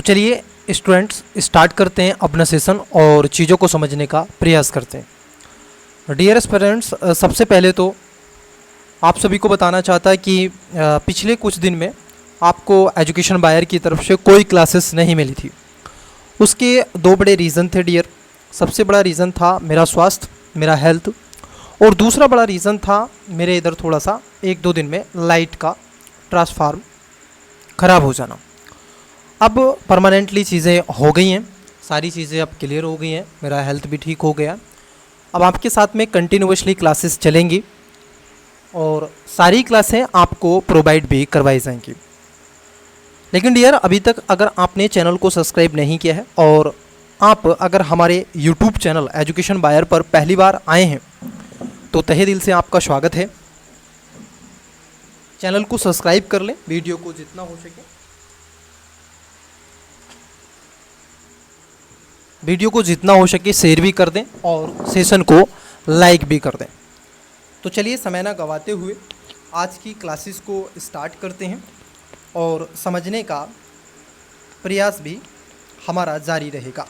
चलिए students start करते हैं अपना सेशन और चीज़ों को समझने का प्रयास करते हैं। डियर एस्पिरेंट्स, सबसे पहले तो आप सभी को बताना चाहता है कि पिछले कुछ दिन में आपको एजुकेशन बायर की तरफ से कोई क्लासेस नहीं मिली थी। उसके दो बड़े रीज़न थे डियर। सबसे बड़ा रीज़न था मेरा स्वास्थ्य, मेरा हेल्थ, और दूसरा बड़ा रीज़न था मेरे इधर थोड़ा सा 1-2 दिन में लाइट का ट्रांसफार्म ख़राब हो जाना। अब परमानेंटली चीज़ें हो गई हैं, सारी चीज़ें अब क्लियर हो गई हैं, मेरा हेल्थ भी ठीक हो गया। अब आपके साथ में कंटिन्यूअसली क्लासेस चलेंगी और सारी क्लासें आपको प्रोवाइड भी करवाई जाएंगी। लेकिन डियर, अभी तक अगर आपने चैनल को सब्सक्राइब नहीं किया है और आप अगर हमारे यूट्यूब चैनल एजुकेशन बायर पर पहली बार आए हैं तो तहे दिल से आपका स्वागत है। चैनल को सब्सक्राइब कर लें, वीडियो को जितना हो सके शेयर भी कर दें और सेशन को लाइक भी कर दें। तो चलिए समय ना गवाते हुए आज की क्लासेस को स्टार्ट करते हैं और समझने का प्रयास भी हमारा जारी रहेगा।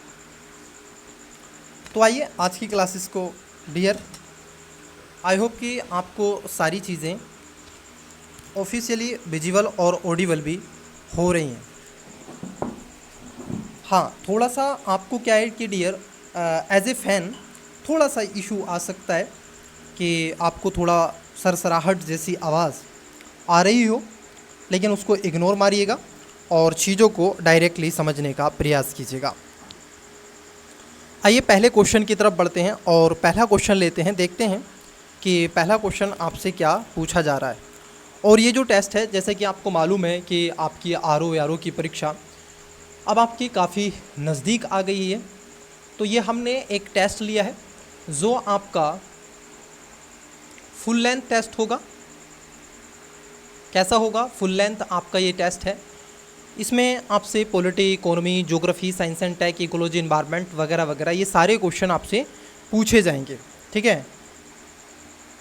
तो आइए आज की क्लासेस को डियर, आई होप कि आपको सारी चीज़ें ऑफिशियली विजिबल और ऑडिबल भी हो रही हैं। हाँ, थोड़ा सा आपको क्या है कि डियर एज ए फैन थोड़ा सा इशू आ सकता है कि आपको थोड़ा सरसराहट जैसी आवाज़ आ रही हो, लेकिन उसको इग्नोर मारिएगा और चीज़ों को डायरेक्टली समझने का प्रयास कीजिएगा। आइए पहले क्वेश्चन की तरफ बढ़ते हैं और पहला क्वेश्चन लेते हैं, देखते हैं कि पहला क्वेश्चन आपसे क्या पूछा जा रहा है। और ये जो टेस्ट है, जैसे कि आपको मालूम है कि आपकी आरओ की परीक्षा अब आपकी काफ़ी नज़दीक आ गई है। तो ये हमने एक टेस्ट लिया है जो आपका फुल लेंथ टेस्ट होगा। कैसा होगा? फुल लेंथ आपका ये टेस्ट है। इसमें आपसे polity, economy, geography, science and tech, ecology, environment वगैरह वगैरह ये सारे क्वेश्चन आपसे पूछे जाएंगे। ठीक है,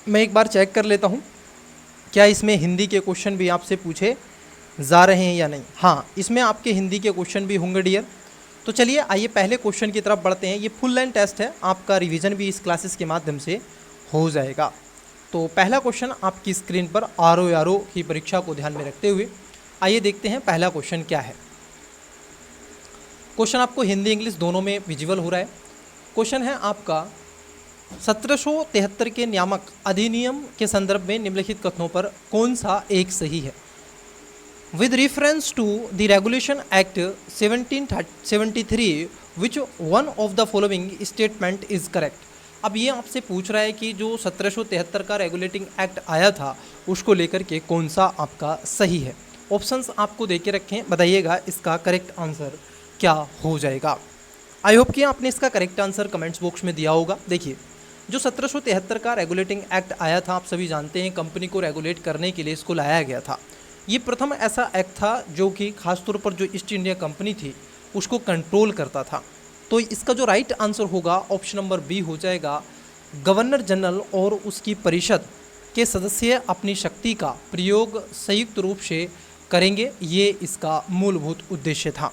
मैं एक बार चेक कर लेता हूँ क्या इसमें हिंदी के क्वेश्चन भी आपसे पूछे जा रहे हैं या नहीं। हाँ, इसमें आपके हिंदी के क्वेश्चन भी होंगे डियर। तो चलिए आइए पहले क्वेश्चन की तरफ बढ़ते हैं। ये फुल लेंथ टेस्ट है, आपका रिवीजन भी इस क्लासेस के माध्यम से हो जाएगा। तो पहला क्वेश्चन आपकी स्क्रीन पर आरओ की परीक्षा को ध्यान में रखते हुए आइए देखते हैं पहला क्वेश्चन क्या है। क्वेश्चन आपको हिंदी इंग्लिश दोनों में विजिबल हो रहा है। क्वेश्चन है आपका 1773 के नियामक अधिनियम के संदर्भ में निम्नलिखित कथनों पर कौन सा एक सही है। With reference to the Regulation Act 1773, which one of the following statement is correct? अब ये आपसे पूछ रहा है कि जो 1773 का रेगुलेटिंग एक्ट आया था उसको लेकर के कौन सा आपका सही है। ऑप्शंस आपको दे के रखें, बताइएगा इसका करेक्ट आंसर क्या हो जाएगा। आई होप कि आपने इसका करेक्ट आंसर कमेंट्स बॉक्स में दिया होगा। देखिए, जो 1773 का रेगुलेटिंग एक्ट आया था, आप सभी जानते हैं कंपनी को रेगुलेट करने के लिए इसको लाया गया था। ये प्रथम ऐसा एक्ट था जो कि खासतौर पर जो ईस्ट इंडिया कंपनी थी उसको कंट्रोल करता था। तो इसका जो राइट आंसर होगा ऑप्शन नंबर बी हो जाएगा। गवर्नर जनरल और उसकी परिषद के सदस्य अपनी शक्ति का प्रयोग संयुक्त रूप से करेंगे, ये इसका मूलभूत उद्देश्य था।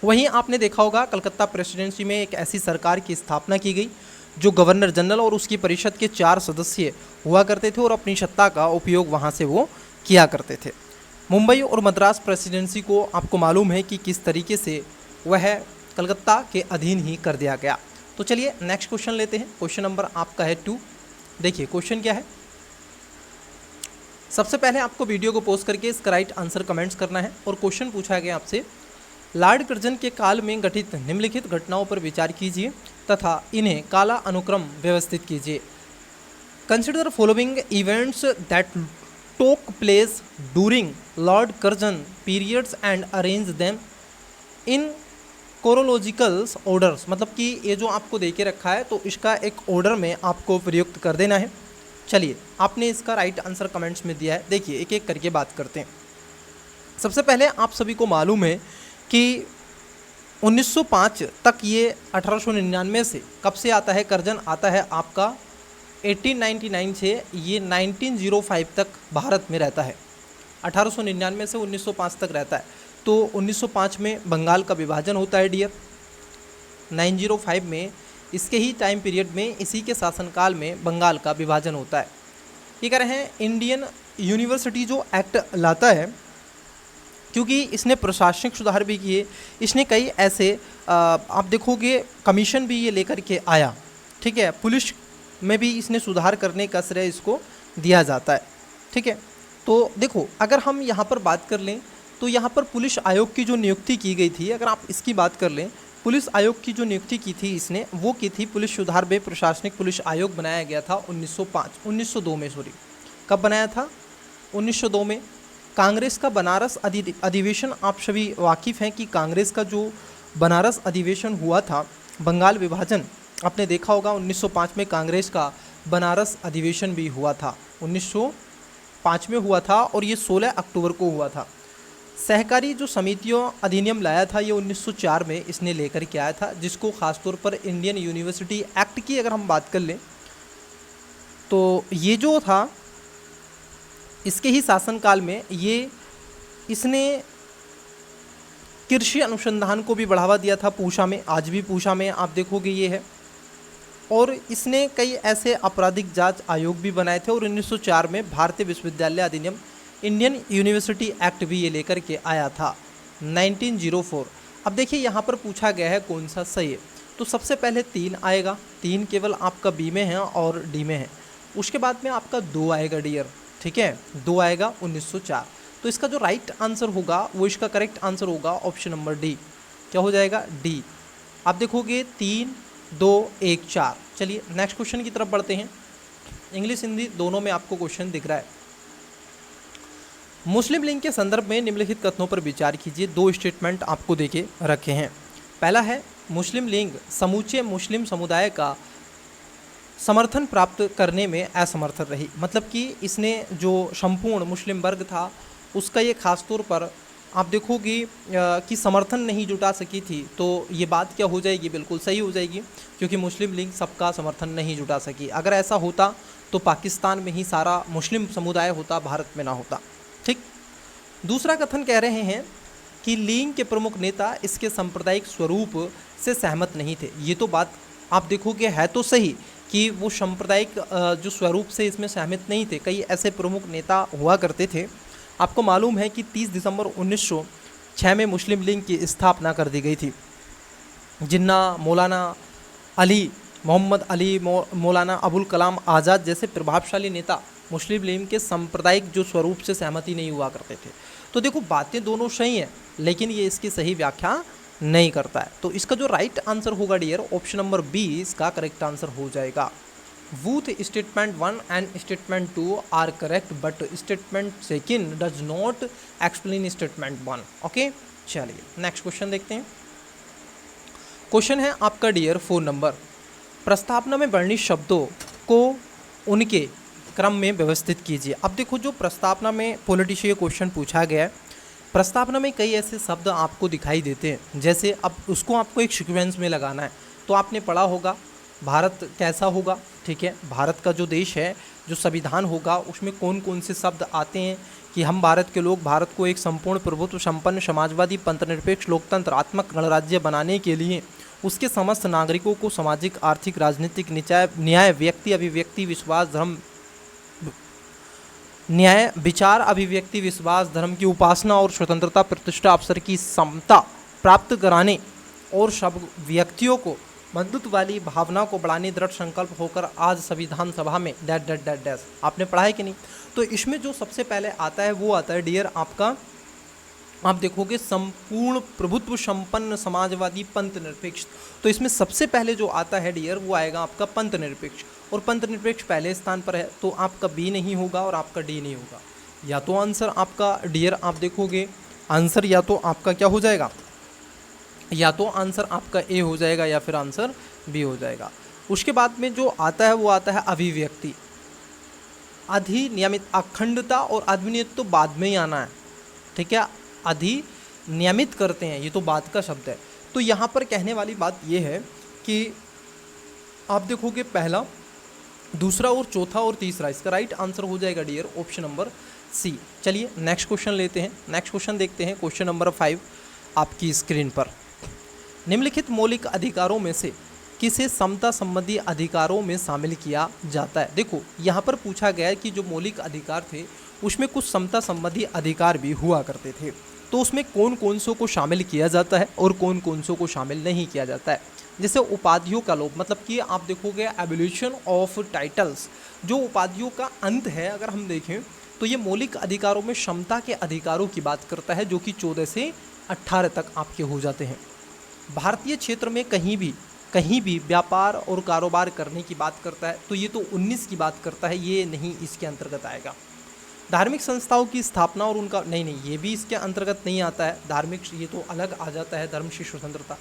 वहीं आपने देखा होगा कलकत्ता प्रेसिडेंसी में एक ऐसी सरकार की स्थापना की गई जो गवर्नर जनरल और उसकी परिषद के 4 सदस्य हुआ करते थे और अपनी सत्ता का उपयोग वहाँ से वो किया करते थे। मुंबई और मद्रास प्रेसिडेंसी को आपको मालूम है कि किस तरीके से वह कलकत्ता के अधीन ही कर दिया गया। तो चलिए नेक्स्ट क्वेश्चन लेते हैं। क्वेश्चन नंबर आपका है 2। देखिए क्वेश्चन क्या है। सबसे पहले आपको वीडियो को पॉज करके इसका राइट आंसर कमेंट्स करना है और क्वेश्चन पूछा गया आपसे, लॉर्ड कर्जन के काल में घटित निम्नलिखित घटनाओं पर विचार कीजिए तथा इन्हें काला अनुक्रम व्यवस्थित कीजिए। Consider following events that took place during Lord Curzon periods and arrange them in chronological orders। मतलब कि ये जो आपको दे के रखा है तो इसका एक ऑर्डर में आपको प्रयुक्त कर देना है। चलिए, आपने इसका राइट आंसर कमेंट्स में दिया है। देखिए एक एक करके बात करते हैं। सबसे पहले आप सभी को मालूम है कि 1905 तक ये 1899 से कब से आता है, कर्जन आता है आपका 1899 से ये 1905 तक भारत में रहता है। 1899 से 1905 तक रहता है। तो 1905 में बंगाल का विभाजन होता है डियर। 905 में इसके ही टाइम पीरियड में, इसी के शासनकाल में बंगाल का विभाजन होता है। ये कह रहे हैं इंडियन यूनिवर्सिटी जो एक्ट लाता है, क्योंकि इसने प्रशासनिक सुधार भी किए, इसने कई ऐसे आप देखोगे कमीशन भी ये लेकर के आया, ठीक है। पुलिस में भी इसने सुधार करने का श्रेय इसको दिया जाता है, ठीक है। तो देखो अगर हम यहाँ पर बात कर लें तो यहाँ पर पुलिस आयोग की जो नियुक्ति की गई थी, अगर आप इसकी बात कर लें, पुलिस आयोग की जो नियुक्ति की थी इसने, वो की थी पुलिस सुधार में प्रशासनिक पुलिस आयोग बनाया गया था 1902 में, सॉरी कब बनाया था? 1902 में। कांग्रेस का बनारस अधिवेशन, आप सभी वाकिफ़ हैं कि कांग्रेस का जो बनारस अधिवेशन हुआ था, बंगाल विभाजन, आपने देखा होगा 1905 में कांग्रेस का बनारस अधिवेशन भी हुआ था, 1905 में हुआ था और ये 16 अक्टूबर को हुआ था। सहकारी जो समितियों अधिनियम लाया था ये 1904 में इसने लेकर के आया था, जिसको ख़ासतौर पर इंडियन यूनिवर्सिटी एक्ट की अगर हम बात कर लें तो ये जो था इसके ही शासनकाल में ये इसने कृषि अनुसंधान को भी बढ़ावा दिया था पूसा में, आज भी पूसा में आप देखोगे ये है। और इसने कई ऐसे आपराधिक जांच आयोग भी बनाए थे और 1904 में भारतीय विश्वविद्यालय अधिनियम, इंडियन यूनिवर्सिटी एक्ट भी ये लेकर के आया था 1904। अब देखिए यहाँ पर पूछा गया है कौन सा सही है, तो सबसे पहले 3 आएगा, 3 केवल आपका बी में है और डी में है। उसके बाद में आपका 2 आएगा डियर, ठीक है, 2 आएगा 1904। तो इसका जो राइट आंसर होगा वो, इसका करेक्ट आंसर होगा ऑप्शन नंबर डी। क्या हो जाएगा? डी। आप देखोगे 3, 2, 1, 4। चलिए नेक्स्ट क्वेश्चन की तरफ बढ़ते हैं। इंग्लिश हिंदी दोनों में आपको क्वेश्चन दिख रहा है। मुस्लिम लीग के संदर्भ में निम्नलिखित कथनों पर विचार कीजिए। 2 स्टेटमेंट आपको देके रखे हैं। पहला है मुस्लिम लीग समूचे मुस्लिम समुदाय का समर्थन प्राप्त करने में असमर्थ रही, मतलब कि इसने जो संपूर्ण मुस्लिम वर्ग था उसका ये खास तौर पर आप देखोगे कि समर्थन नहीं जुटा सकी थी। तो ये बात क्या हो जाएगी? बिल्कुल सही हो जाएगी, क्योंकि मुस्लिम लीग सबका समर्थन नहीं जुटा सकी। अगर ऐसा होता तो पाकिस्तान में ही सारा मुस्लिम समुदाय होता, भारत में ना होता, ठीक। दूसरा कथन कह रहे हैं कि लीग के प्रमुख नेता इसके सांप्रदायिक स्वरूप से सहमत नहीं थे। ये तो बात आप देखोगे है तो सही कि वो सांप्रदायिक जो स्वरूप से इसमें सहमत नहीं थे। कई ऐसे प्रमुख नेता हुआ करते थे। आपको मालूम है कि 30 दिसंबर 1906 में मुस्लिम लीग की स्थापना कर दी गई थी। जिन्ना, मौलाना अली, मोहम्मद अली, मौलाना अबुल कलाम आज़ाद जैसे प्रभावशाली नेता मुस्लिम लीग के सांप्रदायिक जो स्वरूप से सहमति नहीं हुआ करते थे। तो देखो बातें दोनों सही हैं, लेकिन ये इसकी सही व्याख्या नहीं करता है। तो इसका जो राइट आंसर होगा डियर, ऑप्शन नंबर बी इसका करेक्ट आंसर हो जाएगा। Both statement 1 and statement 2 are correct, but statement 2 does not explain statement 1. Okay, चलिए नेक्स्ट क्वेश्चन देखते हैं। क्वेश्चन है आपका डियर 4 नंबर। प्रस्तावना में वर्णित शब्दों को उनके क्रम में व्यवस्थित कीजिए। अब देखो जो प्रस्तावना में पॉलिटी से ये क्वेश्चन पूछा गया है, प्रस्तावना में कई ऐसे शब्द आपको दिखाई देते हैं, जैसे अब उसको आपको एक सीक्वेंस में लगाना है। तो आपने पढ़ा होगा भारत कैसा होगा, ठीक है, भारत का जो देश है, जो संविधान होगा उसमें कौन कौन से शब्द आते हैं कि हम भारत के लोग भारत को एक संपूर्ण प्रभुत्व संपन्न समाजवादी पंथनिरपेक्ष लोकतंत्रात्मक गणराज्य बनाने के लिए उसके समस्त नागरिकों को सामाजिक, आर्थिक, राजनीतिक न्याय, व्यक्ति अभिव्यक्ति, विश्वास, धर्म, न्याय, विचार, अभिव्यक्ति, विश्वास, धर्म की उपासना और स्वतंत्रता, प्रतिष्ठा, अवसर की समता प्राप्त कराने और सब व्यक्तियों को बंधुत्व वाली भावना को बढ़ाने दृढ़ संकल्प होकर आज संविधान सभा में डैट डैट डैट डैश। आपने पढ़ा है कि नहीं? तो इसमें जो सबसे पहले आता है वो आता है डियर आपका, आप देखोगे संपूर्ण प्रभुत्व संपन्न समाजवादी पंथ निरपेक्ष। तो इसमें सबसे पहले जो आता है डियर वो आएगा आपका पंथ निरपेक्ष, और पंथ निरपेक्ष पहले स्थान पर है। तो आपका बी नहीं होगा और आपका डी नहीं होगा। या तो आंसर आपका डियर आप देखोगे आंसर या तो आपका क्या हो जाएगा, या तो आंसर आपका ए हो जाएगा या फिर आंसर बी हो जाएगा। उसके बाद में जो आता है वो आता है अभिव्यक्ति, अधिनियमित, अखंडता और अधिनियमित तो बाद में ही आना है, ठीक है। अधिनियमित करते हैं, ये तो बाद का शब्द है। तो यहाँ पर कहने वाली बात ये है कि आप देखोगे पहला, दूसरा और चौथा और तीसरा, इसका राइट आंसर हो जाएगा डियर ऑप्शन नंबर सी। चलिए नेक्स्ट क्वेश्चन लेते हैं। नेक्स्ट क्वेश्चन देखते हैं, क्वेश्चन नंबर 5 आपकी स्क्रीन पर। निम्नलिखित मौलिक अधिकारों में से किसे समता संबंधी अधिकारों में शामिल किया जाता है? देखो यहाँ पर पूछा गया है कि जो मौलिक अधिकार थे उसमें कुछ समता संबंधी अधिकार भी हुआ करते थे, तो उसमें कौन कौन सो को शामिल किया जाता है और कौन कौन सो को शामिल नहीं किया जाता है। जैसे उपाधियों का लोप, मतलब कि आप देखोगे एबोलिशन ऑफ टाइटल्स, जो उपाधियों का अंत है, अगर हम देखें तो ये मौलिक अधिकारों में क्षमता के अधिकारों की बात करता है, जो कि 14 से 18 तक आपके हो जाते हैं। भारतीय क्षेत्र में कहीं भी व्यापार और कारोबार करने की बात करता है, तो ये तो 19 की बात करता है, ये नहीं इसके अंतर्गत आएगा। धार्मिक संस्थाओं की स्थापना और उनका नहीं, ये भी इसके अंतर्गत नहीं आता है। धार्मिक, ये तो अलग आ जाता है, धर्म से स्वतंत्रता।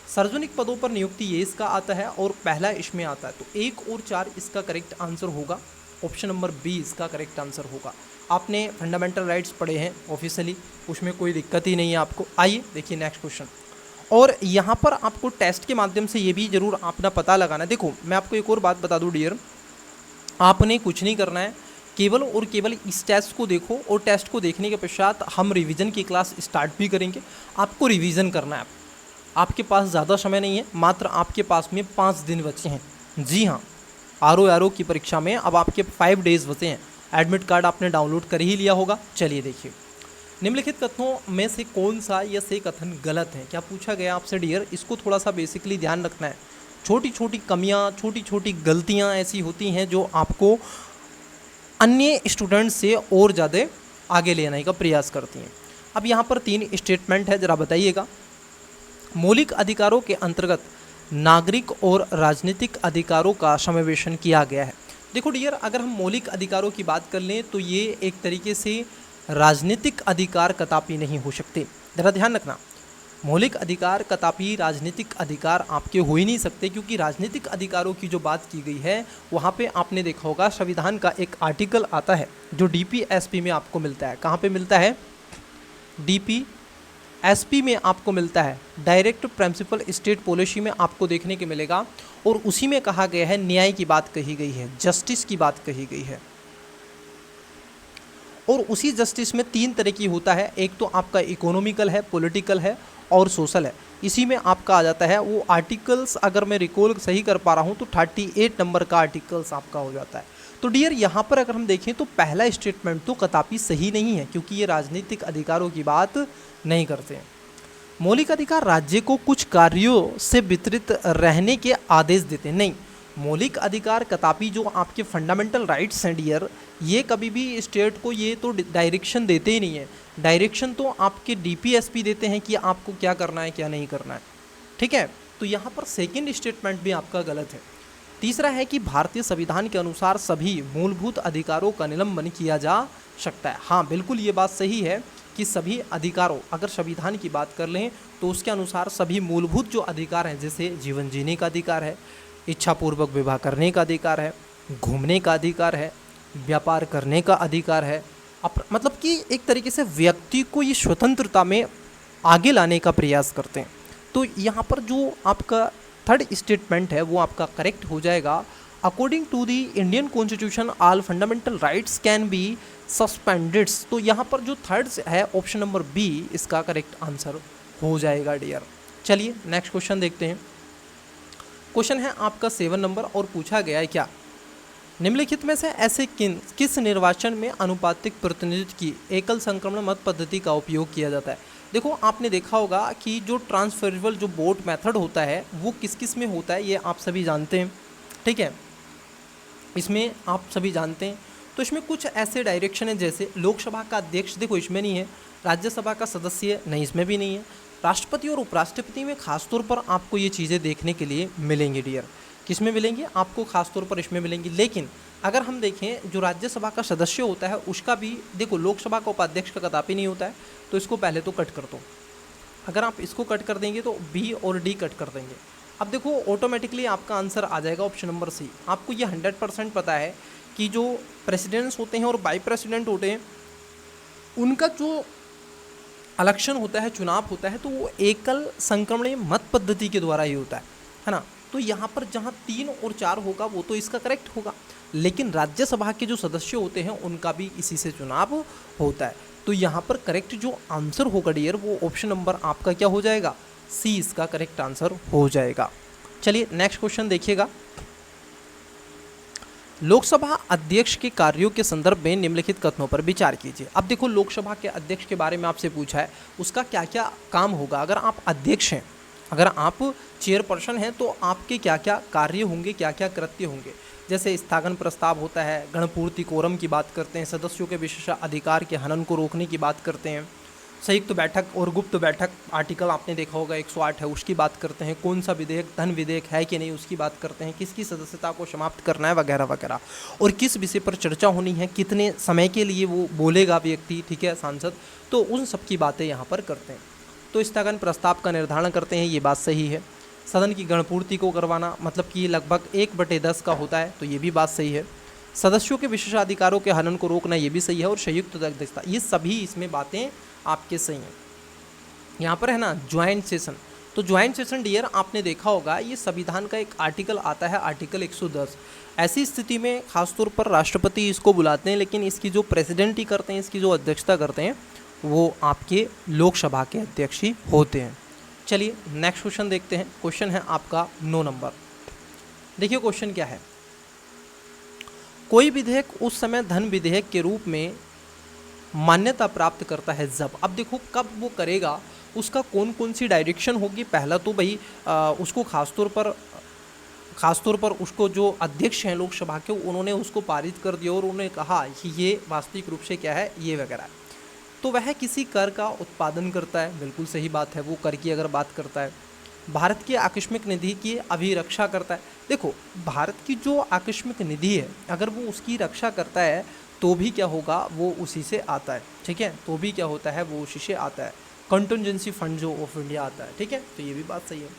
सार्वजनिक पदों पर नियुक्ति, ये इसका आता है और पहला इसमें आता है, तो 1 और 4 इसका करेक्ट आंसर होगा। ऑप्शन नंबर बी इसका करेक्ट आंसर होगा। आपने फंडामेंटल राइट्स पढ़े हैं ऑफिशियली, उसमें कोई दिक्कत ही नहीं है आपको। आइए देखिए नेक्स्ट क्वेश्चन। और यहाँ पर आपको टेस्ट के माध्यम से ये भी जरूर अपना पता लगाना है। देखो मैं आपको एक और बात बता दूँ डियर, आपने कुछ नहीं करना है, केवल और केवल इस टेस्ट को देखो और टेस्ट को देखने के पश्चात हम रिवीजन की क्लास स्टार्ट भी करेंगे। आपको रिवीजन करना है, आपके पास ज़्यादा समय नहीं है, मात्र आपके पास में 5 दिन बचे हैं। जी हाँ, आर की परीक्षा में अब आपके 5 डेज बचे हैं। एडमिट कार्ड आपने डाउनलोड कर ही लिया होगा। चलिए देखिए, निम्नलिखित कथनों में से कौन सा या से कथन गलत है? क्या पूछा गया आपसे डियर, इसको थोड़ा सा बेसिकली ध्यान रखना है। छोटी छोटी कमियां, छोटी छोटी गलतियां ऐसी होती हैं जो आपको अन्य स्टूडेंट से और ज़्यादा आगे ले आने का प्रयास करती हैं। अब यहाँ पर 3 स्टेटमेंट है, ज़रा बताइएगा। मौलिक अधिकारों के अंतर्गत नागरिक और राजनीतिक अधिकारों का समावेशन किया गया है। देखो डियर, अगर हम मौलिक अधिकारों की बात कर लें तो ये एक तरीके से राजनीतिक अधिकार कदापि नहीं हो सकते। ज़रा ध्यान रखना, मौलिक अधिकार कदापि राजनीतिक अधिकार आपके हो ही नहीं सकते, क्योंकि राजनीतिक अधिकारों की जो बात की गई है वहाँ पे आपने देखा होगा संविधान का एक आर्टिकल आता है जो DPSP में आपको मिलता है। कहाँ पे मिलता है? DPSP में आपको मिलता है, डायरेक्ट प्रिंसिपल स्टेट पॉलिसी में आपको देखने के मिलेगा। और उसी में कहा गया है न्याय की बात कही गई है, जस्टिस की बात कही गई है। और उसी जस्टिस में 3 तरह की होता है, एक तो आपका इकोनॉमिकल है, पॉलिटिकल है और सोशल है। इसी में आपका आ जाता है वो आर्टिकल्स, अगर मैं रिकॉल सही कर पा रहा हूँ तो 38 नंबर का आर्टिकल्स आपका हो जाता है। तो डियर यहाँ पर अगर हम देखें तो पहला स्टेटमेंट तो कदापि सही नहीं है, क्योंकि ये राजनीतिक अधिकारों की बात नहीं करते हैं। मौलिक अधिकार राज्य को कुछ कार्यों से वितरित रहने के आदेश देते हैं, नहीं। मौलिक अधिकार कदापि जो आपके फंडामेंटल राइट्स हैं डियर, ये कभी भी स्टेट को ये तो डायरेक्शन देते ही नहीं है। डायरेक्शन तो आपके DPSP देते हैं कि आपको क्या करना है क्या नहीं करना है, ठीक है। तो यहाँ पर सेकंड स्टेटमेंट भी आपका गलत है। तीसरा है कि भारतीय संविधान के अनुसार सभी मूलभूत अधिकारों का निलंबन किया जा सकता है। हाँ बिल्कुल, ये बात सही है कि सभी अधिकारों, अगर संविधान की बात कर लें तो उसके अनुसार सभी मूलभूत जो अधिकार हैं, जैसे जीवन जीने का अधिकार है, इच्छापूर्वक विवाह करने का अधिकार है, घूमने का अधिकार है, व्यापार करने का अधिकार है, मतलब कि एक तरीके से व्यक्ति को ये स्वतंत्रता में आगे लाने का प्रयास करते हैं। तो यहाँ पर जो आपका थर्ड स्टेटमेंट है वो आपका करेक्ट हो जाएगा। According to the Indian constitution all fundamental rights can be suspended. तो यहाँ पर जो थर्ड है ऑप्शन नंबर बी इसका करेक्ट आंसर हो जाएगा डियर। चलिए नेक्स्ट क्वेश्चन देखते हैं। क्वेश्चन है आपका 7 नंबर और पूछा गया है क्या, निम्नलिखित में से ऐसे किस निर्वाचन में अनुपातिक प्रतिनिधित्व की एकल संक्रमण मत पद्धति का उपयोग किया जाता है? देखो आपने देखा होगा कि जो ट्रांसफरेबल जो वोट मेथड होता है वो किस किस में होता है, ये आप सभी जानते हैं, ठीक है। इसमें आप सभी जानते हैं। तो इसमें कुछ ऐसे डायरेक्शन है, जैसे लोकसभा का अध्यक्ष, देखो इसमें नहीं है, राज्यसभा का सदस्य नहीं, इसमें भी नहीं है, राष्ट्रपति और उपराष्ट्रपति में खासतौर पर आपको ये चीज़ें देखने के लिए मिलेंगी डियर। किस में मिलेंगी? आपको खासतौर पर इसमें मिलेंगी। लेकिन अगर हम देखें जो राज्यसभा का सदस्य होता है उसका भी, देखो लोकसभा का उपाध्यक्ष का कदापि नहीं होता है, तो इसको पहले तो कट कर दो। अगर आप इसको कट कर देंगे तो बी और डी कट कर देंगे। अब देखो ऑटोमेटिकली आपका आंसर आ जाएगा ऑप्शन नंबर सी। आपको ये 100% पता है कि जो प्रेसिडेंट्स होते हैं और वाइस प्रेसिडेंट होते हैं उनका जो इलेक्शन होता है, चुनाव होता है, तो वो एकल संक्रमणीय मत पद्धति के द्वारा ही होता है ना। तो यहाँ पर जहाँ 3 और 4 होगा वो तो इसका करेक्ट होगा, लेकिन राज्यसभा के जो सदस्य होते हैं उनका भी इसी से चुनाव होता है। तो यहाँ पर करेक्ट जो आंसर होगा डियर वो ऑप्शन नंबर आपका क्या हो जाएगा, सी इसका करेक्ट आंसर हो जाएगा। चलिए नेक्स्ट क्वेश्चन देखिएगा। लोकसभा अध्यक्ष के कार्यों के संदर्भ में निम्नलिखित कथनों पर विचार कीजिए। अब देखो लोकसभा के अध्यक्ष के बारे में आपसे पूछा है, उसका क्या क्या काम होगा। अगर आप अध्यक्ष हैं, अगर आप चेयरपर्सन हैं, तो आपके क्या क्या कार्य होंगे, क्या क्या कृत्य होंगे। जैसे स्थगन प्रस्ताव होता है, गणपूर्ति कोरम की बात करते हैं, सदस्यों के विशेषाधिकार के हनन को रोकने की बात करते हैं, संयुक्त बैठक और गुप्त बैठक आर्टिकल आपने देखा होगा 108 है उसकी बात करते हैं, कौन सा विधेयक धन विधेयक है कि नहीं उसकी बात करते हैं, किसकी सदस्यता को समाप्त करना है वगैरह वगैरह, और किस विषय पर चर्चा होनी है, कितने समय के लिए वो बोलेगा व्यक्ति, ठीक है, सांसद, तो उन सब की बातें यहाँ पर करते हैं। तो स्थगन प्रस्ताव का निर्धारण करते हैं, ये बात सही है। सदन की गणपूर्ति को करवाना मतलब कि लगभग 1/10 का होता है, तो ये भी बात सही है। सदस्यों के विशेषाधिकारों के हनन को रोकना, ये भी सही है। और संयुक्त अध्यक्षता, ये सभी इसमें बातें आपके सही हैं। यहाँ पर है ना ज्वाइंट सेशन, तो ज्वाइंट सेशन डियर आपने देखा होगा ये संविधान का एक आर्टिकल आता है, आर्टिकल 110। ऐसी स्थिति में खासतौर पर राष्ट्रपति इसको बुलाते हैं, लेकिन इसकी जो प्रेसिडेंट ही करते हैं, इसकी जो अध्यक्षता करते हैं वो आपके लोकसभा के अध्यक्ष ही होते हैं। चलिए नेक्स्ट क्वेश्चन देखते हैं। क्वेश्चन है आपका 9 नंबर। देखिए क्वेश्चन क्या है, कोई विधेयक उस समय धन विधेयक के रूप में मान्यता प्राप्त करता है जब, अब देखो कब वो करेगा, उसका कौन कौन सी डायरेक्शन होगी। पहला तो भाई उसको खासतौर पर उसको जो अध्यक्ष हैं लोकसभा के उन्होंने उसको पारित कर दिया और उन्होंने कहा कि ये वास्तविक रूप से क्या है ये वगैरह। तो वह किसी कर का उत्पादन करता है, बिल्कुल सही बात है, वो कर की अगर बात करता है। भारत की आकस्मिक निधि की अभिरक्षा करता है। देखो भारत की जो आकस्मिक निधि है अगर वो उसकी रक्षा करता है तो भी क्या होगा, वो उसी से आता है, ठीक है, तो भी क्या होता है वो उसी से आता है। कंटिजेंसी फंड जो ऑफ इंडिया आता है, ठीक है, तो ये भी बात सही है।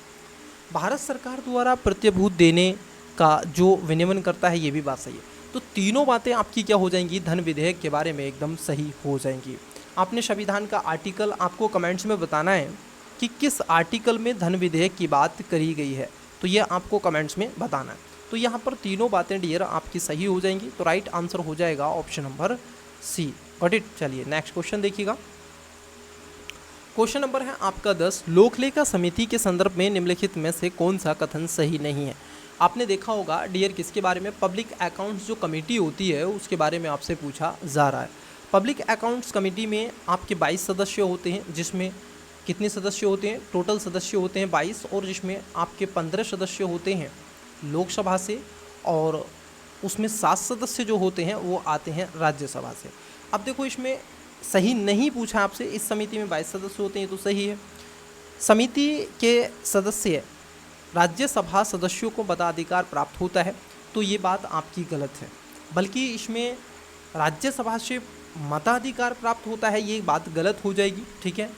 भारत सरकार द्वारा प्रतिभूति देने का जो विनियमन करता है, ये भी बात सही है। तो तीनों बातें आपकी क्या हो जाएंगी, धन विधेयक के बारे में एकदम सही हो जाएंगी। आपने संविधान का आर्टिकल आपको कमेंट्स में बताना है कि किस आर्टिकल में धन विधेयक की बात करी गई है, तो ये आपको कमेंट्स में बताना है। तो यहाँ पर तीनों बातें डियर आपकी सही हो जाएंगी, तो राइट आंसर हो जाएगा option number C. Got it. चलिए नेक्स्ट क्वेश्चन देखिएगा। क्वेश्चन नंबर है आपका 10, लोकलेखा समिति के संदर्भ में निम्नलिखित में से कौन सा कथन सही नहीं है। आपने देखा होगा डियर किसके बारे में, पब्लिक अकाउंट्स जो कमेटी होती है उसके बारे में आपसे पूछा जा रहा है। पब्लिक अकाउंट्स कमेटी में आपके 22 सदस्य होते हैं, जिसमें कितने सदस्य होते हैं, टोटल सदस्य होते हैं 22, और जिसमें आपके 15 सदस्य होते हैं लोकसभा से, और उसमें 7 सदस्य जो होते हैं वो आते हैं राज्यसभा से। अब देखो इसमें सही नहीं पूछा आपसे, इस समिति में 22 सदस्य होते हैं, तो सही है। समिति के सदस्य राज्यसभा सदस्यों को मताधिकार प्राप्त होता है, तो ये बात आपकी गलत है, बल्कि इसमें राज्यसभा से मताधिकार प्राप्त होता है, ये बात गलत हो जाएगी, ठीक है,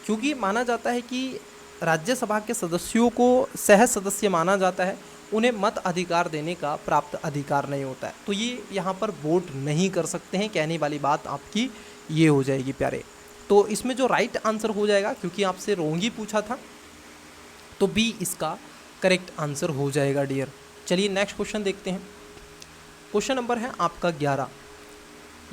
क्योंकि माना जाता है कि राज्यसभा के सदस्यों को सह सदस्य माना जाता है, उन्हें मत अधिकार देने का प्राप्त अधिकार नहीं होता है, तो ये यहाँ पर वोट नहीं कर सकते हैं, कहने वाली बात आपकी ये हो जाएगी प्यारे। तो इसमें जो राइट आंसर हो जाएगा, क्योंकि आपसे रोंग ही पूछा था, तो बी इसका करेक्ट आंसर हो जाएगा डियर। चलिए नेक्स्ट क्वेश्चन देखते हैं। क्वेश्चन नंबर है आपका 11,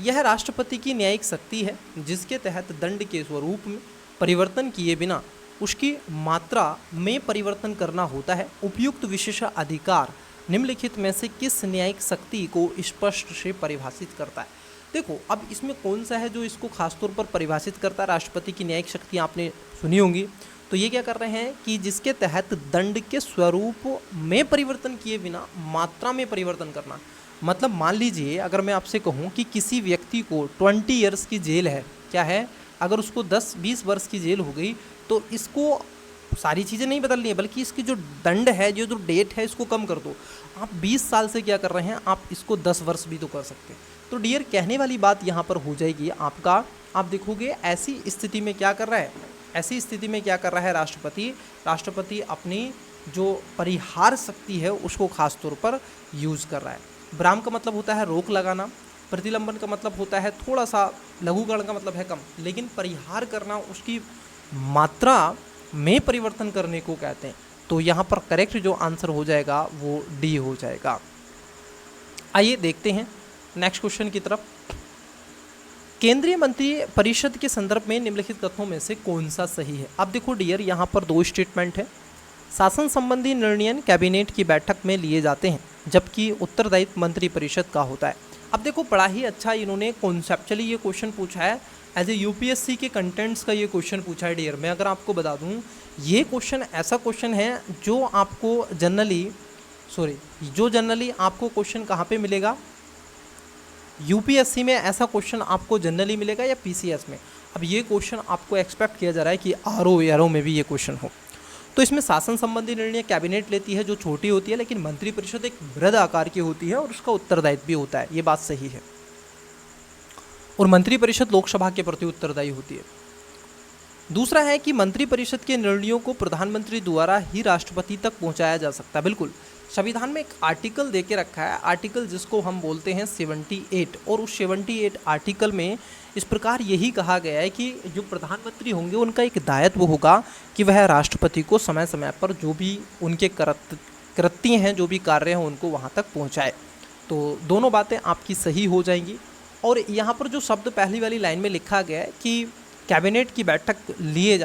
यह राष्ट्रपति की न्यायिक शक्ति है जिसके तहत दंड के स्वरूप में परिवर्तन किए बिना उसकी मात्रा में परिवर्तन करना होता है। उपयुक्त विशेषाधिकार निम्नलिखित में से किस न्यायिक शक्ति को स्पष्ट से परिभाषित करता है। देखो अब इसमें कौन सा है जो इसको खासतौर पर परिभाषित करता है। राष्ट्रपति की न्यायिक शक्ति आपने सुनी होंगी, तो ये क्या कर रहे हैं कि जिसके तहत दंड के स्वरूप में परिवर्तन किए बिना मात्रा में परिवर्तन करना। मतलब मान लीजिए अगर मैं आपसे कहूँ कि किसी व्यक्ति को 20 ईयर्स की जेल है, क्या है, अगर उसको 10-20 वर्ष की जेल हो गई तो इसको सारी चीज़ें नहीं बदलनी है, बल्कि इसकी जो दंड है, जो डेट है, इसको कम कर दो। आप 20 साल से क्या कर रहे हैं, आप इसको 10 वर्ष भी तो कर सकते हैं। तो डियर कहने वाली बात यहाँ पर हो जाएगी आपका, आप देखोगे ऐसी स्थिति में क्या कर रहा है, ऐसी स्थिति में क्या कर रहा है राष्ट्रपति अपनी जो परिहार शक्ति है उसको खास तौर पर यूज़ कर रहा है। विराम का मतलब होता है रोक लगाना, प्रतिलंबन का मतलब होता है थोड़ा सा, लघुकरण का मतलब है कम, लेकिन परिहार करना उसकी मात्रा में परिवर्तन करने को कहते हैं। तो यहाँ पर करेक्ट जो आंसर हो जाएगा वो डी हो जाएगा। आइए देखते हैं नेक्स्ट क्वेश्चन की तरफ। केंद्रीय मंत्री परिषद के संदर्भ में निम्नलिखित कथनों में से कौन सा सही है? अब देखो डियर, यहाँ पर दो स्टेटमेंट है। शासन संबंधी निर्णय कैबिनेट की बैठक में लिए जाते हैं, जबकि उत्तरदायित्व मंत्री परिषद का होता है। अब देखो बड़ा ही अच्छा इन्होंने कॉन्सेप्चुअली ये क्वेश्चन पूछा है, एज ए यूपीएससी के कंटेंट्स का ये क्वेश्चन पूछा है डियर। मैं अगर आपको बता दूं, ये क्वेश्चन ऐसा क्वेश्चन है जो आपको जनरली आपको क्वेश्चन कहाँ पे मिलेगा? यूपीएससी में ऐसा क्वेश्चन आपको जनरली मिलेगा या पीसीएस में? अब ये क्वेश्चन आपको एक्सपेक्ट किया जा रहा है कि आरओ में भी ये क्वेश्चन हो। तो इसमें शासन संबंधी निर्णय कैबिनेट लेती है जो छोटी होती है, लेकिन मंत्रिपरिषद एक बृहद आकार की होती है और उसका उत्तरदायित्व भी होता है। ये बात सही है। और मंत्रिपरिषद लोकसभा के प्रति उत्तरदायी होती है। दूसरा है कि मंत्रिपरिषद के निर्णयों को प्रधानमंत्री द्वारा ही राष्ट्रपति तक पहुंचाया जा सकता है। बिल्कुल, संविधान में एक आर्टिकल दे के रखा है, आर्टिकल जिसको हम बोलते हैं 78, और उस 78 आर्टिकल में इस प्रकार यही कहा गया है कि जो प्रधानमंत्री होंगे उनका एक दायित्व होगा कि वह राष्ट्रपति को समय समय पर जो भी उनके कृत्य हैं, जो भी कार्य हैं, उनको वहाँ तक पहुँचाए। तो दोनों बातें आपकी सही हो जाएंगी। और यहाँ पर जो शब्द पहली वाली लाइन में लिखा गया है कि कैबिनेट की बैठक लिए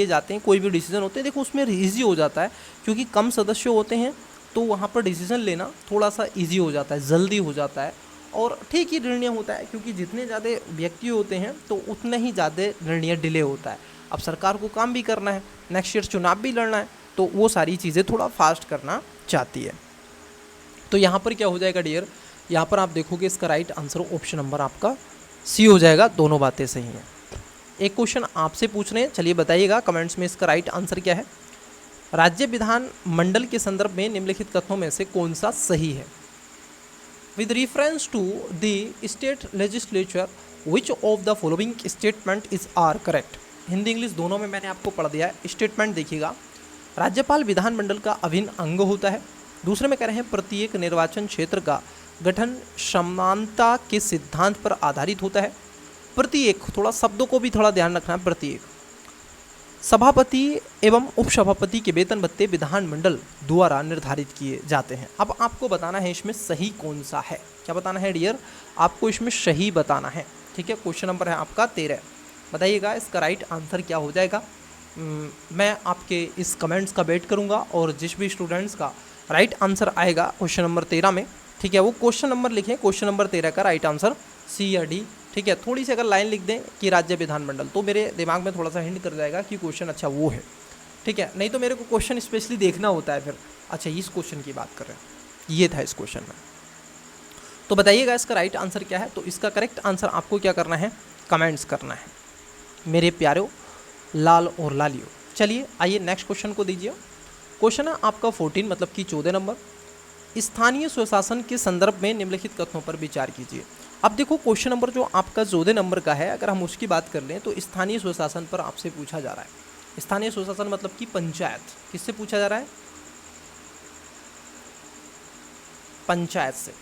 जाते हैं, कोई भी डिसीजन होते हैं, देखो उसमें ईजी हो जाता है क्योंकि कम सदस्य होते हैं, तो वहाँ पर डिसीजन लेना थोड़ा सा इजी हो जाता है, जल्दी हो जाता है और ठीक ही निर्णय होता है, क्योंकि जितने ज़्यादा व्यक्ति होते हैं तो उतना ही ज़्यादा निर्णय डिले होता है। अब सरकार को काम भी करना है, नेक्स्ट ईयर चुनाव भी लड़ना है, तो वो सारी चीज़ें थोड़ा फास्ट करना चाहती है। तो यहाँ पर क्या हो जाएगा डियर, यहाँ पर आप देखोगे इसका राइट आंसर ऑप्शन नंबर आपका सी हो जाएगा। दोनों बातें सही हैं। एक क्वेश्चन आपसे पूछ रहे हैं, चलिए बताइएगा कमेंट्स में इसका राइट आंसर क्या है। राज्य विधान मंडल के संदर्भ में निम्नलिखित कथनों में से कौन सा सही है? With reference to the state legislature which of the following statement is are correct? Hindi English दोनों में मैंने आपको पढ़ दिया है। स्टेटमेंट देखिएगा, राज्यपाल विधानमंडल का अभिन्न अंग होता है। दूसरे में कह रहे हैं प्रत्येक निर्वाचन क्षेत्र का गठन समानता के सिद्धांत पर आधारित होता है। प्रत्येक, थोड़ा शब्दों को भी थोड़ा ध्यान रखना है। प्रत्येक सभापति एवं उपसभापति के वेतन भत्ते विधानमंडल द्वारा निर्धारित किए जाते हैं। अब आपको बताना है इसमें सही कौन सा है। क्या बताना है डियर? आपको इसमें सही बताना है। ठीक है, क्वेश्चन नंबर है आपका 13। बताइएगा इसका राइट आंसर क्या हो जाएगा। मैं आपके इस कमेंट्स का वेट करूंगा और जिस भी स्टूडेंट्स का राइट आंसर आएगा क्वेश्चन नंबर 13 में, ठीक है, वो क्वेश्चन नंबर लिखें। क्वेश्चन नंबर 13 का राइट आंसर सी या डी। ठीक है, थोड़ी सी अगर लाइन लिख दें कि राज्य विधानमंडल, तो मेरे दिमाग में थोड़ा सा हिंट कर जाएगा कि क्वेश्चन अच्छा वो है। ठीक है, नहीं तो मेरे को क्वेश्चन स्पेशली देखना होता है फिर, अच्छा इस क्वेश्चन की बात कर रहे हैं, ये था इस क्वेश्चन में। तो बताइएगा इसका राइट आंसर क्या है। तो इसका करेक्ट आंसर आपको क्या करना है, कमेंट्स करना है मेरे प्यारों लाल और लालियो। चलिए आइए नेक्स्ट क्वेश्चन को दीजिए। क्वेश्चन है आपका 14 मतलब कि 14 नंबर। स्थानीय स्वशासन के संदर्भ में निम्नलिखित कथनों पर विचार कीजिए। अब देखो क्वेश्चन नंबर जो आपका 14 नंबर का है, अगर हम उसकी बात कर लें तो स्थानीय स्वशासन पर आपसे पूछा जा रहा है। स्थानीय स्वशासन मतलब कि पंचायत, किससे पूछा जा रहा है? पंचायत से।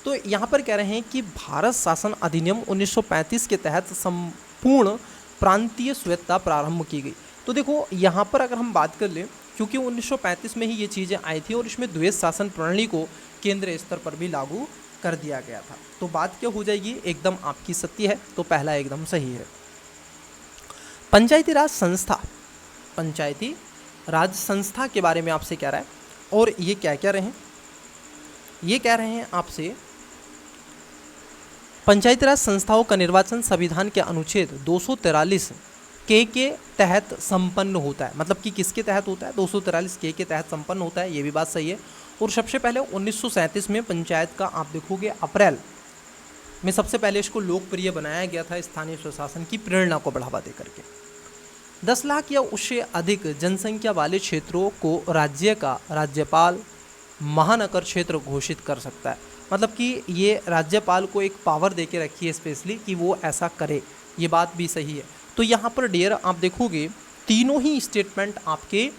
तो यहाँ पर कह रहे हैं कि भारत शासन अधिनियम 1935 के तहत संपूर्ण प्रांतीय स्वायत्तता प्रारंभ की गई। तो देखो यहाँ पर अगर हम बात कर लें, क्योंकि 1935 में ही ये चीज़ें आई थी और इसमें द्वैध शासन प्रणाली को केंद्रीय स्तर पर भी लागू कर दिया गया था। तो बात क्या हो जाएगी, एकदम आपकी सत्य है। तो पहला एकदम सही है। पंचायती राज संस्था, पंचायती राज संस्था के बारे में आपसे कह रहा है, और ये क्या कह रहे हैं, ये कह रहे हैं आपसे पंचायती राज संस्थाओं का निर्वाचन संविधान के अनुच्छेद 243 के तहत संपन्न होता है। मतलब कि किसके तहत होता है? 243 के तहत संपन्न होता है। ये भी बात सही है। और सबसे पहले 1937 में पंचायत का आप देखोगे अप्रैल में सबसे पहले इसको लोकप्रिय बनाया गया था, स्थानीय स्वशासन की प्रेरणा को बढ़ावा देकर के। 10 लाख या उससे अधिक जनसंख्या वाले क्षेत्रों को राज्य का राज्यपाल महानगर क्षेत्र घोषित कर सकता है। मतलब कि ये राज्यपाल को एक पावर दे के रखी है स्पेशली कि वो ऐसा करे। ये बात भी सही है। तो यहाँ पर डियर आप देखोगे तीनों ही स्टेटमेंट आपके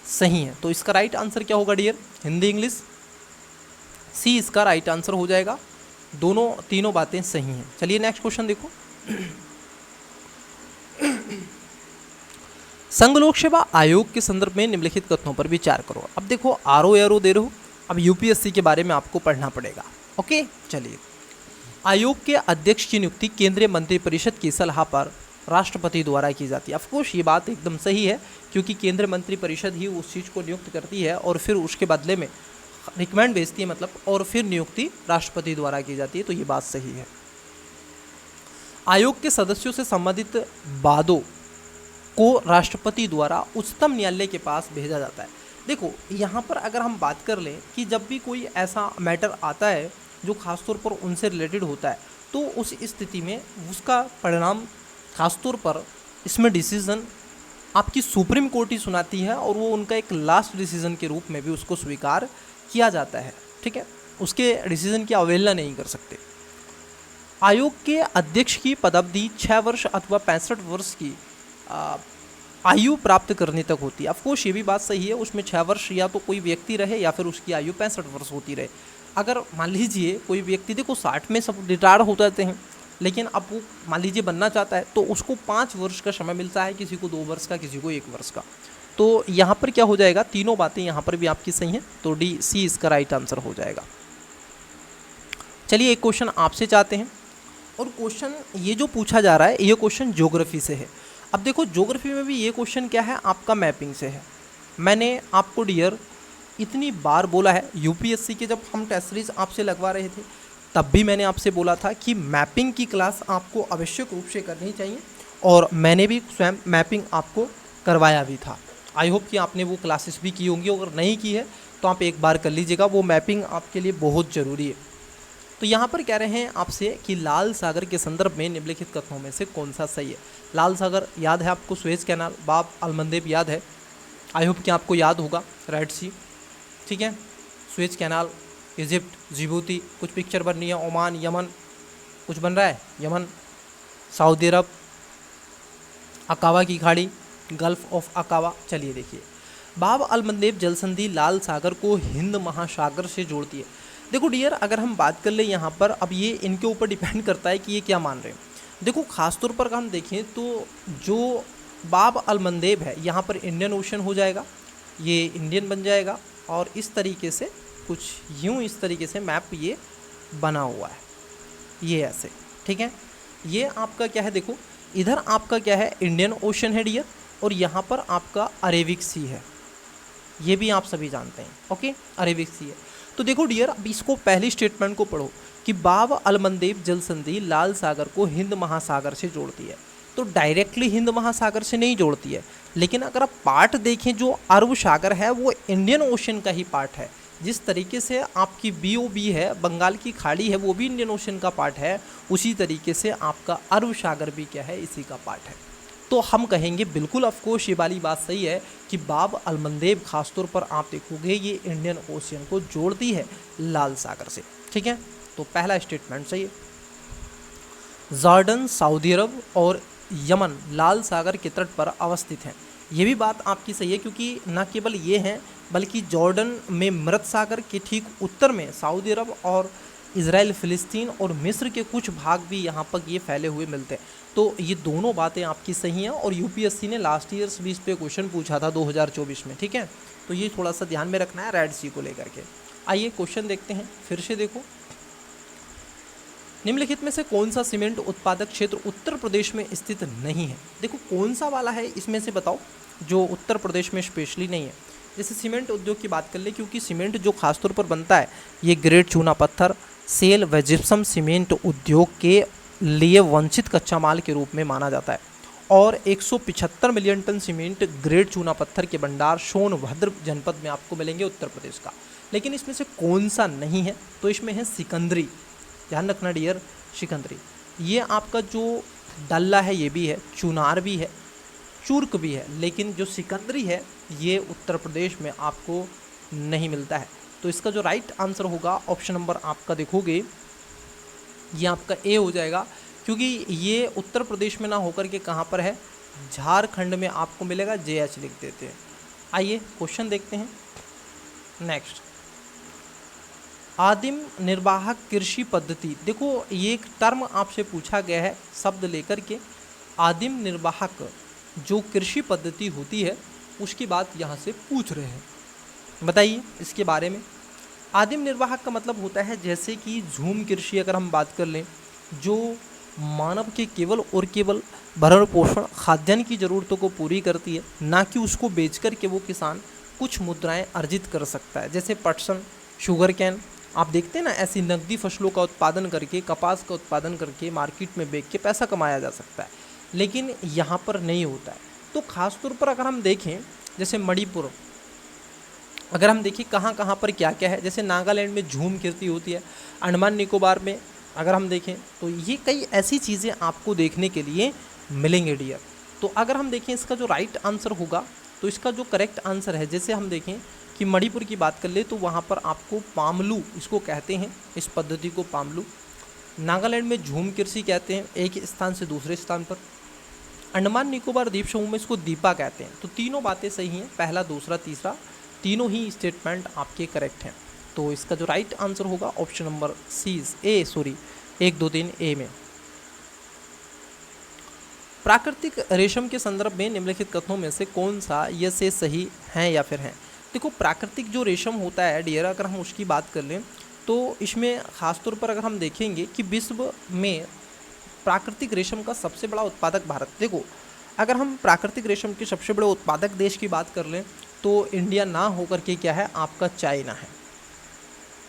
सही हैं। तो इसका राइट आंसर क्या होगा डियर? हिंदी इंग्लिश सी इसका राइट आंसर हो जाएगा। तीनों बातें सही हैं। चलिए नेक्स्ट क्वेश्चन देखो। संघ लोक सेवा आयोग के संदर्भ में निम्नलिखित कथनों पर विचार करो। अब देखो आरओ एरो दे रहे हो, अब यूपीएससी के बारे में आपको पढ़ना पड़ेगा। ओके चलिए, आयोग के अध्यक्ष की नियुक्ति केंद्रीय मंत्रिपरिषद की सलाह पर राष्ट्रपति द्वारा की जाती है। ऑफकोर्स ये बात एकदम सही है, क्योंकि केंद्रीय मंत्रिपरिषद ही उस चीज़ को नियुक्त करती है और फिर उसके बदले में रिकमेंड भेजती है, मतलब, और फिर नियुक्ति राष्ट्रपति द्वारा की जाती है। तो ये बात सही है। आयोग के सदस्यों से संबंधित वादों को राष्ट्रपति द्वारा उच्चतम न्यायालय के पास भेजा जाता है। देखो यहाँ पर अगर हम बात कर लें कि जब भी कोई ऐसा मैटर आता है जो खासतौर पर उनसे रिलेटेड होता है, तो उस स्थिति में उसका परिणाम खासतौर पर इसमें डिसीजन आपकी सुप्रीम कोर्ट ही सुनाती है, और वो उनका एक लास्ट डिसीजन के रूप में भी उसको स्वीकार किया जाता है। ठीक है, उसके डिसीजन की अवहेलना नहीं कर सकते। आयोग के अध्यक्ष की पदावधि 6 वर्ष अथवा 65 वर्ष की आयु प्राप्त करने तक होती है। ऑफकोर्स ये भी बात सही है, उसमें 6 वर्ष या तो कोई व्यक्ति रहे या फिर उसकी आयु 65 वर्ष होती रहे। अगर मान लीजिए कोई व्यक्ति, देखो 60 में सब रिटायर हो जाते हैं, लेकिन अब वो मान लीजिए बनना चाहता है तो उसको 5 वर्ष का समय मिलता है, किसी को 2 वर्ष का, किसी को 1 वर्ष का। तो यहाँ पर क्या हो जाएगा, तीनों बातें यहाँ पर भी आपकी सही हैं, तो डी सी इसका राइट आंसर हो जाएगा। चलिए एक क्वेश्चन आपसे चाहते हैं, और क्वेश्चन ये जो पूछा जा रहा है ये क्वेश्चन ज्योग्राफी से है। अब देखो ज्योग्राफी में भी ये क्वेश्चन क्या है, आपका मैपिंग से है। मैंने आपको डियर इतनी बार बोला है, यूपीएससी के जब हम टेस्ट सीरीज आपसे लगवा रहे थे तब भी मैंने आपसे बोला था कि मैपिंग की क्लास आपको आवश्यक रूप से करनी चाहिए, और मैंने भी स्वयं मैपिंग आपको करवाया भी था। आई होप कि आपने वो क्लासेस भी की होंगी, अगर नहीं की है तो आप एक बार कर लीजिएगा, वो मैपिंग आपके लिए बहुत ज़रूरी है। तो यहाँ पर कह रहे हैं आपसे कि लाल सागर के संदर्भ में निम्नलिखित कथनों में से कौन सा सही है। लाल सागर याद है आपको, सुएज कैनाल, बाब अलमंदेब याद है, आई होप कि आपको याद होगा, रेड सी, ठीक है, सुएज कैनाल, इजिप्ट, जिबूती, कुछ पिक्चर बन रही है, ओमान, यमन, कुछ बन रहा है, यमन, सऊदी अरब, अकावा की खाड़ी, गल्फ ऑफ अकावा। चलिए देखिए, बाब अलमंदेब जल संधि लाल सागर को हिंद महासागर से जोड़ती है। देखो डियर, अगर हम बात कर ले यहाँ पर, अब ये इनके ऊपर डिपेंड करता है कि ये क्या मान रहे हैं। देखो खासतौर पर हम देखें तो जो बाब अलमंदेब है यहाँ पर इंडियन ओशन हो जाएगा, ये इंडियन बन जाएगा, और इस तरीके से कुछ यूँ इस तरीके से मैप ये बना हुआ है, ये ऐसे, ठीक है। ये आपका क्या है, देखो इधर आपका क्या है, इंडियन ओशन है डियर, और यहाँ पर आपका अरेबिक सी है, ये भी आप सभी जानते हैं। ओके, अरेबिक सी है। तो देखो डियर, अब इसको पहली स्टेटमेंट को पढ़ो कि बाब अलमंदेब जल संधि लाल सागर को हिंद महासागर से जोड़ती है। तो डायरेक्टली हिंद महासागर से नहीं जोड़ती है, लेकिन अगर आप पार्ट देखें, जो अरब सागर है वो इंडियन ओशन का ही पार्ट है। जिस तरीके से आपकी BOB है, बंगाल की खाड़ी है, वो भी इंडियन ओशन का पार्ट है, उसी तरीके से आपका अरब सागर भी क्या है, इसी का पार्ट है। तो हम कहेंगे बिल्कुल ऑफकोर्स ये वाली बात सही है कि बाब अलमंदेब खासतौर पर आप देखोगे ये इंडियन ओशियन को जोड़ती है लाल सागर से, ठीक है। तो पहला स्टेटमेंट सही है। जॉर्डन, सऊदी अरब और यमन लाल सागर के तट पर अवस्थित हैं, ये भी बात आपकी सही है, क्योंकि न केवल ये हैं बल्कि जॉर्डन में मृत सागर के ठीक उत्तर में सऊदी अरब और इजराइल, फिलिस्तीन और मिस्र के कुछ भाग भी यहाँ पर ये फैले हुए मिलते हैं। तो ये दोनों बातें आपकी सही हैं, और यूपीएससी ने लास्ट ईयर्स भी इस पे क्वेश्चन पूछा था 2024 में, ठीक है। तो ये थोड़ा सा ध्यान में रखना है रेड सी को लेकर के। आइए क्वेश्चन देखते हैं, फिर से देखो, निम्नलिखित में से कौन सा सीमेंट उत्पादक क्षेत्र उत्तर प्रदेश में स्थित नहीं है। देखो कौन सा वाला है इसमें से बताओ जो उत्तर प्रदेश में स्पेशली नहीं है। जैसे सीमेंट उद्योग की बात कर ले, क्योंकि सीमेंट जो खासतौर पर बनता है ये ग्रेड चूना पत्थर, सेल व जिप्सम सीमेंट उद्योग के लिए वंचित कच्चा माल के रूप में माना जाता है, और 175 मिलियन टन सीमेंट ग्रेड चूना पत्थर के भंडार सोनभद्र जनपद में आपको मिलेंगे उत्तर प्रदेश का। लेकिन इसमें से कौन सा नहीं है, तो इसमें है सिकंदरी, ध्यान रखना डियर, सिकंदरी। ये आपका जो डल्ला है ये भी है, चुनार भी है, चूर्क भी है, लेकिन जो सिकंदरी है ये उत्तर प्रदेश में आपको नहीं मिलता है। तो इसका जो राइट आंसर होगा ऑप्शन नंबर आपका देखोगे ये आपका ए हो जाएगा, क्योंकि ये उत्तर प्रदेश में ना होकर के कहाँ पर है, झारखंड में आपको मिलेगा, JH लिख देते हैं। आइए क्वेश्चन देखते हैं नेक्स्ट। आदिम निर्वाहक कृषि पद्धति, देखो ये एक टर्म आपसे पूछा गया है शब्द लेकर के, आदिम निर्वाहक जो कृषि पद्धति होती है उसकी बात यहाँ से पूछ रहे हैं। बताइए इसके बारे में। आदिम निर्वाहक का मतलब होता है जैसे कि झूम कृषि अगर हम बात कर लें, जो मानव के केवल और केवल भरण पोषण खाद्यान्न की ज़रूरतों को पूरी करती है, ना कि उसको बेच कर के वो किसान कुछ मुद्राएं अर्जित कर सकता है। जैसे पटसन, शुगर कैन, आप देखते हैं ना, ऐसी नकदी फसलों का उत्पादन करके, कपास का उत्पादन करके मार्केट में बेच के पैसा कमाया जा सकता है, लेकिन यहाँ पर नहीं होता है। तो ख़ास तौर पर अगर हम देखें, जैसे मणिपुर, अगर हम देखें कहाँ कहाँ पर क्या क्या है, जैसे नागालैंड में झूम खेती होती है, अंडमान निकोबार में अगर हम देखें तो ये कई ऐसी चीज़ें आपको देखने के लिए मिलेंगे डियर। तो अगर हम देखें इसका जो राइट आंसर होगा, तो इसका जो करेक्ट आंसर है, जैसे हम देखें कि मणिपुर की बात कर ले तो वहाँ पर आपको पामलू इसको कहते हैं, इस पद्धति को पामलू। नागालैंड में झूम कृषि कहते हैं, एक स्थान से दूसरे स्थान पर। अंडमान निकोबार द्वीप समूह में इसको दीपा कहते हैं। तो तीनों बातें सही हैं, पहला, दूसरा, तीसरा, तीनों ही स्टेटमेंट आपके करेक्ट हैं। तो इसका जो राइट आंसर होगा ऑप्शन नंबर ए 1, 2, 3 ए में। प्राकृतिक रेशम के संदर्भ में निम्नलिखित कथनों में से कौन सा ये से सही है या फिर है। देखो प्राकृतिक जो रेशम होता है डियर, अगर हम उसकी बात कर लें तो इसमें ख़ासतौर पर अगर हम देखेंगे कि विश्व में प्राकृतिक रेशम का सबसे बड़ा उत्पादक भारत। देखो अगर हम प्राकृतिक रेशम के सबसे बड़े उत्पादक देश की बात कर लें तो इंडिया ना होकर के क्या है, आपका चाइना है।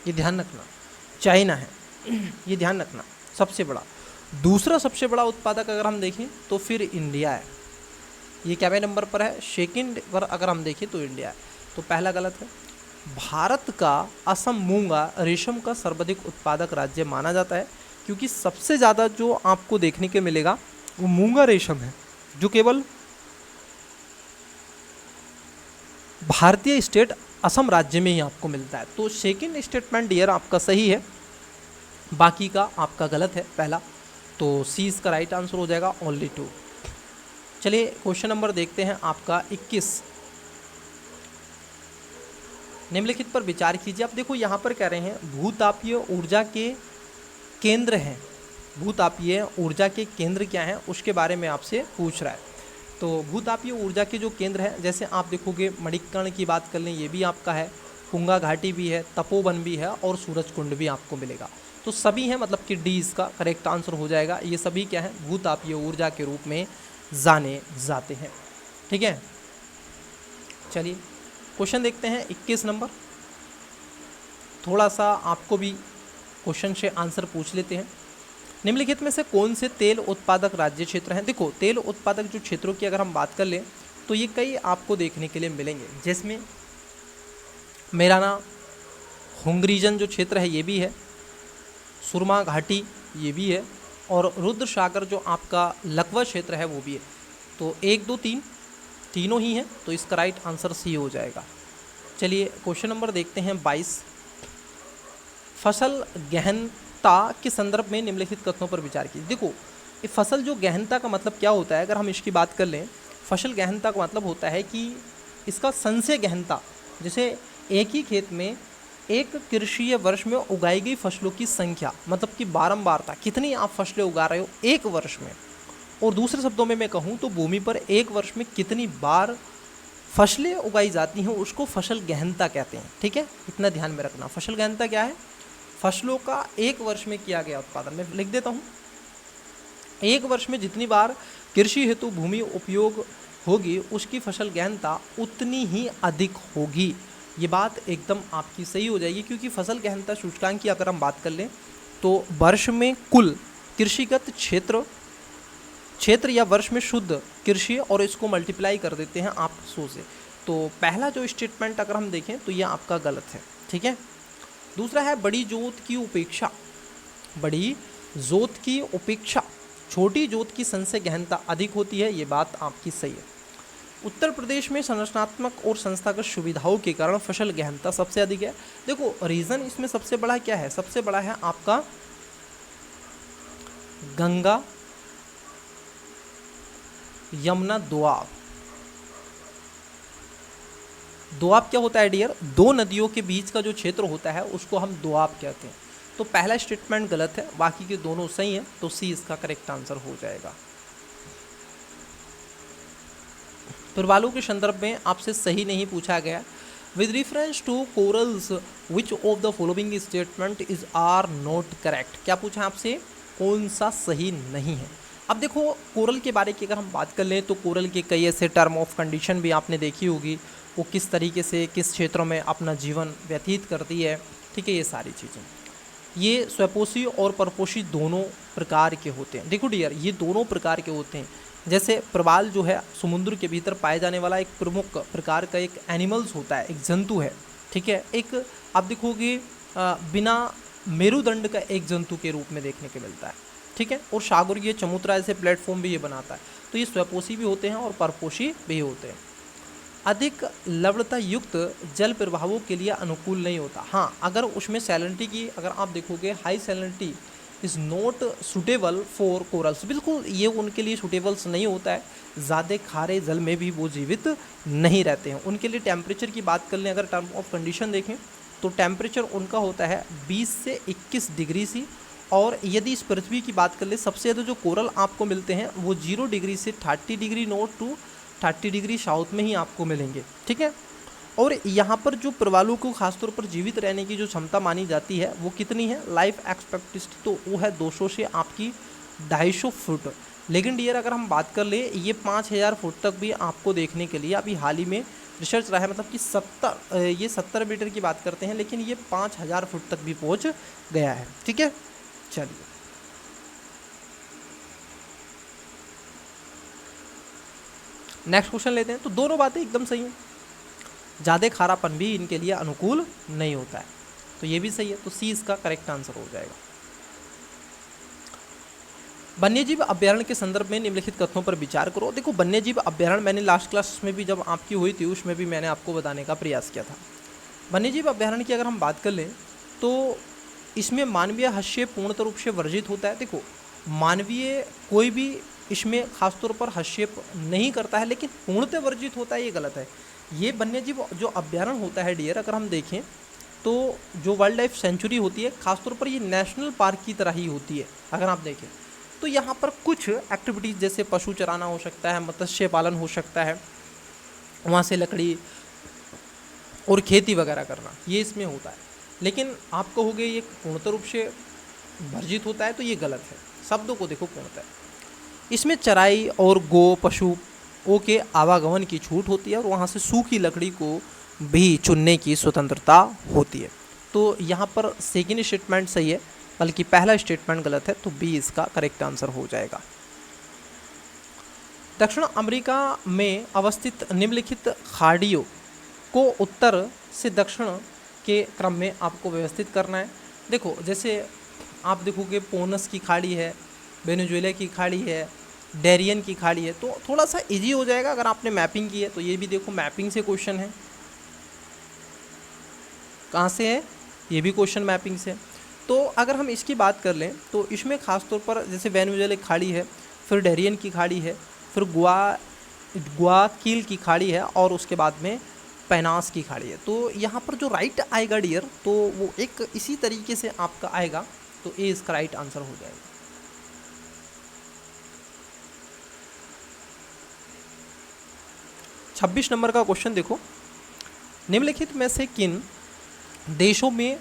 ये ध्यान रखना, चाइना है, ये ध्यान रखना सबसे बड़ा। दूसरा सबसे बड़ा उत्पादक अगर हम देखें तो फिर इंडिया है। ये क्या नंबर पर है, सेकंड पर अगर हम देखें तो इंडिया है। तो पहला गलत है। भारत का असम मूंगा रेशम का सर्वाधिक उत्पादक राज्य माना जाता है, क्योंकि सबसे ज़्यादा जो आपको देखने के मिलेगा वो मूंगा रेशम है, जो केवल भारतीय स्टेट असम राज्य में ही आपको मिलता है। तो सेकंड स्टेटमेंट डियर आपका सही है, बाकी का आपका गलत है पहला। तो सी इसका राइट आंसर हो जाएगा, ओनली 2। चलिए क्वेश्चन नंबर देखते हैं आपका 21। निम्नलिखित पर विचार कीजिए। अब देखो यहाँ पर कह रहे हैं भूतापीय ऊर्जा के केंद्र हैं, भूतापीय ऊर्जा के केंद्र क्या हैं उसके बारे में आपसे पूछ रहा है। तो भूतापीय ऊर्जा के जो केंद्र हैं, जैसे आप देखोगे मणिकर्ण की बात कर लें, ये भी आपका है, पुंगा घाटी भी है, तपोवन भी है और सूरज कुंड भी आपको मिलेगा। तो सभी हैं, मतलब कि डी इसका करेक्ट आंसर हो जाएगा। ये सभी क्या है, भूतापीय ऊर्जा के रूप में जाने जाते हैं। ठीक है, चलिए क्वेश्चन देखते हैं 21 नंबर। थोड़ा सा आपको भी क्वेश्चन से आंसर पूछ लेते हैं। निम्नलिखित में से कौन से तेल उत्पादक राज्य क्षेत्र हैं। देखो तेल उत्पादक जो क्षेत्रों की अगर हम बात कर लें तो ये कई आपको देखने के लिए मिलेंगे, जिसमें मेराना हुंगरीजन जो क्षेत्र है ये भी है, सुरमा घाटी ये भी है, और रुद्र सागर जो आपका लकवा क्षेत्र है वो भी है। तो 1, 2, 3 तीनों ही हैं, तो इसका राइट आंसर सी हो जाएगा। चलिए क्वेश्चन नंबर देखते हैं 22। फसल गहनता के संदर्भ में निम्नलिखित कथनों पर विचार कीजिए। देखो ये फसल जो गहनता का मतलब क्या होता है, अगर हम इसकी बात कर लें, फसल गहनता का मतलब होता है कि इसका संचय गहनता, जैसे एक ही खेत में एक कृषि वर्ष में उगाई गई फसलों की संख्या, मतलब कि बारंबारता, कितनी आप फसलें उगा रहे हो एक वर्ष में। और दूसरे शब्दों में मैं कहूँ तो भूमि पर एक वर्ष में कितनी बार फसलें उगाई जाती हैं उसको फसल गहनता कहते हैं। ठीक है, इतना ध्यान में रखना। फसल गहनता क्या है, फसलों का एक वर्ष में किया गया उत्पादन। मैं लिख देता हूँ, एक वर्ष में जितनी बार कृषि हेतु भूमि उपयोग होगी उसकी फसल गहनता उतनी ही अधिक होगी। ये बात एकदम आपकी सही हो जाएगी, क्योंकि फसल गहनता सूचकांक की अगर हम बात कर लें तो वर्ष में कुल कृषिगत क्षेत्र या वर्ष में शुद्ध कृषि, और इसको मल्टीप्लाई कर देते हैं आप 100 से। तो पहला जो स्टेटमेंट अगर हम देखें तो ये आपका गलत है। ठीक है, दूसरा है बड़ी जोत की उपेक्षा, बड़ी जोत की उपेक्षा छोटी जोत की संचय गहनता अधिक होती है, ये बात आपकी सही है। उत्तर प्रदेश में संरचनात्मक और संस्थागत सुविधाओं के कारण फसल गहनता सबसे अधिक है। देखो रीज़न इसमें सबसे बड़ा क्या है, सबसे बड़ा है आपका गंगा यमुना दोआब। दोआब क्या होता है डियर, दो नदियों के बीच का जो क्षेत्र होता है उसको हम दोआब कहते हैं। तो पहला स्टेटमेंट गलत है, बाकी के दोनों सही हैं, तो सी इसका करेक्ट आंसर हो जाएगा। प्रवालों के संदर्भ में आपसे सही नहीं पूछा गया। With reference to corals which of the following statement is are not correct, क्या पूछा आपसे, कौन सा सही नहीं है। अब देखो कोरल के बारे की अगर हम बात कर लें तो कोरल के कई ऐसे टर्म ऑफ कंडीशन भी आपने देखी होगी, वो किस तरीके से किस क्षेत्रों में अपना जीवन व्यतीत करती है, ठीक है, ये सारी चीज़ें। ये स्वपोषी और परपोषी दोनों प्रकार के होते हैं। देखो डियर, ये दोनों प्रकार के होते हैं। जैसे प्रवाल जो है समुद्र के भीतर पाए जाने वाला एक प्रमुख प्रकार का एक एनिमल्स होता है, एक जंतु है, ठीक है। एक आप देखोगे बिना मेरुदंड का एक जंतु के रूप में देखने को मिलता है, ठीक है। और सागरीय चमुत्रा ऐसे प्लेटफॉर्म भी ये बनाता है। तो ये स्वपोषी भी होते हैं और परपोषी भी होते हैं। अधिक लवणता युक्त जल प्रवाहों के लिए अनुकूल नहीं होता। हाँ, अगर उसमें सैलिनिटी की अगर आप देखोगे, high salinity is not suitable for corals, बिल्कुल ये उनके लिए सुटेबल्स नहीं होता है। ज़्यादा खारे जल में भी वो जीवित नहीं रहते हैं। उनके लिए टेम्परेचर की बात कर लें, अगर टर्म ऑफ कंडीशन देखें तो टेम्परेचर उनका होता है 20 से 21 डिग्री सी। और यदि इस पृथ्वी की बात कर ले, सबसे ज़्यादा जो कोरल आपको मिलते हैं वो 0 डिग्री से 30 degree north to 30 degree south में ही आपको मिलेंगे, ठीक है। और यहाँ पर जो प्रवालों को खासतौर पर जीवित रहने की जो क्षमता मानी जाती है वो कितनी है, लाइफ एक्सपेक्टेंसी तो वो है 200 से आपकी 250 फुट। लेकिन डियर अगर हम बात कर ले, ये 5000 फुट तक भी आपको देखने के लिए अभी हाल ही में रिसर्च रहा है, मतलब कि 70 मीटर की बात करते हैं, लेकिन ये 5000 फुट तक भी पहुँच गया है, ठीक है। चलिए नेक्स्ट क्वेश्चन लेते हैं। तो दोनों बातें एकदम सही हैं, ज़्यादा खारापन भी इनके लिए अनुकूल नहीं होता है, तो ये भी सही है। तो सी इसका करेक्ट आंसर हो जाएगा। वन्यजीव अभ्यारण्य के संदर्भ में निम्नलिखित कथनों पर विचार करो। देखो वन्यजीव अभ्यारण्य मैंने लास्ट क्लास में भी जब आपकी हुई थी उसमें भी मैंने आपको बताने का प्रयास किया था। वन्यजीव अभ्यारण्य की अगर हम बात कर लें तो इसमें मानवीय हस्तक्षेप पूर्णतः रूप से वर्जित होता है। देखो मानवीय कोई भी इसमें खासतौर पर हस्तक्षेप नहीं करता है, लेकिन पूर्णतः वर्जित होता है, ये गलत है। ये वन्यजीव जो अभ्यारण्य होता है डियर, अगर हम देखें तो जो वाइल्ड लाइफ सेंचुरी होती है खासतौर पर ये नेशनल पार्क की तरह ही होती है। अगर आप देखें तो यहाँ पर कुछ एक्टिविटीज़ जैसे पशु चराना हो सकता है, मत्स्य पालन हो सकता है, वहाँ से लकड़ी और खेती वगैरह करना, ये इसमें होता है। लेकिन आप कहोगे ये पूर्णतः रूप से वर्जित होता है, तो ये गलत है। शब्दों को देखो पूर्णतः, इसमें चराई और गो पशुओं के आवागमन की छूट होती है और वहाँ से सूखी लकड़ी को भी चुनने की स्वतंत्रता होती है। तो यहाँ पर सेकेंड स्टेटमेंट सही है, बल्कि पहला स्टेटमेंट गलत है, तो बी इसका करेक्ट आंसर हो जाएगा। दक्षिण अमेरिका में अवस्थित निम्नलिखित खाड़ियों को उत्तर से दक्षिण के क्रम में आपको व्यवस्थित करना है। देखो जैसे आप देखोगे पोनस की खाड़ी है, वेनेजुएला की खाड़ी है, डेरियन की खाड़ी है, तो थोड़ा सा इजी हो जाएगा अगर आपने मैपिंग की है। तो ये भी देखो मैपिंग से क्वेश्चन है, कहाँ से है, ये भी क्वेश्चन मैपिंग से। तो अगर हम इसकी बात कर लें तो इसमें खास तौर पर जैसे वेनेजुएला की खाड़ी है, फिर डेरियन की खाड़ी है, फिर गुआयाकिल की खाड़ी है और उसके बाद में पेनास की खाड़ी है। तो यहाँ पर जो राइट आएगा डियर, तो वो एक इसी तरीके से आपका आएगा, तो ए इसका राइट आंसर हो जाएगा। छब्बीस नंबर का क्वेश्चन देखो, निम्नलिखित में से किन देशों में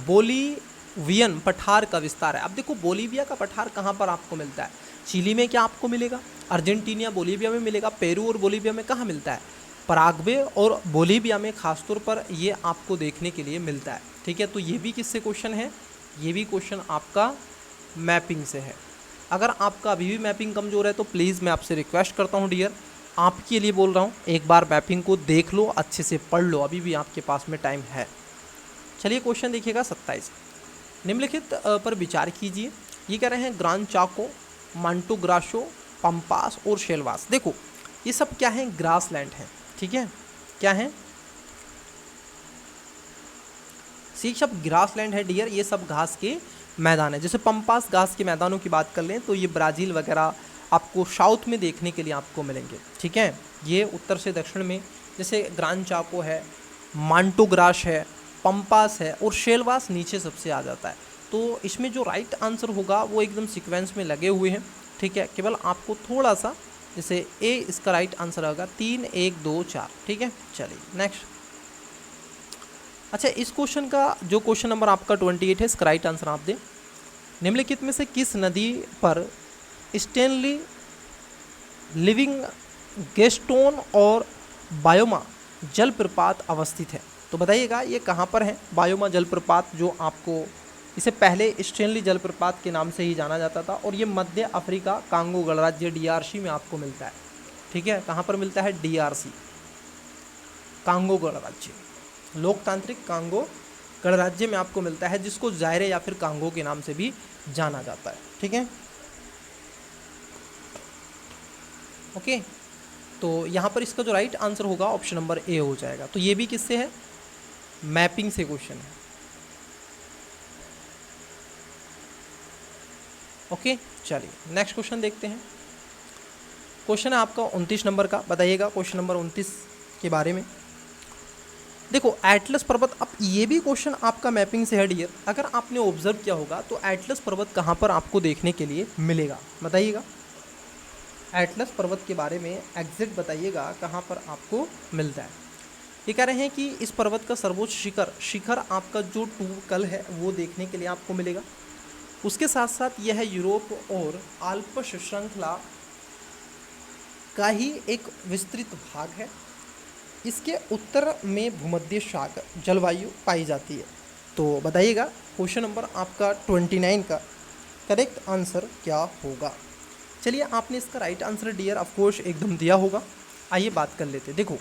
बोलीवियन पठार का विस्तार है। अब देखो बोलीविया का पठार कहाँ पर आपको मिलता है, चिली में क्या आपको मिलेगा, अर्जेंटीना बोलीविया में मिलेगा, पेरू और बोलीविया में कहाँ मिलता है, पराग्वे और बोलीविया में खासतौर पर ये आपको देखने के लिए मिलता है, ठीक है। तो ये भी किससे क्वेश्चन है, ये भी क्वेश्चन आपका मैपिंग से है। अगर आपका अभी भी मैपिंग कमज़ोर है तो प्लीज़ मैं आपसे रिक्वेस्ट करता हूँ डियर, आपके लिए बोल रहा हूँ, एक बार मैपिंग को देख लो, अच्छे से पढ़ लो, अभी भी आपके पास में टाइम है। चलिए क्वेश्चन देखिएगा 27, निम्नलिखित पर विचार कीजिए। ये कह रहे हैं ग्रान चाको, मांटो ग्रासो, पंपास और शेलवास। देखो ये सब क्या है, ग्रास लैंड है, ठीक है, क्या है, ये सब ग्रास लैंड है डियर, ये सब घास के मैदान है। जैसे पंपास घास के मैदानों की बात कर लें तो ये ब्राज़ील वगैरह आपको साउथ में देखने के लिए आपको मिलेंगे, ठीक है। ये उत्तर से दक्षिण में, जैसे ग्रान चाको है, मांटो ग्रास है, पंपास है और शेलवास नीचे सबसे आ जाता है। तो इसमें जो राइट आंसर होगा वो एकदम सीक्वेंस में लगे हुए हैं, ठीक है। केवल आपको थोड़ा सा जैसे ए इसका राइट आंसर होगा 3, 1, 2, 4। ठीक है, चलिए नेक्स्ट। अच्छा, इस क्वेश्चन का जो क्वेश्चन नंबर आपका 28 है, इसका राइट आंसर आप दें। निम्नलिखित में से किस नदी पर स्टेनली, लिविंग गेस्टोन और बायोमा जलप्रपात अवस्थित है? तो बताइएगा ये कहाँ पर है बायोमा जलप्रपात, जो आपको इसे पहले स्टेनली जलप्रपात के नाम से ही जाना जाता था, और ये मध्य अफ्रीका कांगो गणराज्य DRC में आपको मिलता है। ठीक है, कहाँ पर मिलता है? DRC, कांगो गणराज्य, लोकतांत्रिक कांगो गणराज्य में आपको मिलता है, जिसको जायरे या फिर कांगो के नाम से भी जाना जाता है। ठीक है, ओके। तो यहाँ पर इसका जो राइट आंसर होगा ऑप्शन नंबर ए हो जाएगा। तो ये भी किससे है? मैपिंग से क्वेश्चन है। ओके, चलिए नेक्स्ट क्वेश्चन देखते हैं। क्वेश्चन है आपका 29 नंबर का। बताइएगा क्वेश्चन नंबर 29 के बारे में। देखो एटलस पर्वत, अब ये भी क्वेश्चन आपका मैपिंग से है डियर। अगर आपने ऑब्जर्व किया होगा तो एटलस पर्वत कहाँ पर आपको देखने के लिए मिलेगा? बताइएगा एटलस पर्वत के बारे में एग्जैक्ट बताइएगा कहाँ पर आपको मिलता है। ये कह रहे हैं कि इस पर्वत का सर्वोच्च शिखर आपका जो टूकल है वो देखने के लिए आपको मिलेगा। उसके साथ साथ यह यूरोप और आल्प्स श्रृंखला का ही एक विस्तृत भाग है। इसके उत्तर में भूमध्य सागर जलवायु पाई जाती है। तो बताइएगा क्वेश्चन नंबर आपका 29 का करेक्ट आंसर क्या होगा? चलिए, आपने इसका राइट आंसर डियर ऑफकोर्स एकदम दिया होगा। आइए बात कर लेते हैं। देखो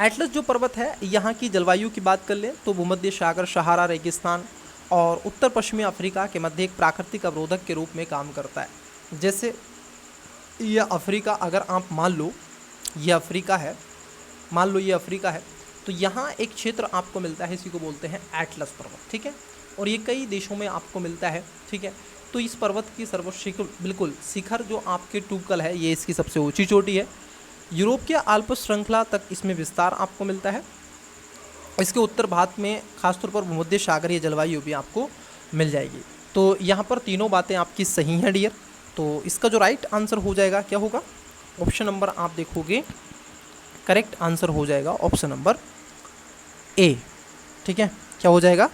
एटलस जो पर्वत है, यहाँ की जलवायु की बात कर लें तो भूमध्य सागर, सहारा, रेगिस्तान और उत्तर पश्चिमी अफ्रीका के मध्य एक प्राकृतिक अवरोधक के रूप में काम करता है। जैसे यह अफ्रीका, अगर आप मान लो ये अफ्रीका है, मान लो ये अफ्रीका है, तो यहाँ एक क्षेत्र आपको मिलता है, इसी को बोलते हैं एटलस पर्वत। ठीक है, और ये कई देशों में आपको मिलता है। ठीक है, तो इस पर्वत की सर्वोच्च बिल्कुल शिखर जो आपके टूकल है, ये इसकी सबसे ऊंची चोटी है। यूरोप के आल्प्स श्रृंखला तक इसमें विस्तार आपको मिलता है। इसके उत्तर भाग में खासतौर पर भूमध्य सागरीय जलवायु भी आपको मिल जाएगी। तो यहाँ पर तीनों बातें आपकी सही हैं डियर। तो इसका जो राइट आंसर हो जाएगा क्या होगा? ऑप्शन नंबर आप देखोगे करेक्ट आंसर हो जाएगा ऑप्शन नंबर ए। ठीक है, क्या हो जाएगा?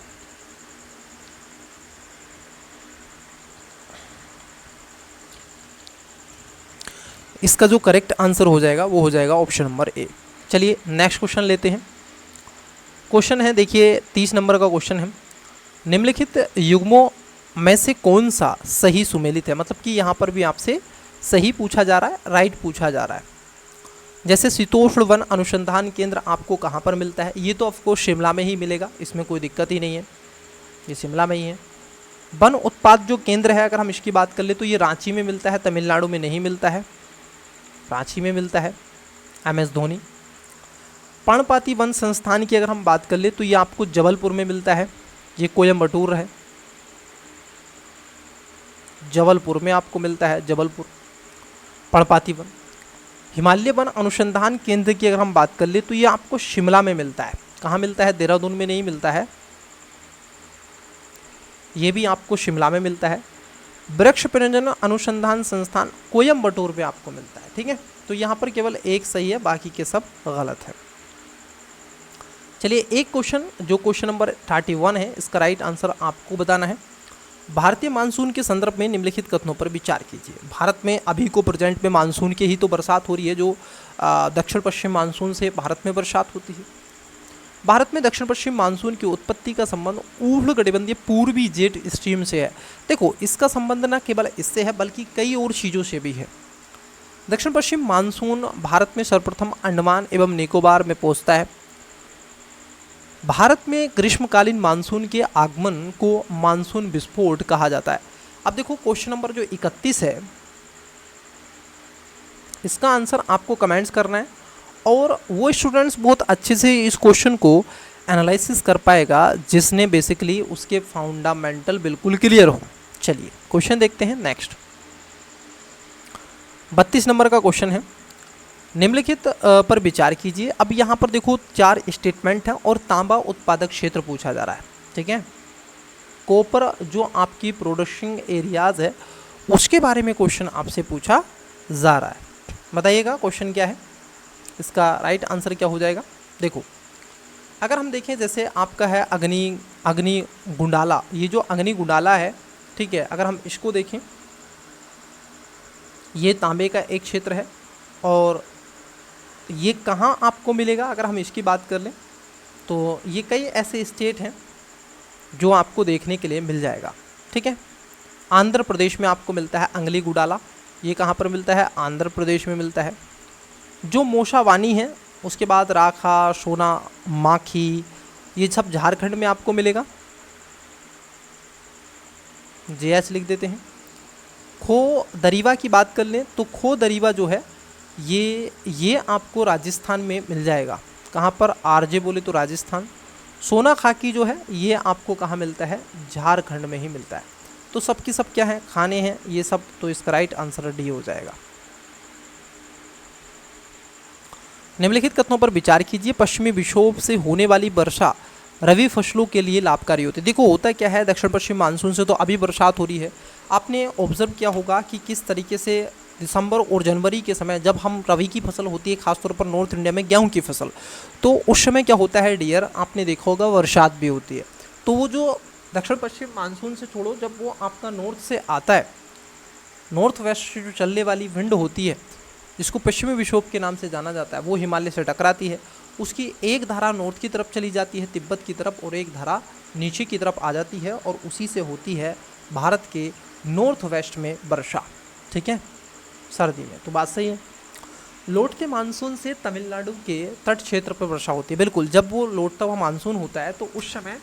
इसका जो करेक्ट आंसर हो जाएगा वो हो जाएगा ऑप्शन नंबर ए। चलिए नेक्स्ट क्वेश्चन लेते हैं। क्वेश्चन है देखिए 30 नंबर का क्वेश्चन है। निम्नलिखित युग्मों में से कौन सा सही सुमेलित है? मतलब कि यहाँ पर भी आपसे सही पूछा जा रहा है, राइट पूछा जा रहा है। जैसे शीतोष्ण वन अनुसंधान केंद्र आपको कहाँ पर मिलता है? ये तो ऑफकोर्स शिमला में ही मिलेगा, इसमें कोई दिक्कत ही नहीं है, ये शिमला में ही है। वन उत्पाद जो केंद्र है, अगर हम इसकी बात कर ले तो ये रांची में मिलता है, तमिलनाडु में नहीं मिलता है, रांची में मिलता है, MS धोनी। पर्णपाती वन संस्थान की अगर हम बात कर ले तो ये आपको जबलपुर में मिलता है, ये कोयम्बटूर है, जबलपुर में आपको मिलता है, जबलपुर पर्णपाती वन। हिमालय वन अनुसंधान केंद्र की अगर हम बात कर ले तो ये आपको शिमला में मिलता है। कहाँ मिलता है? देहरादून में नहीं मिलता है, ये भी आपको शिमला में मिलता है। वृक्ष प्रजनन अनुसंधान संस्थान कोयम्बटूर में आपको मिलता है। ठीक है, तो यहाँ पर केवल एक सही है, बाकी के सब गलत है। चलिए एक क्वेश्चन जो क्वेश्चन नंबर 31 है, इसका राइट आंसर आपको बताना है। भारतीय मानसून के संदर्भ में निम्नलिखित कथनों पर विचार कीजिए। भारत में अभी को प्रेजेंट में मानसून के ही तो बरसात हो रही है, जो दक्षिण पश्चिम मानसून से भारत में बरसात होती है। भारत में दक्षिण पश्चिम मानसून की उत्पत्ति का संबंध उष्णकटिबंधीय पूर्वी जेट स्ट्रीम से है। देखो इसका संबंध न केवल इससे है बल्कि कई और चीज़ों से भी है। दक्षिण पश्चिम मानसून भारत में सर्वप्रथम अंडमान एवं निकोबार में पहुंचता है। भारत में ग्रीष्मकालीन मानसून के आगमन को मानसून विस्फोट कहा जाता है। अब देखो क्वेश्चन नंबर जो 31 है, इसका आंसर आपको कमेंट्स करना है, और वो स्टूडेंट्स बहुत अच्छे से इस क्वेश्चन को एनालिसिस कर पाएगा जिसने बेसिकली उसके फंडामेंटल बिल्कुल क्लियर हो। चलिए क्वेश्चन देखते हैं नेक्स्ट। 32 नंबर का क्वेश्चन है, निम्नलिखित पर विचार कीजिए। अब यहाँ पर देखो 4 स्टेटमेंट हैं और तांबा उत्पादक क्षेत्र पूछा जा रहा है। ठीक है, कॉपर जो आपकी प्रोडक्शन एरियाज है उसके बारे में क्वेश्चन आपसे पूछा जा रहा है। बताइएगा क्वेश्चन क्या है, इसका राइट आंसर क्या हो जाएगा। देखो अगर हम देखें जैसे आपका है अग्नि गुंडाला, ये जो अग्नि गुंडाला है, ठीक है, अगर हम इसको देखें ये तांबे का एक क्षेत्र है और ये कहाँ आपको मिलेगा, अगर हम इसकी बात कर लें तो ये कई ऐसे स्टेट हैं जो आपको देखने के लिए मिल जाएगा। ठीक है, आंध्र प्रदेश में आपको मिलता है अंगली गुडाला, ये कहाँ पर मिलता है, आंध्र प्रदेश में मिलता है। जो मोशावानी है, उसके बाद राखा, सोना माखी, ये सब झारखंड में आपको मिलेगा, JH लिख देते हैं। खो दरीवा की बात कर लें तो खो दरीवा जो है ये आपको राजस्थान में मिल जाएगा। कहाँ पर, RJ बोले तो राजस्थान। सोना खाकी जो है ये आपको कहाँ मिलता है, झारखंड में ही मिलता है। तो सब की सब क्या है, खाने हैं ये सब, तो इसका राइट आंसर डी हो जाएगा। निम्नलिखित कथनों पर विचार कीजिए। पश्चिमी विक्षोभ से होने वाली वर्षा रबी फसलों के लिए लाभकारी होती है। देखो होता क्या है, दक्षिण पश्चिम मानसून से तो अभी बरसात हो रही है। आपने ऑब्जर्व किया होगा कि किस तरीके से दिसंबर और जनवरी के समय जब हम रबी की फसल होती है, खासतौर पर नॉर्थ इंडिया में गेहूं की फसल, तो उस समय क्या होता है डियर, आपने देखा होगा बरसात भी होती है। तो वो जो दक्षिण पश्चिम मानसून से छोड़ो, जब वो आपका नॉर्थ से आता है, नॉर्थ वेस्ट से जो चलने वाली विंड होती है जिसको पश्चिमी विक्षोभ के नाम से जाना जाता है, वो हिमालय से टकराती है। उसकी एक धारा नॉर्थ की तरफ चली जाती है तिब्बत की तरफ, और एक धारा नीचे की तरफ आ जाती है, और उसी से होती है भारत के नॉर्थ वेस्ट में वर्षा। ठीक है, सर्दी में। तो बात सही है। लौटते मानसून से तमिलनाडु के तट क्षेत्र पर वर्षा होती है। बिल्कुल, जब वो लौटता हुआ मानसून होता है तो उस समय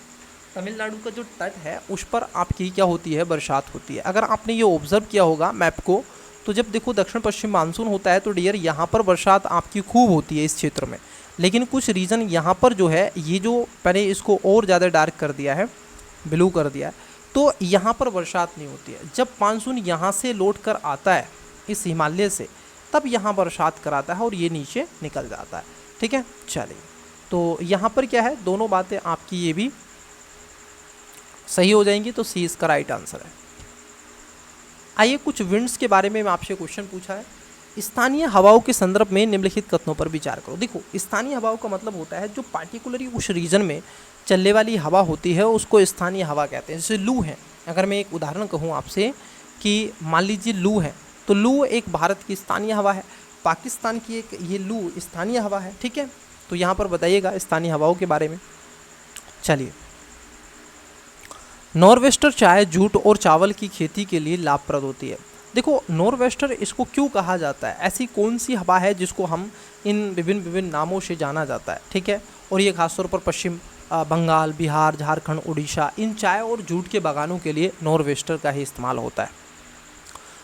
तमिलनाडु का जो तट है उस पर आपकी क्या होती है, बरसात होती है। अगर आपने ये ऑब्जर्व किया होगा मैप को, तो जब देखो दक्षिण पश्चिम मानसून होता है तो डियर यहाँ पर बरसात आपकी खूब होती है इस क्षेत्र में। लेकिन कुछ रीज़न यहाँ पर जो है, ये जो मैंने इसको और ज़्यादा डार्क कर दिया है, ब्लू कर दिया है, तो यहाँ पर बरसात नहीं होती है। जब मानसून यहाँ से लौट कर आता है इस हिमालय से, तब यहाँ बरसात कराता है और ये नीचे निकल जाता है। ठीक है, चलिए, तो यहाँ पर क्या है, दोनों बातें आपकी ये भी सही हो जाएंगी, तो सी इसका राइट आंसर है। आइए कुछ विंड्स के बारे में आपसे क्वेश्चन पूछा है। स्थानीय हवाओं के संदर्भ में निम्नलिखित कथनों पर विचार करो। देखो स्थानीय हवाओं का मतलब होता है जो पार्टिकुलरली उस रीजन में चलने वाली हवा होती है उसको स्थानीय हवा कहते हैं। जैसे लू है, अगर मैं एक उदाहरण कहूँ आपसे कि मान लीजिए लू है, तो लू एक भारत की स्थानीय हवा है, पाकिस्तान की एक ये लू स्थानीय हवा है। ठीक है, तो यहाँ पर बताइएगा स्थानीय हवाओं के बारे में। चलिए, नॉर्वेस्टर चाय, जूट और चावल की खेती के लिए लाभप्रद होती है। देखो नॉर्वेस्टर इसको क्यों कहा जाता है, ऐसी कौन सी हवा है जिसको हम इन विभिन्न नामों से जाना जाता है। ठीक है, और ये खासतौर पर पश्चिम बंगाल, बिहार, झारखंड, उड़ीसा, इन चाय और जूट के बागानों के लिए नॉर्वेस्टर का ही इस्तेमाल होता है।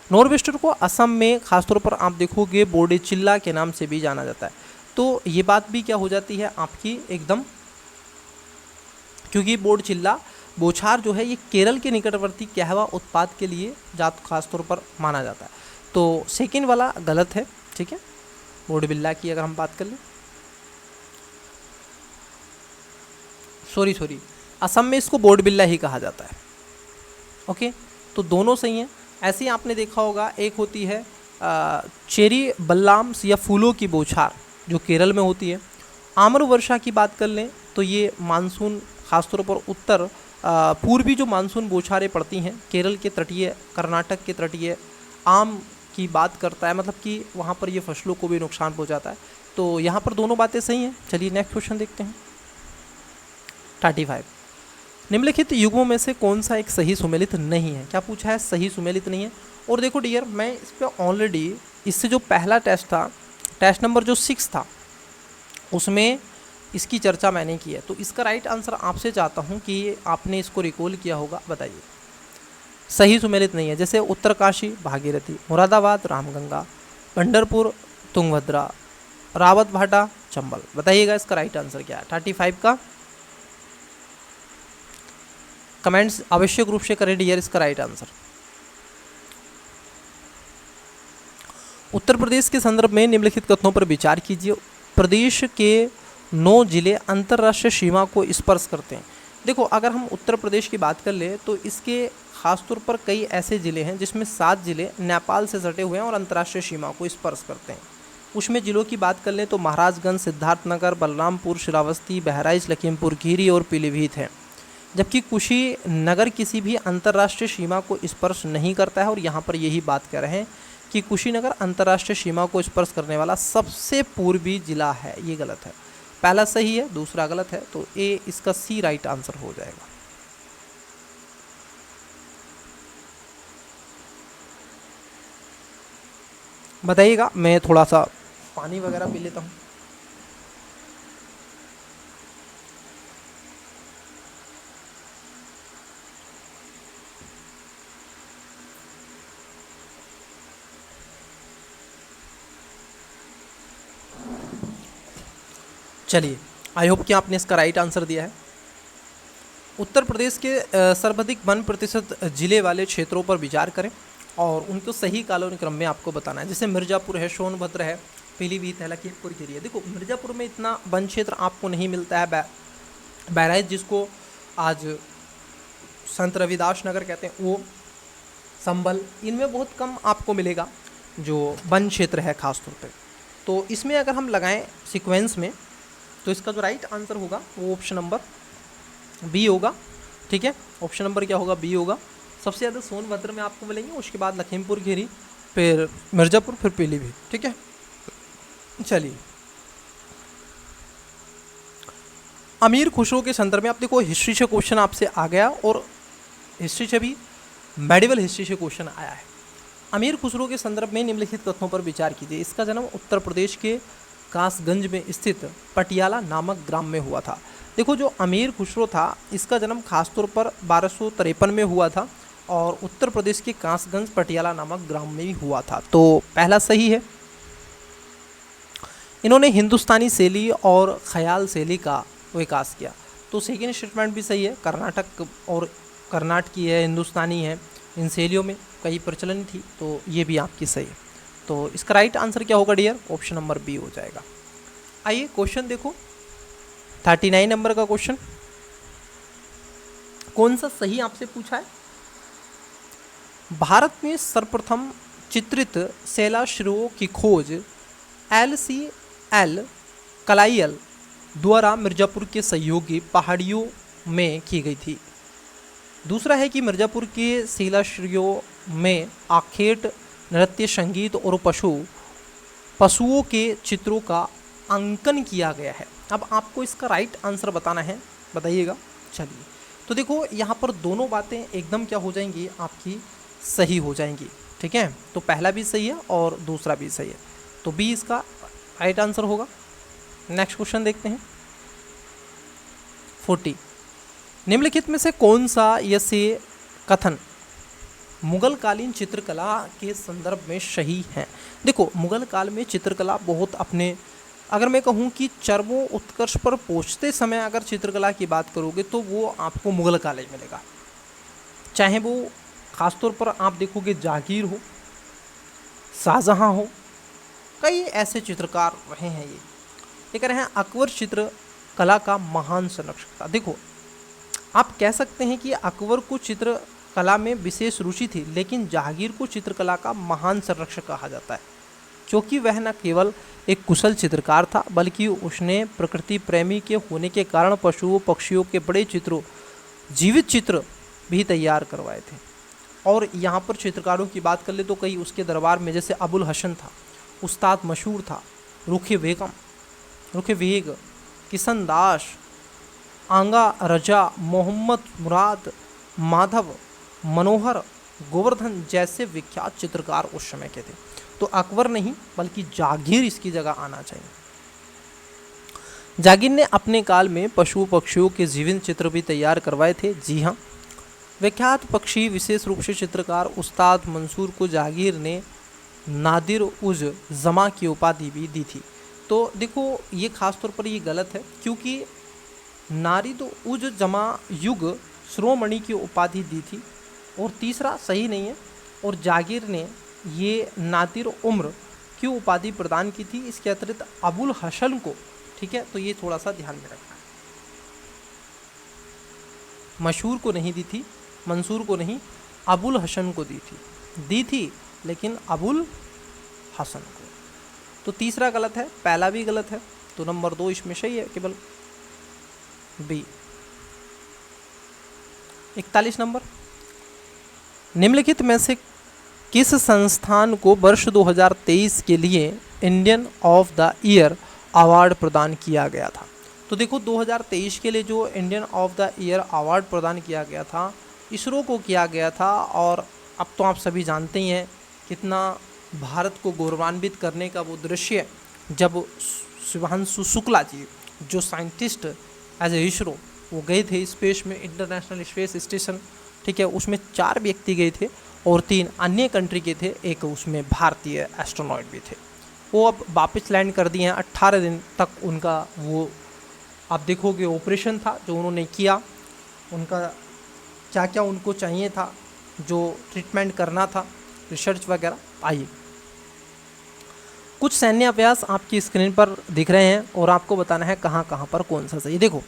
नॉर्वेस्टर को असम में खासतौर पर आप देखोगे बोडेचिल्ला के नाम से भी जाना जाता है। तो ये बात भी क्या हो जाती है आपकी एकदम, क्योंकि बोडचिल्ला बोछार जो है ये केरल के निकटवर्ती कहवा उत्पाद के लिए खासतौर पर माना जाता है। तो सेकेंड वाला गलत है। ठीक है, बोडबिल्ला की अगर हम बात कर लें, सॉरी, असम में इसको बोडबिल्ला ही कहा जाता है। ओके, तो दोनों सही हैं। ऐसे ही आपने देखा होगा एक होती है चेरी बल्लाम या फूलों की बौछार जो केरल में होती है। आम्र वर्षा की बात कर लें तो ये मानसून खासतौर पर उत्तर पूर्वी जो मानसून बौछारें पड़ती हैं केरल के तटीय, कर्नाटक के तटीय आम की बात करता है, मतलब कि वहाँ पर ये फसलों को भी नुकसान पहुँचाता है। तो यहाँ पर दोनों बातें सही हैं। चलिए नेक्स्ट क्वेश्चन देखते हैं। 35, निम्नलिखित युग्मों में से कौन सा एक सही सुमेलित नहीं है। क्या पूछा है, सही सुमेलित नहीं है। और देखो डियर, मैं इस पर ऑलरेडी इससे जो पहला टेस्ट था, टेस्ट नंबर जो 6 था, उसमें इसकी चर्चा मैंने की है। तो इसका राइट आंसर आपसे चाहता हूँ कि आपने इसको रिकॉल किया होगा, बताइए। सही सुमेलित नहीं है, जैसे उत्तरकाशी भागीरथी, मुरादाबाद रामगंगा, पंढरपुर तुंगभद्रा, रावत भाटा चंबल। बताइएगा इसका राइट आंसर क्या है 35 का। कमेंट्स आवश्यक रूप से करें डियर इसका राइट आंसर। उत्तर प्रदेश के संदर्भ में निम्नलिखित कथनों पर विचार कीजिए। प्रदेश के 9 जिले अंतर्राष्ट्रीय सीमा को स्पर्श करते हैं। देखो अगर हम उत्तर प्रदेश की बात कर ले तो इसके खासतौर पर कई ऐसे ज़िले हैं जिसमें 7 ज़िले नेपाल से सटे हुए हैं और अंतर्राष्ट्रीय सीमा को स्पर्श करते हैं। उसमें ज़िलों की बात कर लें तो महाराजगंज, सिद्धार्थनगर, बलरामपुर, श्रावस्ती, बहराइच, लखीमपुर खीरी और पीलीभीत हैं। जबकि कुशीनगर किसी भी अंतर्राष्ट्रीय सीमा को स्पर्श नहीं करता है और यहाँ पर यही बात कर रहे हैं कि कुशीनगर अंतर्राष्ट्रीय सीमा को स्पर्श करने वाला सबसे पूर्वी जिला है। ये गलत है, पहला सही है, दूसरा गलत है, तो ए इसका सी राइट आंसर हो जाएगा। बताइएगा, मैं थोड़ा सा पानी वगैरह पी लेता हूँ। चलिए, आई होप कि आपने इसका राइट आंसर दिया है। उत्तर प्रदेश के सर्वाधिक वन प्रतिशत जिले वाले क्षेत्रों पर विचार करें और उनको सही कालानुक्रम में आपको बताना है। जैसे मिर्ज़ापुर है, सोनभद्र है, पीलीभीत है, लखीमपुर खीरी है। देखो, मिर्ज़ापुर में इतना वन क्षेत्र आपको नहीं मिलता है। बहराइच, जिसको आज संत रविदास नगर कहते हैं, वो, संभल, इनमें बहुत कम आपको मिलेगा जो वन क्षेत्र है खास तौर पे। तो इसमें अगर हम लगाएं सीक्वेंस में तो इसका जो राइट आंसर होगा वो ऑप्शन नंबर बी होगा। ठीक है, ऑप्शन नंबर क्या होगा? बी होगा। सबसे ज़्यादा सोनभद्र में आपको मिलेंगे, उसके बाद लखीमपुर खीरी, फिर मिर्ज़ापुर, फिर पीलीभीत। ठीक है, चलिए, अमीर खुसरो के संदर्भ में आप देखो, हिस्ट्री से क्वेश्चन आपसे आ गया और हिस्ट्री से भी मेडिवल हिस्ट्री से क्वेश्चन आया है। अमीर खुसरो के संदर्भ में निम्नलिखित कथनों पर विचार कीजिए। इसका जन्म उत्तर प्रदेश के कासगंज में स्थित पटियाला नामक ग्राम में हुआ था। देखो, जो अमीर खुसरो था इसका जन्म खासतौर पर 1253 में हुआ था और उत्तर प्रदेश के कासगंज पटियाला नामक ग्राम में भी हुआ था। तो पहला सही है। इन्होंने हिंदुस्तानी शैली और ख्याल शैली का विकास किया। तो सेकेंड स्टेटमेंट भी सही है। कर्नाटक और कर्नाटकी है, हिंदुस्तानी है, इन शैलियों में कई प्रचलन थी, तो ये भी आपकी सही है। तो इसका राइट आंसर क्या होगा डियर? ऑप्शन नंबर बी हो जाएगा। आइए क्वेश्चन देखो, 39 नंबर का क्वेश्चन कौन सा सही आपसे पूछा है। भारत में सर्वप्रथम चित्रित शैलाश्रयों की खोज LCL कलाइयल द्वारा मिर्ज़ापुर के सहयोगी पहाड़ियों में की गई थी। दूसरा है कि मिर्ज़ापुर के शैलाश्रयों में आखेट, नृत्य, संगीत और पशुओं के चित्रों का अंकन किया गया है। अब आपको इसका राइट आंसर बताना है, बताइएगा। चलिए, तो देखो, यहाँ पर दोनों बातें एकदम क्या हो जाएंगी, आपकी सही हो जाएंगी। ठीक है, तो पहला भी सही है और दूसरा भी सही है, तो बी इसका राइट आंसर होगा। नेक्स्ट क्वेश्चन देखते हैं, 40। निम्नलिखित में से कौन सा ये कथन मुगल कालीन चित्रकला के संदर्भ में सही है। देखो, मुगल काल में चित्रकला बहुत अपने, अगर मैं कहूँ कि चरमों उत्कर्ष पर पहुँचते समय अगर चित्रकला की बात करोगे तो वो आपको मुगल काल ही मिलेगा। चाहे वो ख़ासतौर पर आप देखोगे जहांगीर हो, शाहजहाँ हो, कई ऐसे चित्रकार रहे हैं। ये कह रहे हैं अकबर चित्रकला का महान संरक्षक था। देखो, आप कह सकते हैं कि अकबर को चित्रकला में विशेष रुचि थी, लेकिन जहांगीर को चित्रकला का महान संरक्षक कहा जाता है, क्योंकि वह न केवल एक कुशल चित्रकार था, बल्कि उसने प्रकृति प्रेमी के होने के कारण पशुओं पक्षियों के बड़े चित्रों, जीवित चित्र भी तैयार करवाए थे। और यहाँ पर चित्रकारों की बात कर ले तो कई उसके दरबार में, जैसे अबुल हसन था, उस्ताद मशहूर था, रुखे वेग, किशन दास, आंगा रजा, मोहम्मद मुराद, माधव मनोहर, गोवर्धन जैसे विख्यात चित्रकार उस समय के थे। तो अकबर नहीं बल्कि जहांगीर इसकी जगह आना चाहिए। जहांगीर ने अपने काल में पशु पक्षियों के जीवंत चित्र भी तैयार करवाए थे। जी हाँ, विख्यात पक्षी विशेष रूप से चित्रकार उस्ताद मंसूर को जहांगीर ने नादिर उज जमा की उपाधि भी दी थी। तो देखो, ये खास तौर पर ये गलत है, क्योंकि नारिद उज जमा युग श्रोमणि की उपाधि दी थी, और तीसरा सही नहीं है। और जहांगीर ने ये नादिर उम्र की उपाधि प्रदान की थी, इसके अतिरिक्त अबुल हसन को। ठीक है, तो ये थोड़ा सा ध्यान में रखना। मशहूर को नहीं दी थी, मंसूर को नहीं, अबुल हसन को दी थी लेकिन अबुल हसन को। तो तीसरा गलत है, पहला भी गलत है, तो नंबर 2 इसमें सही है केवल बी। 41 नंबर, निम्नलिखित में से किस संस्थान को वर्ष 2023 के लिए Indian of the year award प्रदान किया गया था? तो देखो 2023 के लिए जो Indian of the year award प्रदान किया गया था इसरो को किया गया था। और अब तो आप सभी जानते ही हैं कितना भारत को गौरवान्वित करने का वो दृश्य जब शुभांशु शुक्ला जी जो साइंटिस्ट एज ए इसरो वो गए थे स्पेस में, इंटरनेशनल स्पेस स्टेशन, ठीक है, उसमें 4 व्यक्ति गए थे और 3 अन्य कंट्री के थे, एक उसमें भारतीय एस्ट्रोनॉट भी थे। वो अब वापस लैंड कर दिए हैं। 18 दिन तक उनका वो आप देखोगे ऑपरेशन था जो उन्होंने किया, उनका क्या क्या उनको चाहिए था, जो ट्रीटमेंट करना था, रिसर्च वगैरह। आइए कुछ सैन्य अभ्यास आपकी स्क्रीन पर दिख रहे हैं और आपको बताना है कहाँ कहाँ पर कौन सा सही। देखो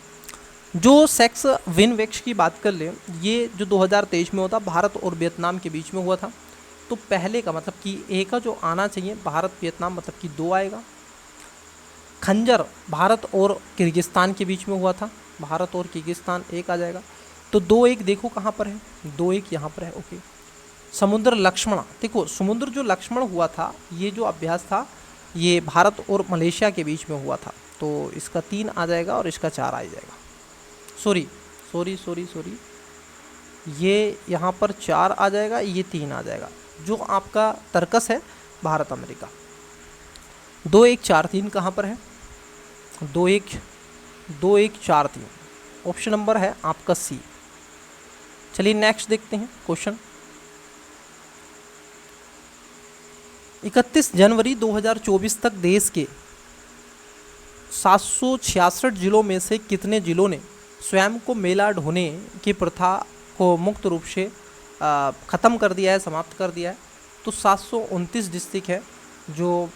जो सेक्स विनवेक्स की बात कर ले, ये जो 2023 में होता भारत और वियतनाम के बीच में हुआ था। तो पहले का मतलब कि ए का जो आना चाहिए भारत वियतनाम मतलब कि 2 आएगा। खंजर भारत और किर्गिस्तान के बीच में हुआ था, भारत और किर्गिस्तान 1 आ जाएगा। तो 2-1 देखो कहाँ पर है, 2-1 यहाँ पर है। ओके, समुद्र लक्ष्मण, देखो समुद्र जो लक्ष्मण हुआ था ये जो अभ्यास था ये भारत और मलेशिया के बीच में हुआ था। तो इसका 3 आ जाएगा और इसका 4 आ जाएगा। सॉरी, ये यहाँ पर 4 आ जाएगा, ये 3 आ जाएगा। जो आपका तर्कस है भारत अमेरिका। 2-1-4-3 कहाँ पर है? 2-1-4-3 ऑप्शन नंबर है आपका सी। चलिए नेक्स्ट देखते हैं क्वेश्चन। 31 जनवरी 2024 तक देश के 766 जिलों में से कितने जिलों ने स्वयं को मेला ढोने की प्रथा को मुक्त रूप से ख़त्म कर दिया है, समाप्त कर दिया है? तो 729 डिस्ट्रिक्ट है जो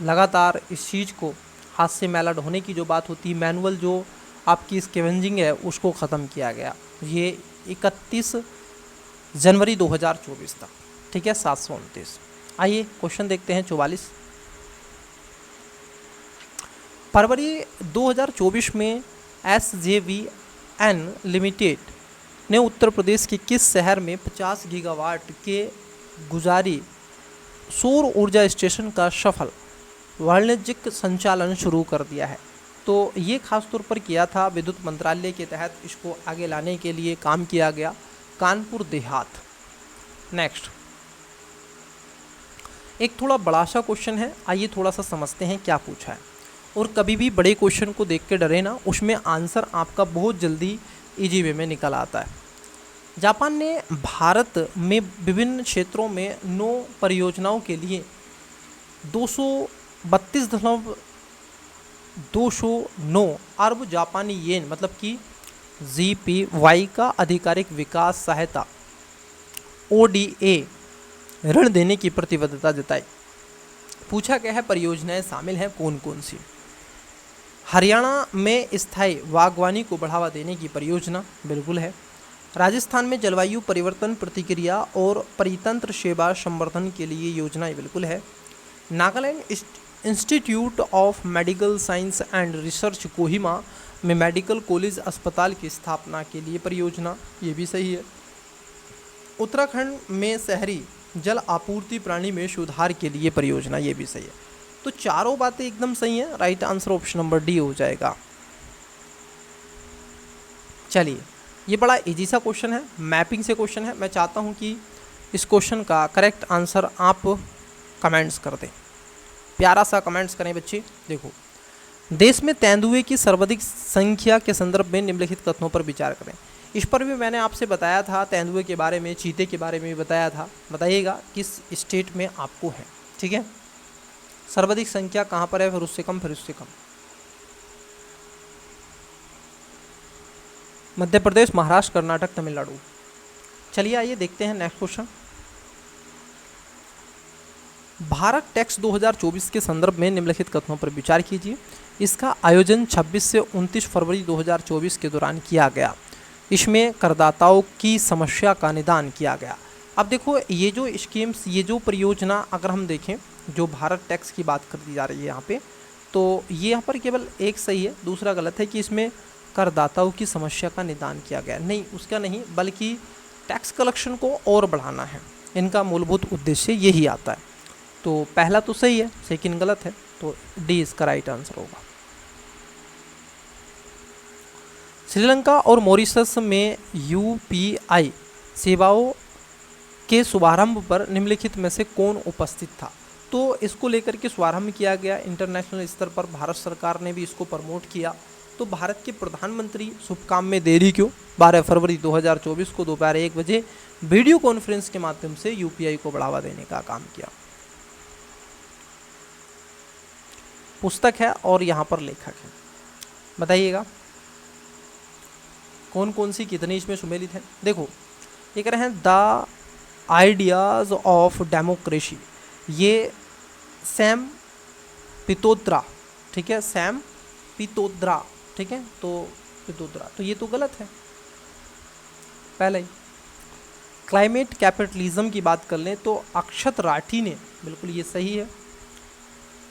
लगातार इस चीज़ को, हाथ से मेला ढोने की जो बात होती है, मैनुअल जो आपकी स्कैवेंजिंग है उसको ख़त्म किया गया। ये 31 जनवरी 2024 तक, ठीक है, 729। आइए क्वेश्चन देखते हैं 44। फरवरी 2024 में SJVN लिमिटेड ने उत्तर प्रदेश के किस शहर में 50 गीगावाट के गुजारी सौर ऊर्जा स्टेशन का सफल वाणिज्यिक संचालन शुरू कर दिया है? तो ये खास तौर पर किया था विद्युत मंत्रालय के तहत, इसको आगे लाने के लिए काम किया गया, कानपुर देहात। नेक्स्ट एक थोड़ा बड़ा सा क्वेश्चन है, आइए थोड़ा सा समझते हैं क्या पूछा है। और कभी भी बड़े क्वेश्चन को देख के डरे ना, उसमें आंसर आपका बहुत जल्दी इजी वे में निकल आता है। जापान ने भारत में विभिन्न क्षेत्रों में 9 परियोजनाओं के लिए 232.209 अरब जापानी येन मतलब कि GPY का आधिकारिक विकास सहायता ODA ऋण देने की प्रतिबद्धता जताई। पूछा गया है परियोजनाएं शामिल हैं कौन कौन सी? हरियाणा में स्थायी बागवानी को बढ़ावा देने की परियोजना बिल्कुल है। राजस्थान में जलवायु परिवर्तन प्रतिक्रिया और परितंत्र सेवा संवर्धन के लिए योजना बिल्कुल है। Nagaland institute of medical science and research Kohima में मेडिकल कॉलेज अस्पताल की स्थापना के लिए परियोजना, ये भी सही है। उत्तराखंड में शहरी जल आपूर्ति प्रणाली में सुधार के लिए परियोजना, ये भी सही है। तो चारों बातें एकदम सही हैं, right answer option number D हो जाएगा। चलिए ये बड़ा इजी सा क्वेश्चन है, मैपिंग से क्वेश्चन है। मैं चाहता हूं कि इस क्वेश्चन का करेक्ट आंसर आप कमेंट्स कर दें, प्यारा सा कमेंट्स करें बच्चे। देखो देश में तेंदुए की सर्वाधिक संख्या के संदर्भ में निम्नलिखित कथनों पर विचार करें। इस पर भी मैंने आपसे बताया था, तेंदुए के बारे में, चीते के बारे में भी बताया था। बताइएगा किस स्टेट में आपको है, ठीक है। सर्वाधिक संख्या कहाँ पर है, फिर उससे कम, फिर उससे कम। मध्य प्रदेश, महाराष्ट्र, कर्नाटक, तमिलनाडु। चलिए आइए देखते हैं नेक्स्ट क्वेश्चन। भारत टैक्स 2024 के संदर्भ में निम्नलिखित कथनों पर विचार कीजिए। इसका आयोजन 26 से 29 फरवरी 2024 के दौरान किया गया। इसमें करदाताओं की समस्या का निदान किया गया। अब देखो ये जो स्कीम्स, ये जो परियोजना अगर हम देखें, जो भारत टैक्स की बात कर दी जा रही है यहाँ पे, तो ये यहाँ पर केवल एक सही है, दूसरा गलत है कि इसमें करदाताओं की समस्या का निदान किया गया, नहीं उसका नहीं, बल्कि टैक्स कलेक्शन को और बढ़ाना है, इनका मूलभूत उद्देश्य यही आता है। तो पहला तो सही है, सेकंड गलत है, तो डी इसका राइट आंसर होगा। श्रीलंका और मॉरिशस में यूपीआई सेवाओं के शुभारंभ पर निम्नलिखित में से कौन उपस्थित था? तो इसको लेकर के शुभारंभ किया गया इंटरनेशनल स्तर पर, भारत सरकार ने भी इसको प्रमोट किया। तो भारत के प्रधानमंत्री शुभ काम में देरी क्यों 12 फरवरी 2024 को दोपहर 1 बजे वीडियो कॉन्फ्रेंस के माध्यम से यूपीआई को बढ़ावा देने का काम किया। पुस्तक है और यहाँ पर लेखक है, बताइएगा कौन कौन सी कितनी इसमें सुमेलित है। देखो ये कह रहे हैं द आइडियाज ऑफ डेमोक्रेसी, ये सैम पित्रोदा, ठीक है, सैम पित्रोदा, ठीक है, तो पित्रोदा, तो ये तो गलत है पहले ही। क्लाइमेट कैपिटलिज्म की बात कर लें तो अक्षत राठी ने, बिल्कुल ये सही है।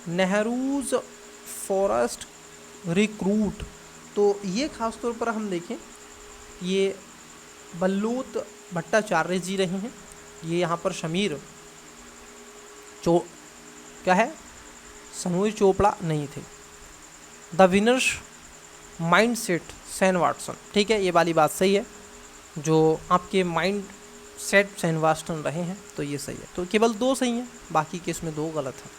नेहरूज फॉरेस्ट रिक्रूट, तो ये खास तौर पर हम देखें ये बल्लूत भट्टाचार्य जी रहे हैं, ये यहाँ पर शमीर क्या है, सनोई चोपड़ा नहीं थे। The winners mind set Sam Watson, ठीक है, ये वाली बात सही है, जो आपके माइंड सेट सैन वाटसन रहे हैं, तो ये सही है। तो केवल 2 सही हैं, बाकी के इसमें 2 गलत हैं।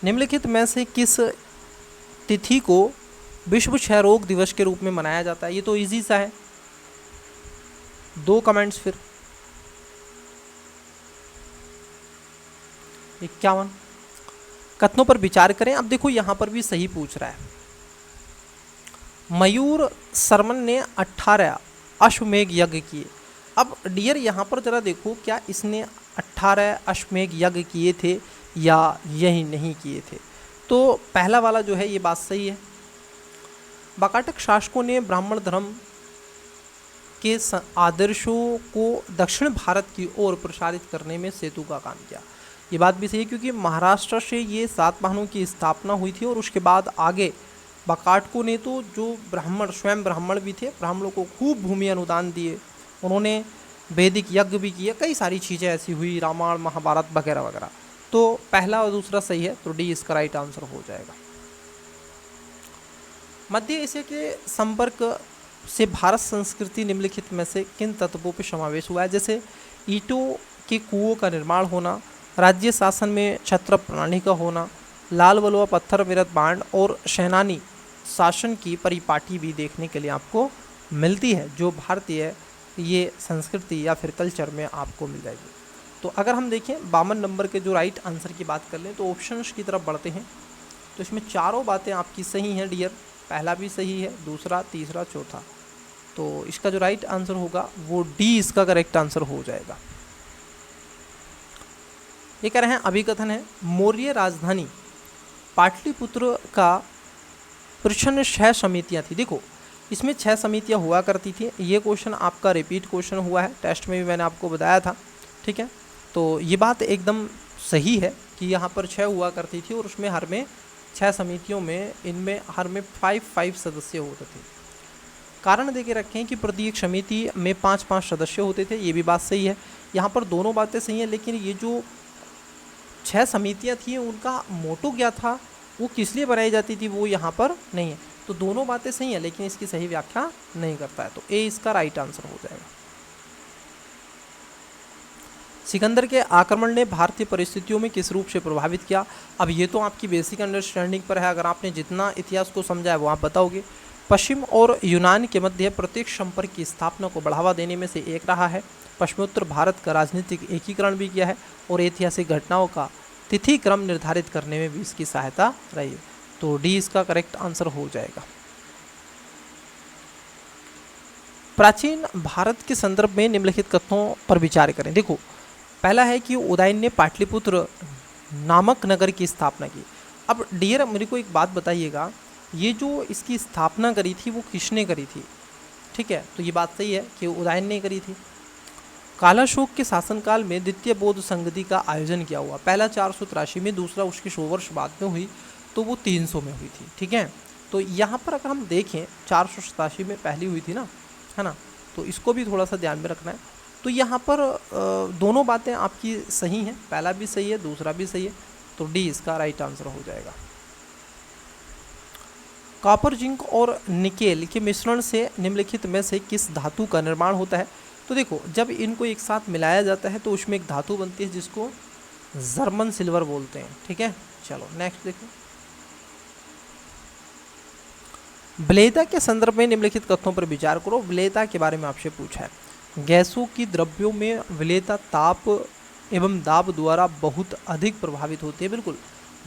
निम्नलिखित में से किस तिथि को विश्व क्षय रोग दिवस के रूप में मनाया जाता है? ये तो इजी सा है, 2 कमेंट्स फिर। 51 कथनों पर विचार करें। अब देखो यहाँ पर भी सही पूछ रहा है। मयूर शर्मन ने 18 अश्वमेघ यज्ञ किए। अब डियर यहाँ पर जरा देखो, क्या इसने 18 अश्वमेघ यज्ञ किए थे या यही नहीं किए थे? तो पहला वाला जो है ये बात सही है। वाकाटक शासकों ने ब्राह्मण धर्म के आदर्शों को दक्षिण भारत की ओर प्रसारित करने में सेतु का काम किया। ये बात भी सही है, क्योंकि महाराष्ट्र से ये सातवाहनों की स्थापना हुई थी और उसके बाद आगे वाकाटकों ने तो जो ब्राह्मण, स्वयं ब्राह्मण भी थे, ब्राह्मणों को खूब भूमि अनुदान दिए, उन्होंने वैदिक यज्ञ भी किए, कई सारी चीज़ें ऐसी हुई, रामायण महाभारत वगैरह वगैरह। तो पहला और दूसरा सही है, तो डी इसका राइट आंसर हो जाएगा। मध्य एशिया के संपर्क से भारत संस्कृति निम्नलिखित में से किन तत्वों पर समावेश हुआ है? जैसे ईंटों के कुओं का निर्माण होना, राज्य शासन में छत्र प्रणाली का होना, लाल बलुआ पत्थर विरत बाण और सेनानी शासन की परिपाटी भी देखने के लिए आपको मिलती है, जो भारतीय ये संस्कृति या फिर कल्चर में आपको मिल जाएगी। तो अगर हम देखें 52 नंबर के जो राइट आंसर की बात कर लें तो ऑप्शंस की तरफ बढ़ते हैं। तो इसमें चारों बातें आपकी सही हैं डियर, पहला भी सही है, दूसरा, तीसरा, चौथा। तो इसका जो राइट आंसर होगा वो डी इसका करेक्ट आंसर हो जाएगा। ये कह रहे हैं अभिकथन है मौर्य राजधानी पाटलिपुत्र का प्रच्छन्न 6 समितियाँ थी। देखो इसमें 6 समितियाँ हुआ करती थी। ये क्वेश्चन आपका रिपीट क्वेश्चन हुआ है, टेस्ट में भी मैंने आपको बताया था, ठीक है। तो ये बात एकदम सही है कि यहाँ पर 6 हुआ करती थी और उसमें हर में 6 समितियों में इनमें हर में 5 सदस्य होते थे। कारण दे के रखें कि प्रत्येक समिति में 5 सदस्य होते थे, ये भी बात सही है। यहाँ पर दोनों बातें सही हैं, लेकिन ये जो 6 समितियाँ थी उनका मोटो क्या था, वो किस लिए बनाई जाती थी, वो यहाँ पर नहीं है। तो दोनों बातें सही हैं, लेकिन इसकी सही व्याख्या नहीं करता है, तो ए इसका राइट आंसर हो जाएगा। सिकंदर के आक्रमण ने भारतीय परिस्थितियों में किस रूप से प्रभावित किया? अब ये तो आपकी बेसिक अंडरस्टैंडिंग पर है, अगर आपने जितना इतिहास को समझा है वो आप बताओगे। पश्चिम और यूनान के मध्य प्रत्यक्ष संपर्क की स्थापना को बढ़ावा देने में से एक रहा है। पश्चिमोत्तर भारत का राजनीतिक एकीकरण भी किया है और ऐतिहासिक घटनाओं का तिथि क्रम निर्धारित करने में भी इसकी सहायता रही है। तो डी इसका करेक्ट आंसर हो जाएगा। प्राचीन भारत के संदर्भ में निम्नलिखित कथनों पर विचार करें। देखो पहला है कि उदयन ने पाटलिपुत्र नामक नगर की स्थापना की। अब डियर मेरे को एक बात बताइएगा, ये जो इसकी स्थापना करी थी वो किसने करी थी? ठीक है, तो ये बात सही है कि उदयन ने करी थी। कालाशोक के शासनकाल में द्वितीय बौद्ध संगति का आयोजन किया हुआ, पहला 483 में, दूसरा उसके 100 वर्ष बाद में हुई, तो वो 300 में हुई थी। ठीक है, तो यहाँ पर अगर हम देखें 487 में पहली हुई थी ना, है ना, तो इसको भी थोड़ा सा ध्यान में रखना है। तो यहाँ पर दोनों बातें आपकी सही हैं, पहला भी सही है, दूसरा भी सही है, तो डी इसका राइट आंसर हो जाएगा। कॉपर, जिंक और निकेल के मिश्रण से निम्नलिखित में से किस धातु का निर्माण होता है? तो देखो, जब इनको एक साथ मिलाया जाता है तो उसमें एक धातु बनती है जिसको जर्मन सिल्वर बोलते हैं। ठीक है, चलो नेक्स्ट देखो। विलेयता के संदर्भ में निम्नलिखित कथनों पर विचार करो। विलेयता के बारे में आपसे पूछा है। गैसों की द्रव्यों में विलेयता ताप एवं दाब द्वारा बहुत अधिक प्रभावित होती है। बिल्कुल,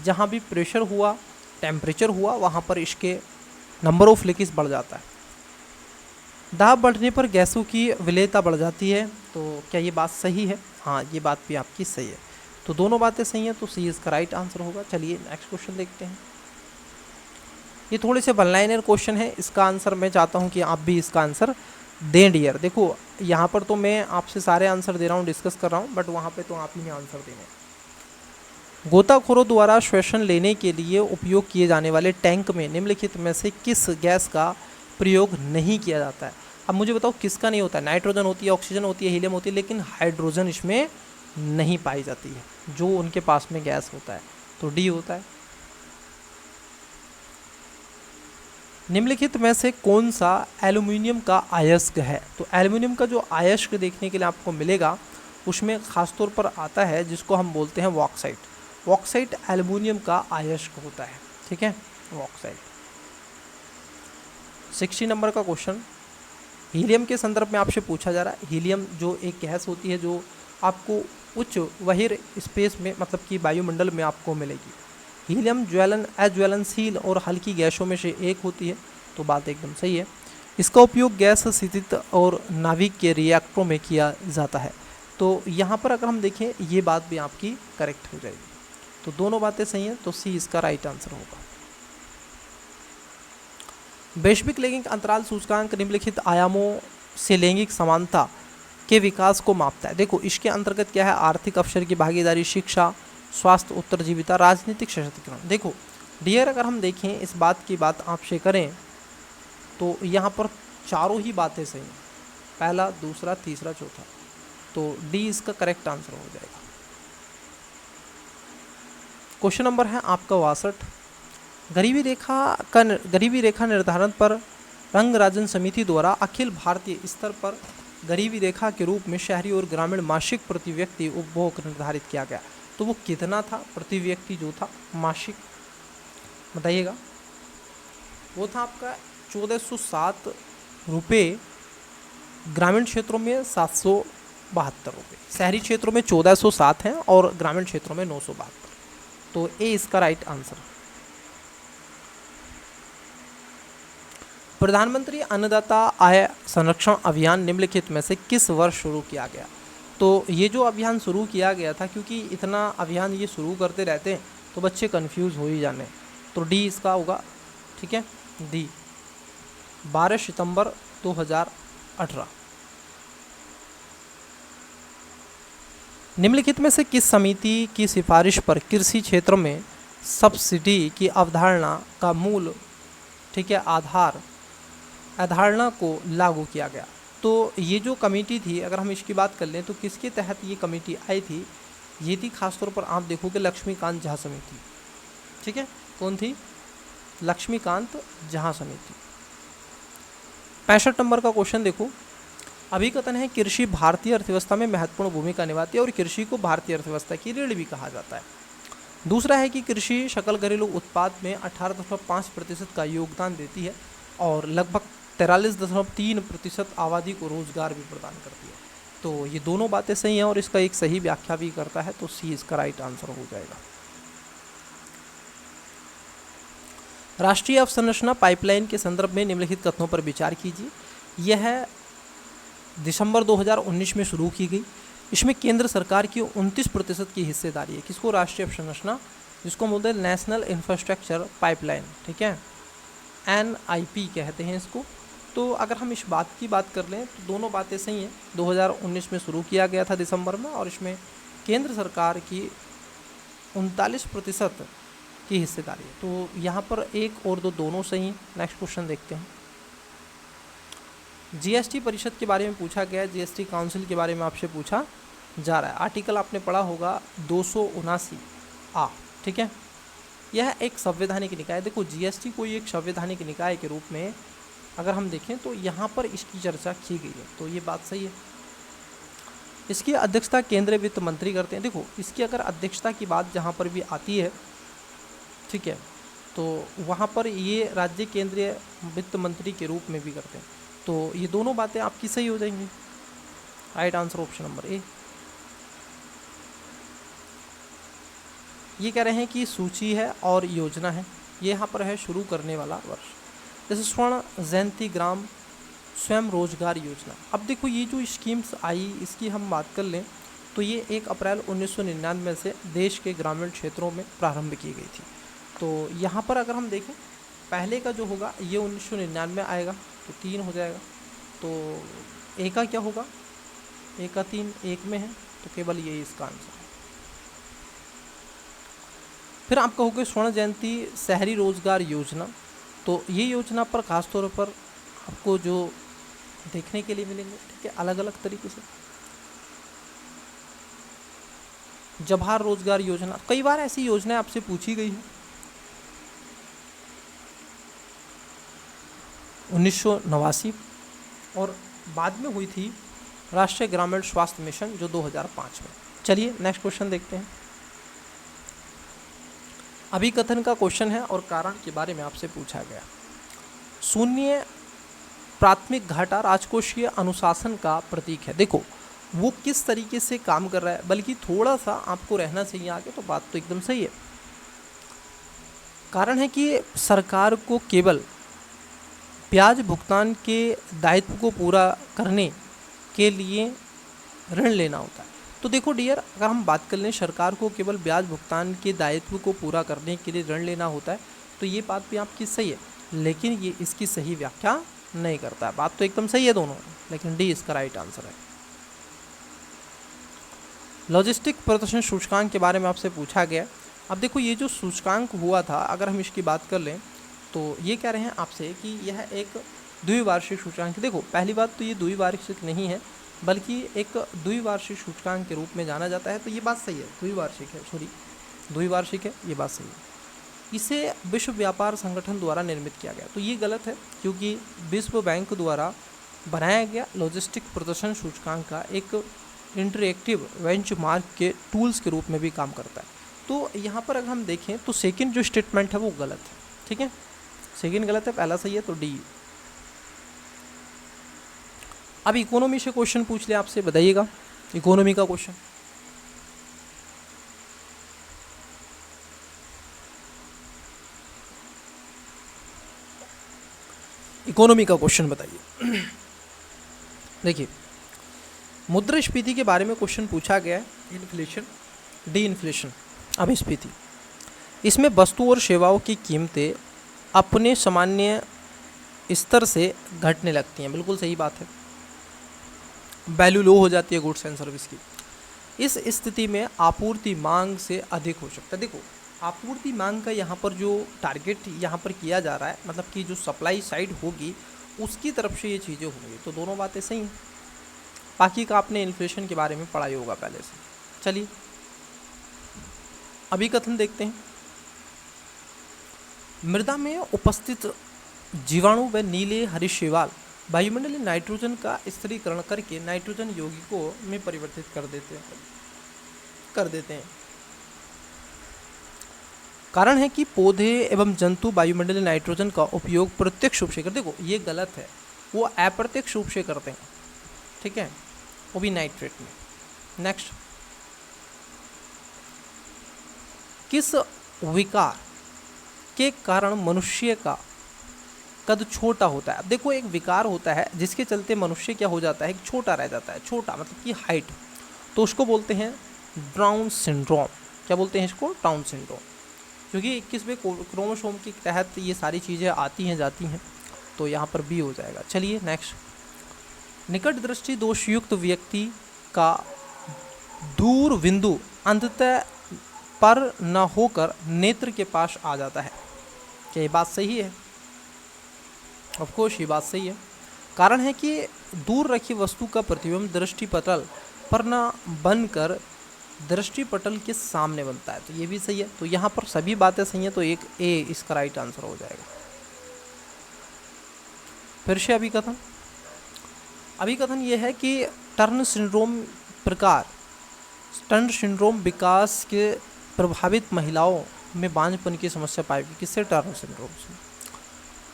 जहाँ भी प्रेशर हुआ, टेम्परेचर हुआ, वहाँ पर इसके नंबर ऑफ लीकेज बढ़ जाता है। दाब बढ़ने पर गैसों की विलेयता बढ़ जाती है। तो क्या ये बात सही है? हाँ, ये बात भी आपकी सही है। तो दोनों बातें सही हैं, तो सी इसका राइट आंसर होगा। चलिए नेक्स्ट क्वेश्चन देखते हैं। ये थोड़े से वन लाइनर क्वेश्चन है, इसका आंसर मैं चाहता हूँ कि आप भी इसका आंसर दें डियर। देखो, यहाँ पर तो मैं आपसे सारे आंसर दे रहा हूँ, डिस्कस कर रहा हूँ, बट वहाँ पे तो आप ही ने आंसर देने। गोताखोरों द्वारा श्वसन लेने के लिए उपयोग किए जाने वाले टैंक में निम्नलिखित में से किस गैस का प्रयोग नहीं किया जाता है? अब मुझे बताओ किसका नहीं होता है? नाइट्रोजन होती है, ऑक्सीजन होती है, हीलियम होती है, लेकिन हाइड्रोजन इसमें नहीं पाई जाती है, जो उनके पास में गैस होता है। तो डी होता है। निम्नलिखित में से कौन सा एल्यूमिनियम का अयस्क है? तो एल्यूमिनियम का जो अयस्क देखने के लिए आपको मिलेगा उसमें खासतौर पर आता है जिसको हम बोलते हैं बॉक्साइट। बॉक्साइट एल्यूमिनियम का अयस्क होता है। ठीक है, बॉक्साइट। 60 नंबर का क्वेश्चन हीलियम के संदर्भ में आपसे पूछा जा रहा है। हीलियम जो एक गैस होती है जो आपको उच्च बहिर स्पेस में, मतलब कि वायुमंडल में आपको मिलेगी। हीलियम अज्वलनशील और हल्की गैसों में से एक होती है, तो बात एकदम सही है। इसका उपयोग गैस स्थित और नाभिक के रिएक्टरों में किया जाता है। तो यहाँ पर अगर हम देखें, ये बात भी आपकी करेक्ट हो जाएगी। तो दोनों बातें सही हैं, तो सी इसका राइट आंसर होगा। वैश्विक लैंगिक अंतराल सूचकांक निम्नलिखित आयामों से लैंगिक समानता के विकास को मापता है। देखो, इसके अंतर्गत क्या है? आर्थिक अवसर की भागीदारी, शिक्षा, स्वास्थ्य, उत्तरजीविता, राजनीतिक सशक्तिकरण। देखो डियर, अगर हम देखें इस बात की बात आपसे करें तो यहाँ पर चारों ही बातें सही हैं, पहला, दूसरा, तीसरा, चौथा, तो डी इसका करेक्ट आंसर हो जाएगा। क्वेश्चन नंबर है आपका 62। गरीबी रेखा निर्धारण पर रंग राजन समिति द्वारा अखिल भारतीय स्तर पर गरीबी रेखा के रूप में शहरी और ग्रामीण मासिक प्रति व्यक्ति उपभोग निर्धारित किया गया। तो वो कितना था प्रति व्यक्ति जो था मासिक, बताइएगा? वो था आपका 1407 रुपये, ग्रामीण क्षेत्रों में 772 रुपये, शहरी क्षेत्रों में 1407 हैं और ग्रामीण क्षेत्रों में 972। तो ए इसका राइट आंसर। प्रधानमंत्री अन्नदाता आय संरक्षण अभियान निम्नलिखित में से किस वर्ष शुरू किया गया? तो ये जो अभियान शुरू किया गया था, क्योंकि इतना अभियान ये शुरू करते रहते हैं तो बच्चे कंफ्यूज हो ही जाने, तो डी इसका होगा। ठीक है, डी 12 सितंबर 2018। निम्नलिखित में से किस समिति की सिफारिश पर कृषि क्षेत्र में सब्सिडी की अवधारणा का मूल, ठीक है, अवधारणा को लागू किया गया? तो ये जो कमेटी थी, अगर हम इसकी बात कर लें तो किसके तहत ये कमेटी आई थी? ये थी खासतौर पर आप देखोगे लक्ष्मीकांत झा समिति। ठीक है, कौन थी? लक्ष्मीकांत झा समिति। 65 नंबर का क्वेश्चन देखो। अभिकथन है कृषि भारतीय अर्थव्यवस्था में महत्वपूर्ण भूमिका निभाती है और कृषि को भारतीय अर्थव्यवस्था की रीढ़ भी कहा जाता है। दूसरा है कि कृषि सकल घरेलू उत्पाद में 18.5% का योगदान देती है और लगभग 43.3% आबादी को रोजगार भी प्रदान करती है। तो ये दोनों बातें सही हैं और इसका एक सही व्याख्या भी करता है, तो सी इसका राइट आंसर हो जाएगा। राष्ट्रीय अवसंरचना पाइपलाइन के संदर्भ में निम्नलिखित कथनों पर विचार कीजिए। यह दिसंबर 2019 में शुरू की गई। इसमें केंद्र सरकार की 29% की हिस्सेदारी है। किसको? राष्ट्रीय अवसंरचना, जिसको बोलते हैं नेशनल इंफ्रास्ट्रक्चर पाइपलाइन। ठीक है, NIP कहते हैं इसको। तो अगर हम इस बात की बात कर लें तो दोनों बातें सही हैं। 2019 में शुरू किया गया था दिसंबर में, और इसमें केंद्र सरकार की 39% की हिस्सेदारी है। तो यहाँ पर एक और दो दोनों सही हैं। नेक्स्ट क्वेश्चन देखते हैं। जीएसटी परिषद के बारे में पूछा गया है, जीएसटी काउंसिल के बारे में आपसे पूछा जा रहा है। आर्टिकल आपने पढ़ा होगा 279A, ठीक है। यह एक संवैधानिक निकाय है। देखो जीएसटी कोई एक संवैधानिक निकाय के रूप में अगर हम देखें तो यहाँ पर इसकी चर्चा की गई है, तो ये बात सही है। इसकी अध्यक्षता केंद्रीय वित्त मंत्री करते हैं। देखो इसकी अगर अध्यक्षता की बात जहाँ पर भी आती है, ठीक है, तो वहाँ पर ये राज्य केंद्रीय वित्त मंत्री के रूप में भी करते हैं। तो ये दोनों बातें आपकी सही हो जाएंगी। Right answer option number A. ये कह रहे हैं कि सूची है और योजना है। ये यहाँ पर है शुरू करने वाला वर्ष। जैसे स्वर्ण जयंती ग्राम स्वयं रोजगार योजना। अब देखो ये जो स्कीम्स आई इसकी हम बात कर लें तो ये 1 अप्रैल 1999 से देश के ग्रामीण क्षेत्रों में प्रारंभ की गई थी। तो यहाँ पर अगर हम देखें पहले का जो होगा ये 1999 में आएगा, तो 3 हो जाएगा। तो ए का क्या होगा, ए का 3 1 में है, तो केवल यही इसका आंसर है। फिर आप कहोगे स्वर्ण जयंती शहरी रोजगार योजना। तो ये योजना पर खासतौर पर आपको जो देखने के लिए मिलेंगे, ठीक है, अलग अलग तरीके से। जवाहर रोजगार योजना, कई बार ऐसी योजनाएं आपसे पूछी गई है। 1989 और बाद में हुई थी राष्ट्रीय ग्रामीण स्वास्थ्य मिशन जो 2005 में। चलिए नेक्स्ट क्वेश्चन देखते हैं। अभिकथन का क्वेश्चन है और कारण के बारे में आपसे पूछा गया। शून्य प्राथमिक घाटा राजकोषीय अनुशासन का प्रतीक है। देखो वो किस तरीके से काम कर रहा है, बल्कि थोड़ा सा आपको रहना चाहिए आगे, तो बात तो एकदम सही है। कारण है कि सरकार को केवल ब्याज भुगतान के दायित्व को पूरा करने के लिए ऋण लेना होता है। तो देखो डियर, अगर हम बात कर लें सरकार को केवल ब्याज भुगतान के दायित्व को पूरा करने के लिए ऋण लेना होता है, तो ये बात भी आपकी सही है, लेकिन ये इसकी सही व्याख्या नहीं करता है। बात तो एकदम सही है दोनों, लेकिन डी इसका राइट आंसर है। लॉजिस्टिक प्रदर्शन सूचकांक के बारे में आपसे पूछा गया। अब देखो ये जो सूचकांक हुआ था, अगर हम इसकी बात कर लें तो ये कह रहे हैं आपसे कि यह एक द्विवार्षिक सूचकांक है। देखो पहली बात तो ये द्विवार्षिक नहीं है, बल्कि एक द्विवार्षिक सूचकांक के रूप में जाना जाता है। तो ये बात सही है, द्विवार्षिक है, द्विवार्षिक है, ये बात सही है। इसे विश्व व्यापार संगठन द्वारा निर्मित किया गया, तो ये गलत है, क्योंकि विश्व बैंक द्वारा बनाया गया लॉजिस्टिक प्रदर्शन सूचकांक का एक इंटरएक्टिव बेंचमार्क के टूल्स के रूप में भी काम करता है। तो यहाँ पर अगर हम देखें तो सेकंड जो स्टेटमेंट है वो गलत है, ठीक है, सेकंड गलत है, पहला सही है, तो डी। अब इकोनॉमी से क्वेश्चन पूछ ले आपसे, बताइएगा इकोनॉमी का क्वेश्चन। इकोनॉमी का क्वेश्चन बताइए। देखिए मुद्रास्फीति के बारे में क्वेश्चन पूछा गया है। इन्फ्लेशन, डी इन्फ्लेशन, अपस्फीति। इसमें वस्तु और सेवाओं की कीमतें अपने सामान्य स्तर से घटने लगती हैं, बिल्कुल सही बात है। वैल्यू लो हो जाती है गुड्स एंड सर्विस की। इस स्थिति में आपूर्ति मांग से अधिक हो सकता है। देखो आपूर्ति मांग का यहाँ पर जो टारगेट यहाँ पर किया जा रहा है, मतलब कि जो सप्लाई साइड होगी उसकी तरफ से ये चीज़ें होंगी, तो दोनों बातें सही हैं। बाकी का आपने इन्फ्लेशन के बारे में पढ़ा ही होगा पहले से। चलिए अभी कथन देखते हैं। मृदा में उपस्थित जीवाणु व नीले हरे शैवाल वायुमंडलीय नाइट्रोजन का स्थिरीकरण करके नाइट्रोजन यौगिकों में परिवर्तित कर देते हैं। कारण है कि पौधे एवं जंतु वायुमंडलीय नाइट्रोजन का उपयोग प्रत्यक्ष रूप से करते। देखो ये गलत है, वो अप्रत्यक्ष रूप से करते हैं, ठीक है, वो भी नाइट्रेट में। नेक्स्ट, किस विकार के कारण मनुष्य का कद छोटा होता है? अब देखो एक विकार होता है जिसके चलते मनुष्य क्या हो जाता है, छोटा रह जाता है, छोटा मतलब कि हाइट, तो उसको बोलते हैं डाउन सिंड्रोम। क्या बोलते हैं इसको? Down syndrome. क्योंकि 21वें क्रोमोसोम के तहत ये सारी चीज़ें आती हैं जाती हैं, तो यहाँ पर बी हो जाएगा। चलिए नेक्स्ट, निकट दृष्टि दोषयुक्त व्यक्ति का दूर बिंदु अंततः पर न होकर नेत्र के पास आ जाता है। क्या ये बात सही है? ऑफ कोर्स ये बात सही है। कारण है कि दूर रखी वस्तु का प्रतिबिंब दृष्टिपटल पर न बनकर दृष्टिपटल के सामने बनता है, तो ये भी सही है। तो यहाँ पर सभी बातें सही हैं, तो एक ए इसका राइट आंसर हो जाएगा। फिर से अभिकथन ये है कि टर्न सिंड्रोम विकास के प्रभावित महिलाओं में बांझपन की समस्या पाई गई। किससे? टर्न सिंड्रोम से।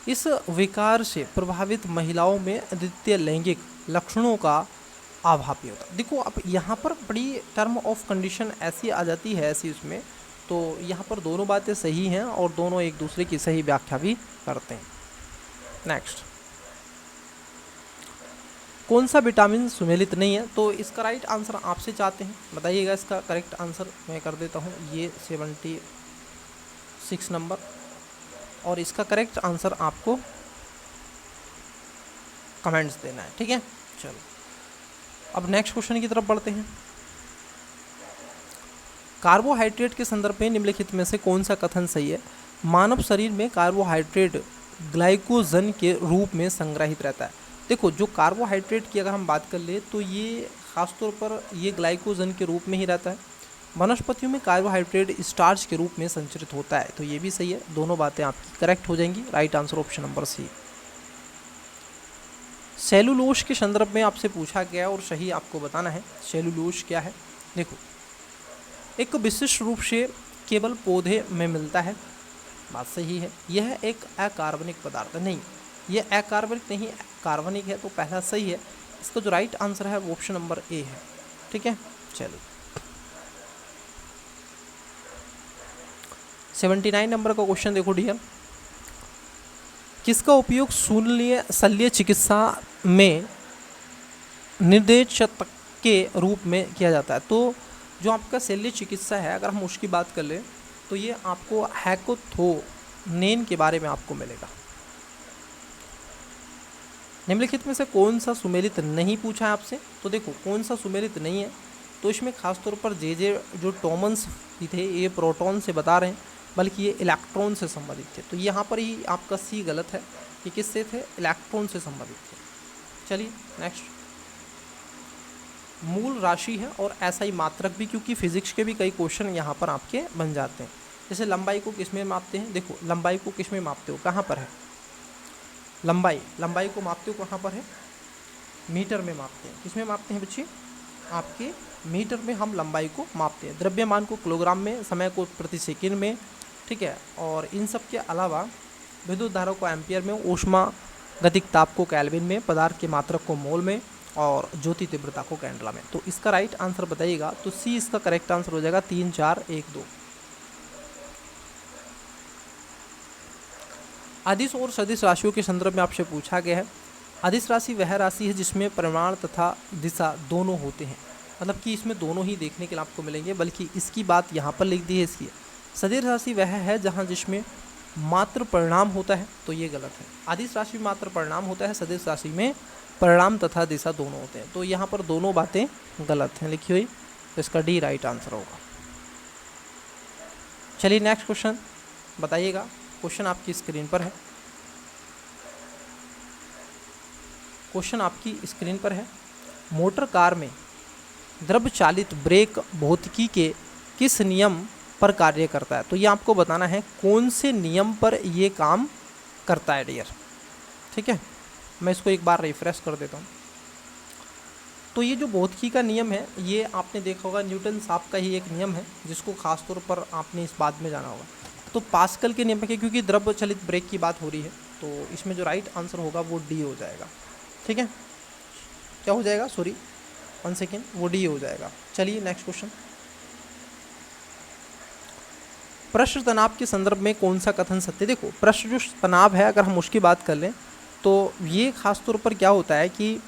इस विकार से प्रभावित महिलाओं में अद्वितीय लैंगिक लक्षणों का अभाव भी होता है। देखो अब यहाँ पर बड़ी टर्म ऑफ कंडीशन ऐसी आ जाती है ऐसी उसमें, तो यहाँ पर दोनों बातें सही हैं और दोनों एक दूसरे की सही व्याख्या भी करते हैं। नेक्स्ट, कौन सा विटामिन सुमेलित नहीं है? तो इसका राइट आंसर आपसे चाहते हैं, बताइएगा। इसका करेक्ट आंसर मैं कर देता हूँ, ये 76 नंबर, और इसका करेक्ट आंसर आपको कमेंट्स देना है, ठीक है। चलो अब नेक्स्ट क्वेश्चन की तरफ बढ़ते हैं। कार्बोहाइड्रेट के संदर्भ में निम्नलिखित में से कौन सा कथन सही है? मानव शरीर में कार्बोहाइड्रेट ग्लाइकोजन के रूप में संग्रहित रहता है। देखो जो कार्बोहाइड्रेट की अगर हम बात कर ले तो ये खासतौर पर ये ग्लाइकोजन के रूप में ही रहता है। वनस्पतियों में कार्बोहाइड्रेट स्टार्च के रूप में संचरित होता है, तो ये भी सही है। दोनों बातें आपकी करेक्ट हो जाएंगी। Right answer option number C. Cellulose के संदर्भ में आपसे पूछा गया और सही आपको बताना है। सेलुलोज क्या है? देखो एक विशिष्ट रूप से केवल पौधे में मिलता है, बात सही है। यह एक अकार्बनिक पदार्थ नहीं, यह अकार्बनिक नहीं कार्बनिक है, तो पहला सही है। इसका जो राइट आंसर है वो ऑप्शन नंबर ए है, ठीक है। चलो 79 नंबर का क्वेश्चन देखो डियर, किसका उपयोग शल्य चिकित्सा में निर्देशक के रूप में किया जाता है? तो जो आपका शल्य चिकित्सा है अगर हम उसकी बात कर लें तो ये आपको हैकोथोनेन के बारे में आपको मिलेगा। निम्नलिखित में से कौन सा सुमेलित नहीं पूछा है आपसे? तो देखो कौन सा सुमेलित नहीं है, तो इसमें खासतौर पर जे जो टॉमन्स भी थे ये प्रोटॉन से बता रहे हैं, बल्कि ये इलेक्ट्रॉन से संबंधित थे। तो यहाँ पर ही आपका सी गलत है, ये किससे थे? इलेक्ट्रॉन से संबंधित थे। चलिए नेक्स्ट, मूल राशि है और ऐसा ही मात्रक भी, क्योंकि फिजिक्स के भी कई क्वेश्चन यहाँ पर आपके बन जाते हैं। जैसे लंबाई को किस में मापते हैं? देखो लंबाई को किस में मापते हो, कहाँ पर है लंबाई को मापते हो कहाँ पर है? मीटर में मापते हैं। किस में मापते हैं बच्चे? आपके मीटर में हम लंबाई को मापते हैं। द्रव्यमान को किलोग्राम में, समय को प्रति सेकंड में, ठीक है। और इन सब के अलावा विद्युत धारा को एम्पियर में, ऊष्मा गतिक ताप को केल्विन में, पदार्थ के मात्रक को मोल में, और ज्योति तीव्रता को कैंडला में। तो इसका राइट आंसर बताइएगा, तो सी इसका करेक्ट आंसर हो जाएगा 3 4 1 2। अदिश और सदिश राशियों के संदर्भ में आपसे पूछा गया है। अदिश राशि वह राशि है जिसमें परिमाण तथा दिशा दोनों होते हैं, मतलब कि इसमें दोनों ही देखने के लिए आपको मिलेंगे, बल्कि इसकी बात यहाँ पर लिख दी है इसकी। सदिश राशि वह है जहाँ जिसमें मात्र परिणाम होता है, तो ये गलत है। अदिश राशि में मात्र परिणाम होता है, सदिश राशि में परिणाम तथा दिशा दोनों होते हैं, तो यहाँ पर दोनों बातें गलत हैं लिखी हुई, तो इसका डी राइट आंसर होगा। चलिए नेक्स्ट क्वेश्चन बताइएगा। क्वेश्चन आपकी स्क्रीन पर है, मोटर कार में द्रव चालित ब्रेक भौतिकी के किस नियम पर कार्य करता है? तो ये आपको बताना है कौन से नियम पर ये काम करता है डियर, ठीक है। मैं इसको एक बार रिफ्रेश कर देता हूँ। तो ये जो भौतिकी का नियम है ये आपने देखा होगा, न्यूटन साहब का ही एक नियम है जिसको खासतौर पर आपने इस बात में जाना होगा। तो पास्कल के नियम के, क्योंकि द्रव चलित ब्रेक की बात हो रही है, तो इसमें जो राइट आंसर होगा वो डी हो जाएगा, ठीक है। क्या हो जाएगा? सॉरी 1 सेकेंड, वो डी हो जाएगा। चलिए नेक्स्ट क्वेश्चन, पृष्ठ तनाव के संदर्भ में कौन सा कथन सत्य? देखो पृष्ठ जो तनाव है अगर हम उसकी बात कर लें तो ये खासतौर पर क्या होता है कि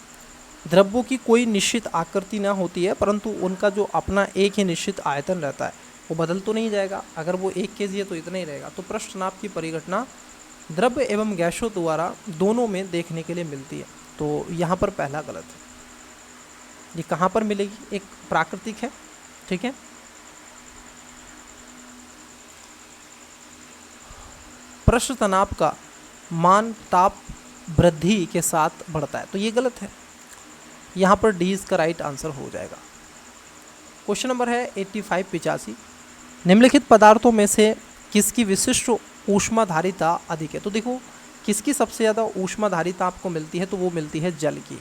द्रव्यों की कोई निश्चित आकृति ना होती है, परंतु उनका जो अपना एक ही निश्चित आयतन रहता है, वो बदल तो नहीं जाएगा। अगर वो 1 kg है तो इतना ही रहेगा। तो पृष्ठ तनाव की परिघटना द्रव्य एवं गैसों द्वारा दोनों में देखने के लिए मिलती है। तो यहाँ पर पहला गलत है। ये कहाँ पर मिलेगी? एक प्राकृतिक है, ठीक है। पृष्ठ तनाव का मान ताप वृद्धि के साथ बढ़ता है, तो ये गलत है। यहाँ पर डी इसका राइट आंसर हो जाएगा। क्वेश्चन नंबर है 85 निम्नलिखित पदार्थों में से किसकी विशिष्ट ऊष्माधारिता अधिक है? तो देखो किसकी सबसे ज़्यादा ऊष्माधारिता आपको मिलती है, तो वो मिलती है जल की।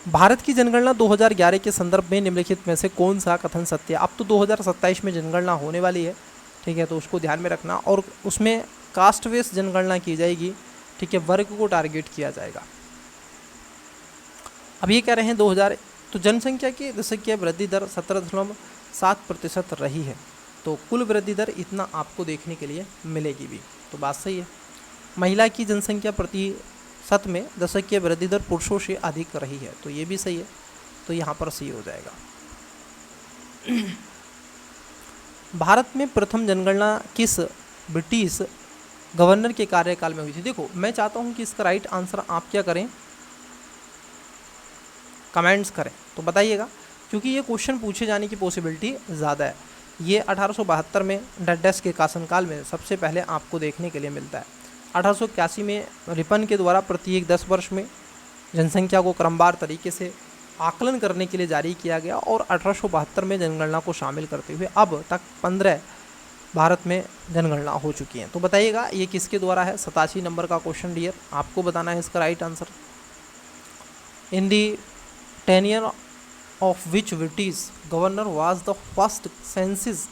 भारत की जनगणना 2011 के संदर्भ में निम्नलिखित में से कौन सा कथन सत्य है? अब तो 2027 में जनगणना होने वाली है, ठीक है, तो उसको ध्यान में रखना। और उसमें कास्ट बेस जनगणना की जाएगी, ठीक है, वर्ग को टारगेट किया जाएगा। अब ये कह रहे हैं 2000, तो जनसंख्या की दशकीय वृद्धि दर 17.7% रही है, तो कुल वृद्धि दर इतना आपको देखने के लिए मिलेगी भी, तो बात सही है। महिला की जनसंख्या प्रतिशत में दशकीय वृद्धि दर पुरुषों से अधिक रही है, तो ये भी सही है, तो यहाँ पर सी हो जाएगा। भारत में प्रथम जनगणना किस ब्रिटिश गवर्नर के कार्यकाल में हुई थी? देखो मैं चाहता हूँ कि इसका राइट आंसर आप क्या करें, कमेंट्स करें, तो बताइएगा, क्योंकि ये क्वेश्चन पूछे जाने की पॉसिबिलिटी ज़्यादा है। ये 1872 में डडस के शासनकाल में सबसे पहले आपको देखने के लिए मिलता है। 1881 में रिपन के द्वारा प्रत्येक 10 वर्ष में जनसंख्या को क्रमवार तरीके से आकलन करने के लिए जारी किया गया, और 1872 में जनगणना को शामिल करते हुए अब तक 15 भारत में जनगणना हो चुकी हैं। तो बताइएगा ये किसके द्वारा है? 87 नंबर का क्वेश्चन डियर, आपको बताना है इसका right answer. In the tenure of which British governor was the first census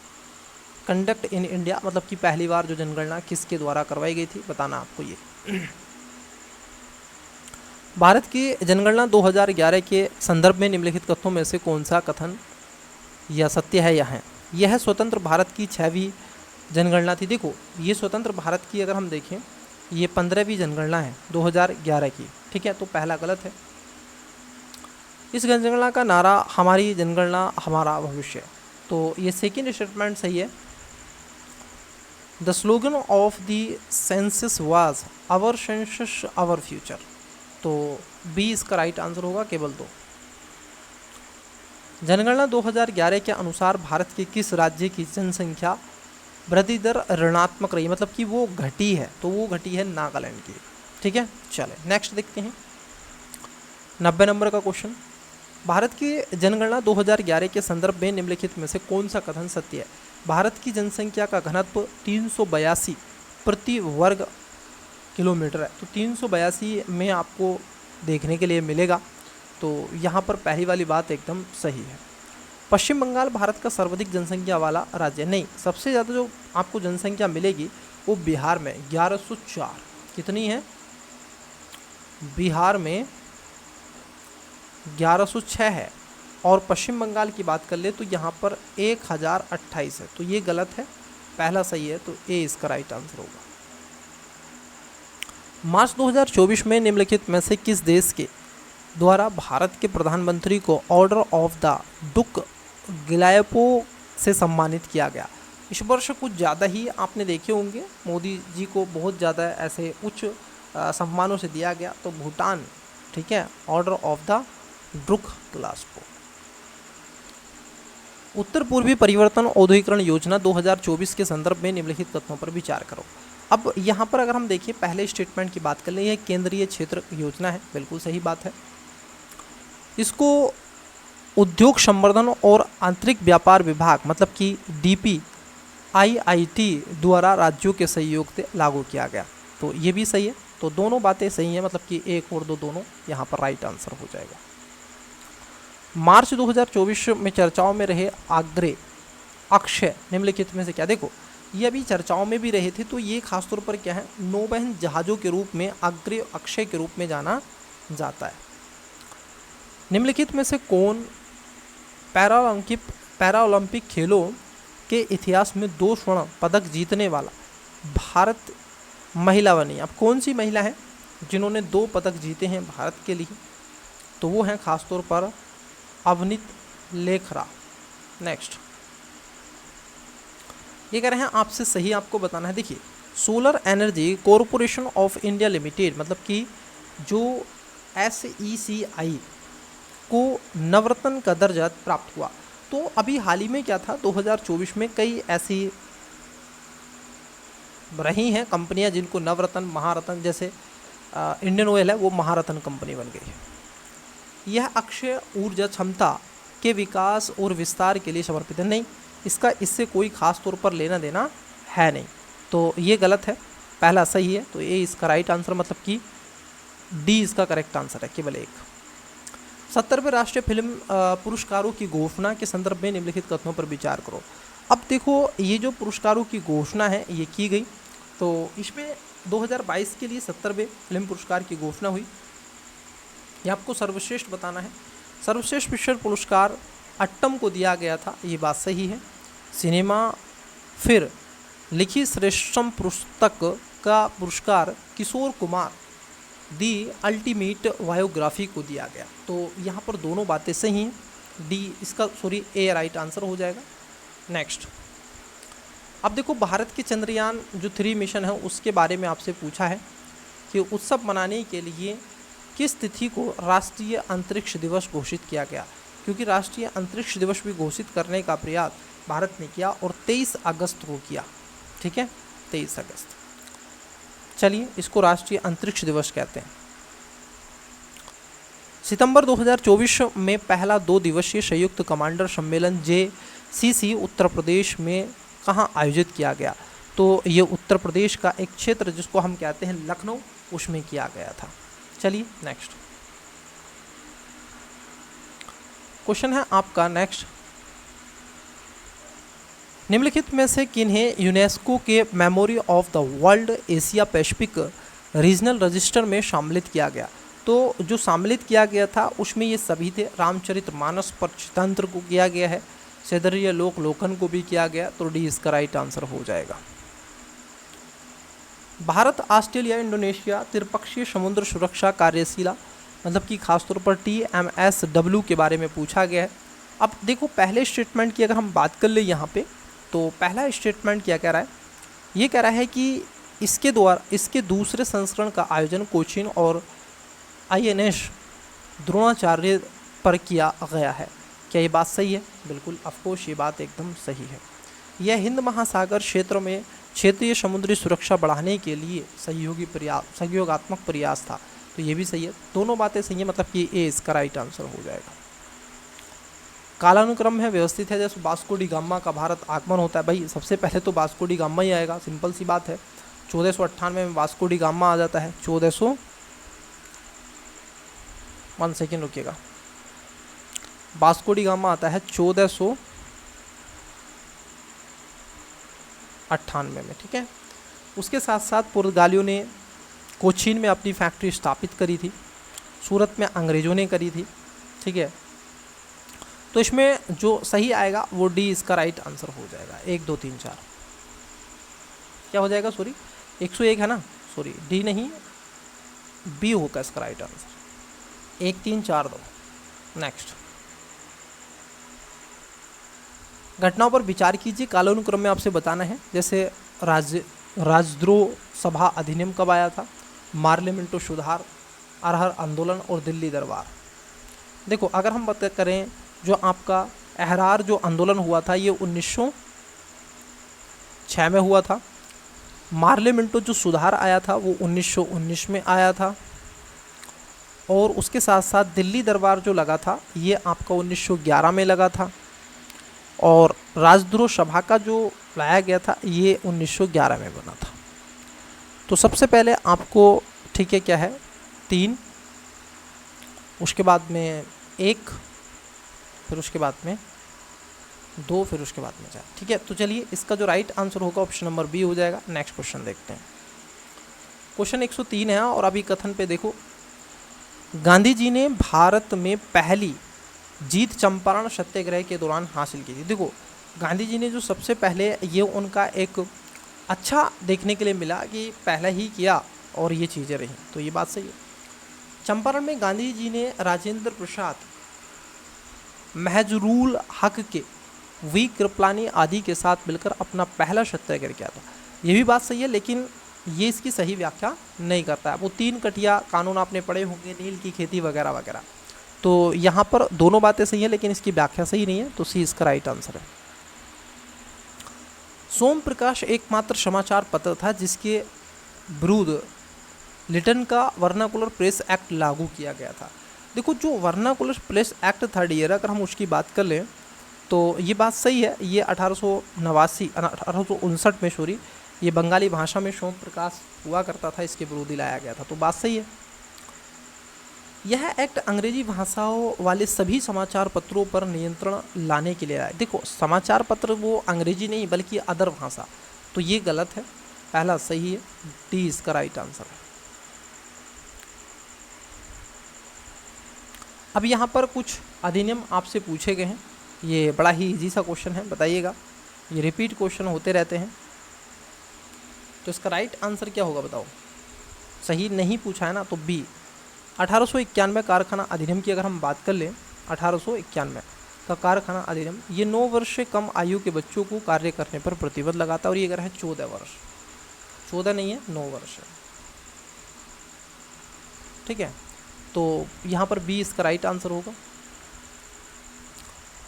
conduct in India, मतलब कि पहली बार जो जनगणना किसके द्वारा करवाई गई थी, बताना आपको ये। भारत की जनगणना 2011 के संदर्भ में निम्नलिखित कथनों में से कौन सा कथन या सत्य है या है? यह स्वतंत्र भारत की 6वीं जनगणना थी। देखो ये स्वतंत्र भारत की अगर हम देखें, ये 15वीं जनगणना है 2011 की, ठीक है, तो पहला गलत है। इस जनगणना का नारा हमारी जनगणना हमारा भविष्य, तो ये सेकेंड स्टेटमेंट सही है। The slogan of the census was our census our future, तो बी इसका राइट आंसर होगा, केवल 2। जनगणना 2011 के अनुसार भारत के किस राज्य की जनसंख्या वृद्धि दर ऋणात्मक रही, मतलब कि वो घटी है, तो वो घटी है नागालैंड की, ठीक है। चले नेक्स्ट देखते हैं 90 नंबर का क्वेश्चन। भारत की जनगणना 2011 के संदर्भ में निम्नलिखित में से कौन सा कथन सत्य है? भारत की जनसंख्या का घनत्व 382 प्रति वर्ग किलोमीटर है, तो 382 में आपको देखने के लिए मिलेगा, तो यहाँ पर पहली वाली बात एकदम सही है। पश्चिम बंगाल भारत का सर्वाधिक जनसंख्या वाला राज्य नहीं, सबसे ज़्यादा जो आपको जनसंख्या मिलेगी वो बिहार में 1104, कितनी है? बिहार में 1106 है, और पश्चिम बंगाल की बात कर ले तो यहाँ पर 1028 है, तो ये गलत है, पहला सही है, तो ए इसका राइट आंसर होगा। मार्च 2024 में निम्नलिखित में से किस देश के द्वारा भारत के प्रधानमंत्री को ऑर्डर ऑफ द डुक गिलायपो से सम्मानित किया गया? इस वर्ष कुछ ज़्यादा ही आपने देखे होंगे, मोदी जी को बहुत ज़्यादा ऐसे उच्च सम्मानों से दिया गया, तो भूटान, ठीक है, ऑर्डर ऑफ द डुक गिलायपो। उत्तर पूर्वी परिवर्तन औद्योगिकरण योजना 2024 के संदर्भ में निम्नलिखित कथनों पर विचार करो। अब यहाँ पर अगर हम देखिए पहले स्टेटमेंट की बात कर लें, यह केंद्रीय क्षेत्र योजना है, बिल्कुल सही बात है। इसको उद्योग संवर्धन और आंतरिक व्यापार विभाग, मतलब कि DPIIT द्वारा राज्यों के सहयोग से लागू किया गया, तो ये भी सही है, तो दोनों बातें सही हैं, मतलब कि 1 और 2 दोनों यहाँ पर राइट आंसर हो जाएगा। मार्च 2024 में चर्चाओं में रहे आग्रे अक्षय निम्नलिखित में से क्या? देखो ये अभी चर्चाओं में भी रहे थे, तो ये खासतौर पर क्या है, नौवहन जहाज़ों के रूप में आग्रे अक्षय के रूप में जाना जाता है। निम्नलिखित में से कौन पैरालंपिक खेलों के इतिहास में 2 स्वर्ण पदक जीतने वाला भारत महिला बनी? अब कौन सी महिला है जिन्होंने 2 पदक जीते हैं भारत के लिए? तो वो हैं खासतौर पर अवनीत लेखरा। नेक्स्ट, ये कह रहे हैं आपसे सही आपको बताना है। देखिए, solar energy corporation of India limited मतलब कि जो SECI को नवरत्न का दर्जा प्राप्त हुआ। तो अभी हाल ही में क्या था, 2024 में कई ऐसी रही हैं कंपनियां जिनको नवरत्न, महारत्न, जैसे इंडियन ऑयल है वो महारत्न कंपनी बन गई है। यह अक्षय ऊर्जा क्षमता के विकास और विस्तार के लिए समर्पित है। नहीं, इससे कोई खास तौर पर लेना देना है नहीं, तो ये गलत है, पहला सही है। तो ये इसका राइट आंसर मतलब कि डी इसका करेक्ट आंसर है, केवल एक। 70वें राष्ट्रीय फिल्म पुरस्कारों की घोषणा के संदर्भ में निम्नलिखित कथनों पर विचार करो। अब देखो, ये जो पुरस्कारों की घोषणा है ये की गई, तो इसमें 2022 के लिए 70वें फिल्म पुरस्कार की घोषणा हुई। ये आपको सर्वश्रेष्ठ बताना है। सर्वश्रेष्ठ पिक्चर पुरस्कार अट्टम को दिया गया था, ये बात सही है। सिनेमा फिर लिखी श्रेष्ठतम पुस्तक का पुरस्कार Kishore Kumar the ultimate biography को दिया गया। तो यहाँ पर दोनों बातें सही हैं, डी इसका ए राइट आंसर हो जाएगा। नेक्स्ट, अब देखो, भारत के चंद्रयान जो 3 मिशन है उसके बारे में आपसे पूछा है कि उत्सव मनाने के लिए किस तिथि को राष्ट्रीय अंतरिक्ष दिवस घोषित किया गया, क्योंकि राष्ट्रीय अंतरिक्ष दिवस भी घोषित करने का प्रयास भारत ने किया और 23 अगस्त को किया। ठीक है, 23 अगस्त। चलिए, इसको राष्ट्रीय अंतरिक्ष दिवस कहते हैं। सितंबर 2024 में पहला 2 दिवसीय संयुक्त कमांडर सम्मेलन JCC उत्तर प्रदेश में कहाँ आयोजित किया गया? तो ये उत्तर प्रदेश का एक क्षेत्र जिसको हम कहते हैं लखनऊ, उसमें किया गया था। चलिए नेक्स्ट क्वेश्चन है आपका। नेक्स्ट, निम्नलिखित में से किन्हें यूनेस्को के memory of the world Asia Pacific regional register में सम्मिलित किया गया? तो जो सम्मिलित किया गया था उसमें ये सभी थे। रामचरितमानस पंचतंत्र को किया गया है, सैदर्य लोक लोकन को भी किया गया, तो डी इसका राइट आंसर हो जाएगा। भारत ऑस्ट्रेलिया इंडोनेशिया त्रिपक्षीय समुद्र सुरक्षा कार्यशाला मतलब कि खासतौर पर TMSW के बारे में पूछा गया है। अब देखो, पहले स्टेटमेंट की अगर हम बात कर ले यहाँ पे, तो पहला स्टेटमेंट क्या कह रहा है? ये कह रहा है कि इसके दूसरे संस्करण का आयोजन कोचीन और INS द्रोणाचार्य पर किया गया है। क्या ये बात सही है? बिल्कुल, ऑफकोर्स ये बात एकदम सही है। यह हिंद महासागर क्षेत्र में क्षेत्रीय समुद्री सुरक्षा बढ़ाने के लिए सहयोगात्मक प्रयास था, तो ये भी सही है। दोनों बातें सही है, मतलब कि ए इसका राइट आंसर हो जाएगा। कालानुक्रम है, व्यवस्थित है। जैसे वास्को डी गामा का भारत आगमन होता है, भाई सबसे पहले तो वास्को डी गामा ही आएगा, सिंपल सी बात है। 1498 में वास्को डी गामा आ जाता है। 1 सेकेंड रुकिएगा, वास्को डी गामा आता है 1498 में, ठीक है। उसके साथ साथ पुर्तगालियों ने कोचीन में अपनी फैक्ट्री स्थापित करी थी, सूरत में अंग्रेज़ों ने करी थी, ठीक है। तो इसमें जो सही आएगा वो डी इसका राइट आंसर हो जाएगा। 1 2 3 4 क्या हो जाएगा? सॉरी 101 है ना, सॉरी डी नहीं, बी होगा इसका राइट आंसर। 1 3 4 2। नेक्स्ट, घटनाओं पर विचार कीजिए, कालानुक्रम में आपसे बताना है। जैसे राजद्रोह सभा अधिनियम कब आया था, मार्लिमेंटो सुधार, अरहर आंदोलन और दिल्ली दरबार। देखो, अगर हम बात करें जो आपका अहरार जो आंदोलन हुआ था ये 1906 में हुआ था। मार्लिमेंटो जो सुधार आया था वो 1919 में आया था। और उसके साथ साथ दिल्ली दरबार जो लगा था ये आपका 1911 में लगा था। और राजद्रोह सभा का जो लाया गया था ये 1911 में बना था। तो सबसे पहले आपको, ठीक है, क्या है 3, उसके बाद में 1, फिर उसके बाद में 2, फिर उसके बाद में 4, ठीक है। तो चलिए इसका जो राइट आंसर होगा ऑप्शन नंबर बी हो जाएगा। नेक्स्ट क्वेश्चन देखते हैं। क्वेश्चन 103 है और अभी कथन पे देखो, गांधी जी ने भारत में पहली जीत चंपारण सत्याग्रह के दौरान हासिल की थी। देखो, गांधी जी ने जो सबसे पहले, ये उनका एक अच्छा देखने के लिए मिला कि पहले ही किया और ये चीज़ें रहीं, तो ये बात सही है। चंपारण में गांधी जी ने राजेंद्र प्रसाद महजरूल हक के वी कृपलानी आदि के साथ मिलकर अपना पहला सत्याग्रह किया था। ये भी बात सही है, लेकिन ये इसकी सही व्याख्या नहीं करता है। वो 3 कटिया कानून आपने पढ़े होंगे, नील की खेती वगैरह वगैरह। तो यहाँ पर दोनों बातें सही है, लेकिन इसकी व्याख्या सही नहीं है, तो सी इसका राइट आंसर है। सोम प्रकाश एकमात्र समाचार पत्र था जिसके विरुद्ध लिटन का वर्नाकुलर प्रेस एक्ट लागू किया गया था। देखो, जो वर्नाकुलर प्रेस एक्ट था डियर, अगर हम उसकी बात कर लें तो ये बात सही है। ये 1859 में सॉरी, ये बंगाली भाषा में सोम प्रकाश हुआ करता था, इसके विरोध ही लाया गया था, तो बात सही है। यह एक्ट अंग्रेजी भाषाओं वाले सभी समाचार पत्रों पर नियंत्रण लाने के लिए आया। देखो, समाचार पत्र वो अंग्रेजी नहीं बल्कि अदर भाषा, तो ये गलत है, पहला सही है, डी इसका राइट आंसर है। अब यहाँ पर कुछ अधिनियम आपसे पूछे गए हैं, ये बड़ा ही इजी सा क्वेश्चन है, बताइएगा। ये रिपीट क्वेश्चन होते रहते हैं, तो इसका राइट आंसर क्या होगा बताओ। सही नहीं पूछा है ना, तो बी 1891 कारखाना अधिनियम की अगर हम बात कर लें, 1891 का कारखाना अधिनियम, ये 9 वर्ष से कम आयु के बच्चों को कार्य करने पर प्रतिबंध लगाता है, और ये अगर है 14 वर्ष, 14 नहीं है 9 वर्ष है, ठीक है। तो यहाँ पर बी इसका राइट आंसर होगा।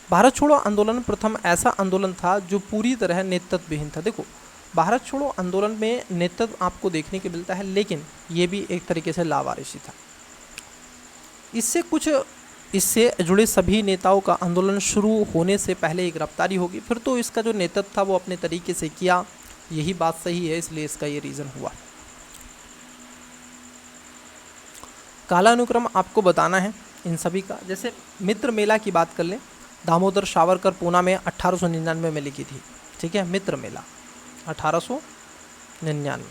भारत छोड़ो आंदोलन प्रथम ऐसा आंदोलन था जो पूरी तरह नेतृत्व विहीन था। देखो, भारत छोड़ो आंदोलन में नेतृत्व आपको देखने को मिलता है, लेकिन ये भी एक तरीके से लावारिसी था। इससे जुड़े सभी नेताओं का आंदोलन शुरू होने से पहले ही गिरफ्तारी होगी, फिर तो इसका जो नेतृत्व था वो अपने तरीके से किया, यही बात सही है, इसलिए इसका ये रीज़न हुआ। कालानुक्रम आपको बताना है इन सभी का। जैसे मित्र मेला की बात कर लें, दामोदर सावरकर पूना में 1899 में लिखी थी, ठीक है, मित्र मेला 1899।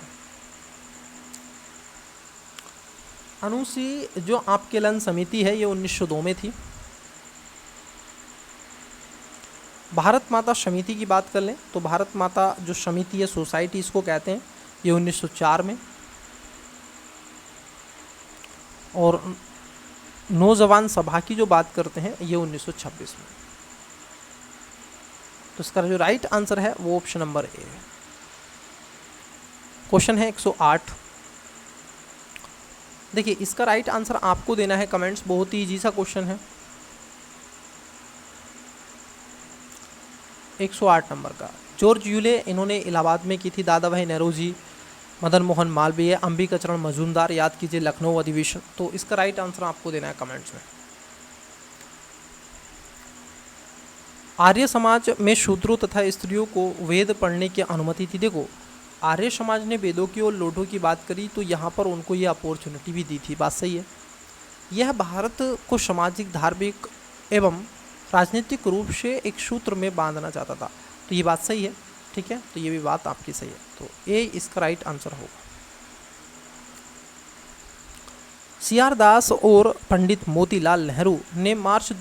अनुसूची जो आंदोलन समिति है ये 1902 में थी। भारत माता समिति की बात कर लें तो भारत माता जो समिति है, सोसाइटी इसको कहते हैं, ये 1904 में। और नौजवान सभा की जो बात करते हैं ये 1926 में। तो इसका जो राइट आंसर है वो ऑप्शन नंबर ए है। क्वेश्चन है 108। देखिए, इसका राइट आंसर आपको देना है कमेंट्स, बहुत ही इजी सा क्वेश्चन है। 108 नंबर का, जॉर्ज यूले इन्होंने इलाहाबाद में की थी, दादा भाई नेहरू, मदन मोहन मालवीय, अंबिका चरण मजूमदार, याद कीजिए लखनऊ अधिवेशन। तो इसका राइट आंसर आपको देना है कमेंट्स में। आर्य समाज में शूद्रों तथा स्त्रियों को वेद पढ़ने की अनुमति थी। देखो, आर्य समाज ने वेदों की और लोटों की बात करी, तो यहाँ पर उनको ये अपॉर्चुनिटी भी दी थी, बात सही है। यह भारत को सामाजिक, धार्मिक एवं राजनीतिक रूप से एक सूत्र में बांधना चाहता था, तो ये बात सही है, ठीक है। तो ये भी बात आपकी सही है, तो ए इसका राइट आंसर होगा। सीआर दास और पंडित मोतीलाल नेहरू ने मार्च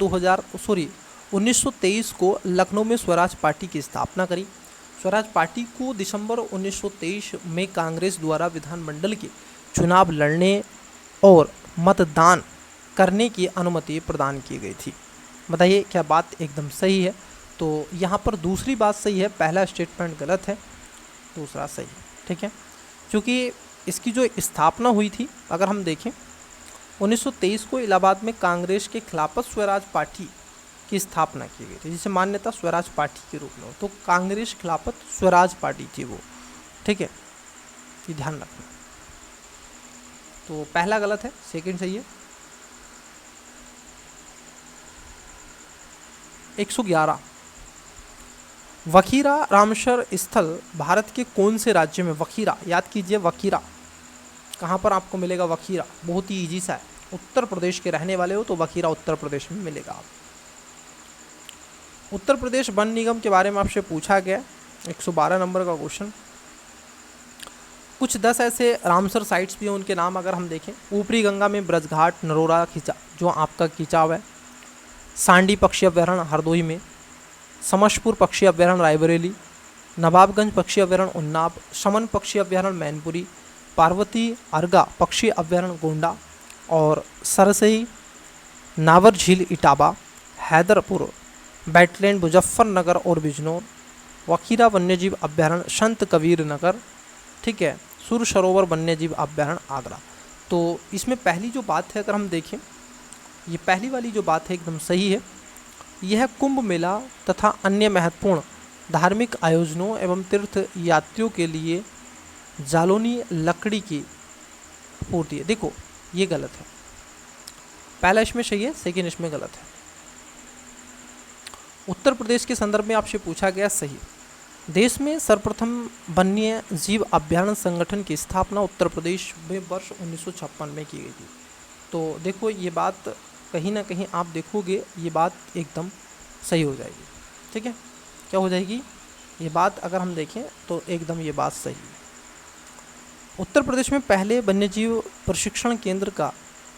1923 को लखनऊ में स्वराज पार्टी की स्थापना करी। स्वराज पार्टी को दिसंबर 1923 में कांग्रेस द्वारा विधानमंडल के चुनाव लड़ने और मतदान करने की अनुमति प्रदान की गई थी। बताइए क्या बात एकदम सही है? तो यहाँ पर दूसरी बात सही है, पहला स्टेटमेंट गलत है, दूसरा सही है, ठीक है। क्योंकि इसकी जो स्थापना हुई थी, अगर हम देखें 1923 को इलाहाबाद में कांग्रेस के खिलाफत स्वराज पार्टी की स्थापना की गई थी, जिसे मान्यता स्वराज पार्टी के रूप में हो, तो कांग्रेस खिलाफत स्वराज पार्टी थी वो, ठीक है, ये ध्यान रखना। तो पहला गलत है, सेकंड सही है। 111 वखीरा रामसर स्थल भारत के कौन से राज्य में? वखीरा, याद कीजिए वखीरा कहाँ पर आपको मिलेगा? वखीरा बहुत ही इजी सा है, उत्तर प्रदेश के रहने वाले हो तो वखीरा उत्तर प्रदेश में मिलेगा आप। उत्तर प्रदेश वन निगम के बारे में आपसे पूछा गया, 112 नंबर का क्वेश्चन। कुछ 10 ऐसे रामसर साइट्स भी हैं, उनके नाम अगर हम देखें, ऊपरी गंगा में ब्रजघाट नरोरा खिंचा जो आपका खिंचाव है, सांडी पक्षी अभ्यारण्य हरदोई में, समशपुर पक्षी अभ्यारण्य रायबरेली, नवाबगंज पक्षी अभ्यारण्य उन्नाव, समन पक्षी अभ्यारण्य मैनपुरी, पार्वती अर्गा पक्षी अभ्यारण्य गोंडा और सरसई नावर झील इटावा, हैदरपुर बैटलैंड मुजफ्फरनगर और बिजनौर, वखीरा वन्यजीव अभ्यारण्य संत कबीर नगर, ठीक है, सुर सरोवर वन्यजीव अभ्यारण्य आगरा। तो इसमें पहली जो बात है अगर हम देखें, ये पहली वाली जो बात है एकदम सही है। यह कुंभ मेला तथा अन्य महत्वपूर्ण धार्मिक आयोजनों एवं तीर्थ यात्रियों के लिए जालोनी लकड़ी की आपूर्ति है। देखो ये गलत है, पहला इसमें सही है, सेकेंड इसमें गलत है। उत्तर प्रदेश के संदर्भ में आपसे पूछा गया सही। देश में सर्वप्रथम वन्य जीव अभ्यारण्य संगठन की स्थापना उत्तर प्रदेश में वर्ष 1956 में की गई थी। तो देखो ये बात कहीं ना कहीं आप देखोगे ये बात एकदम सही हो जाएगी, ठीक है। क्या हो जाएगी ये बात, अगर हम देखें तो एकदम ये बात सही है। उत्तर प्रदेश में पहले वन्यजीव प्रशिक्षण केंद्र का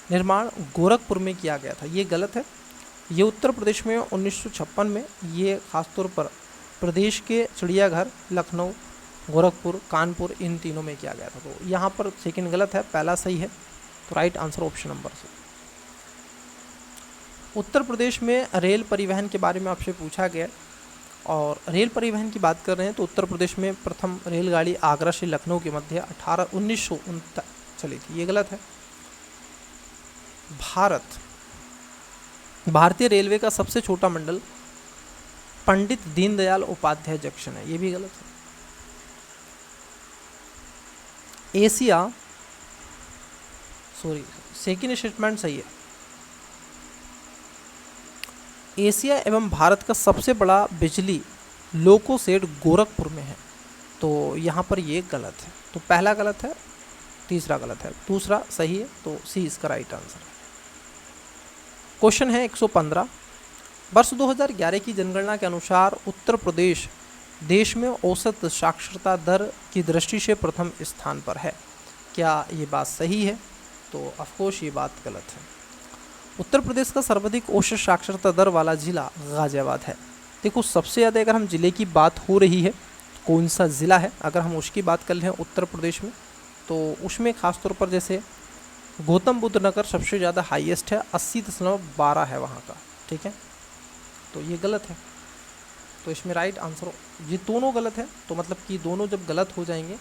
निर्माण गोरखपुर में किया गया था, ये गलत है। ये उत्तर प्रदेश में 1956 में ये खासतौर पर प्रदेश के चिड़ियाघर लखनऊ, गोरखपुर, कानपुर इन तीनों में किया गया था। तो यहाँ पर सेकंड गलत है, पहला सही है। तो right answer option number C. Uttar Pradesh में रेल परिवहन के बारे में आपसे पूछा गया और रेल परिवहन की बात कर रहे हैं तो उत्तर प्रदेश में प्रथम रेलगाड़ी आगरा से लखनऊ के मध्य 1949 चली थी, ये गलत है। भारतीय रेलवे का सबसे छोटा मंडल पंडित दीनदयाल उपाध्याय जंक्शन है, ये भी गलत है। सेकेंड स्टेटमेंट सही है। एशिया एवं भारत का सबसे बड़ा बिजली लोको शेड गोरखपुर में है, तो यहाँ पर ये गलत है। तो पहला गलत है, तीसरा गलत है, दूसरा सही है, तो सी इसका राइट आंसर है। क्वेश्चन है 115। वर्ष 2011 की जनगणना के अनुसार उत्तर प्रदेश देश में औसत साक्षरता दर की दृष्टि से प्रथम स्थान पर है, क्या ये बात सही है? तो ऑफकोर्स ये बात गलत है। उत्तर प्रदेश का सर्वाधिक औसत साक्षरता दर वाला जिला गाजियाबाद है। देखो सबसे ज़्यादा अगर हम ज़िले की बात हो रही है कौन सा ज़िला है, अगर हम उसकी बात कर लें उत्तर प्रदेश में तो उसमें ख़ासतौर पर जैसे गौतम बुद्ध नगर सबसे ज़्यादा हाईएस्ट है, 80.12 है वहाँ का, ठीक है। तो ये गलत है, तो इसमें राइट आंसर, ये दोनों गलत है, तो मतलब कि दोनों जब गलत हो जाएंगे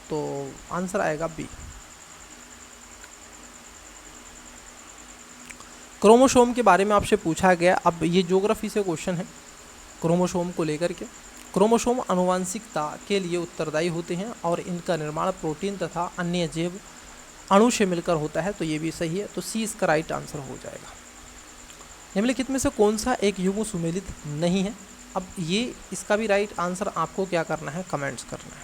तो आंसर आएगा बी। क्रोमोसोम के बारे में आपसे पूछा गया, अब ये ज्योग्राफी से क्वेश्चन है क्रोमोसोम को लेकर के। क्रोमोसोम आनुवंशिकता के लिए उत्तरदायी होते हैं और इनका निर्माण प्रोटीन तथा अन्य जैव अणु से मिलकर होता है, तो ये भी सही है, तो सी इसका राइट आंसर हो जाएगा। निम्नलिखित में से कौन सा एक युग्म सुमेलित नहीं है? अब ये इसका भी राइट आंसर आपको क्या करना है, कमेंट्स करना है,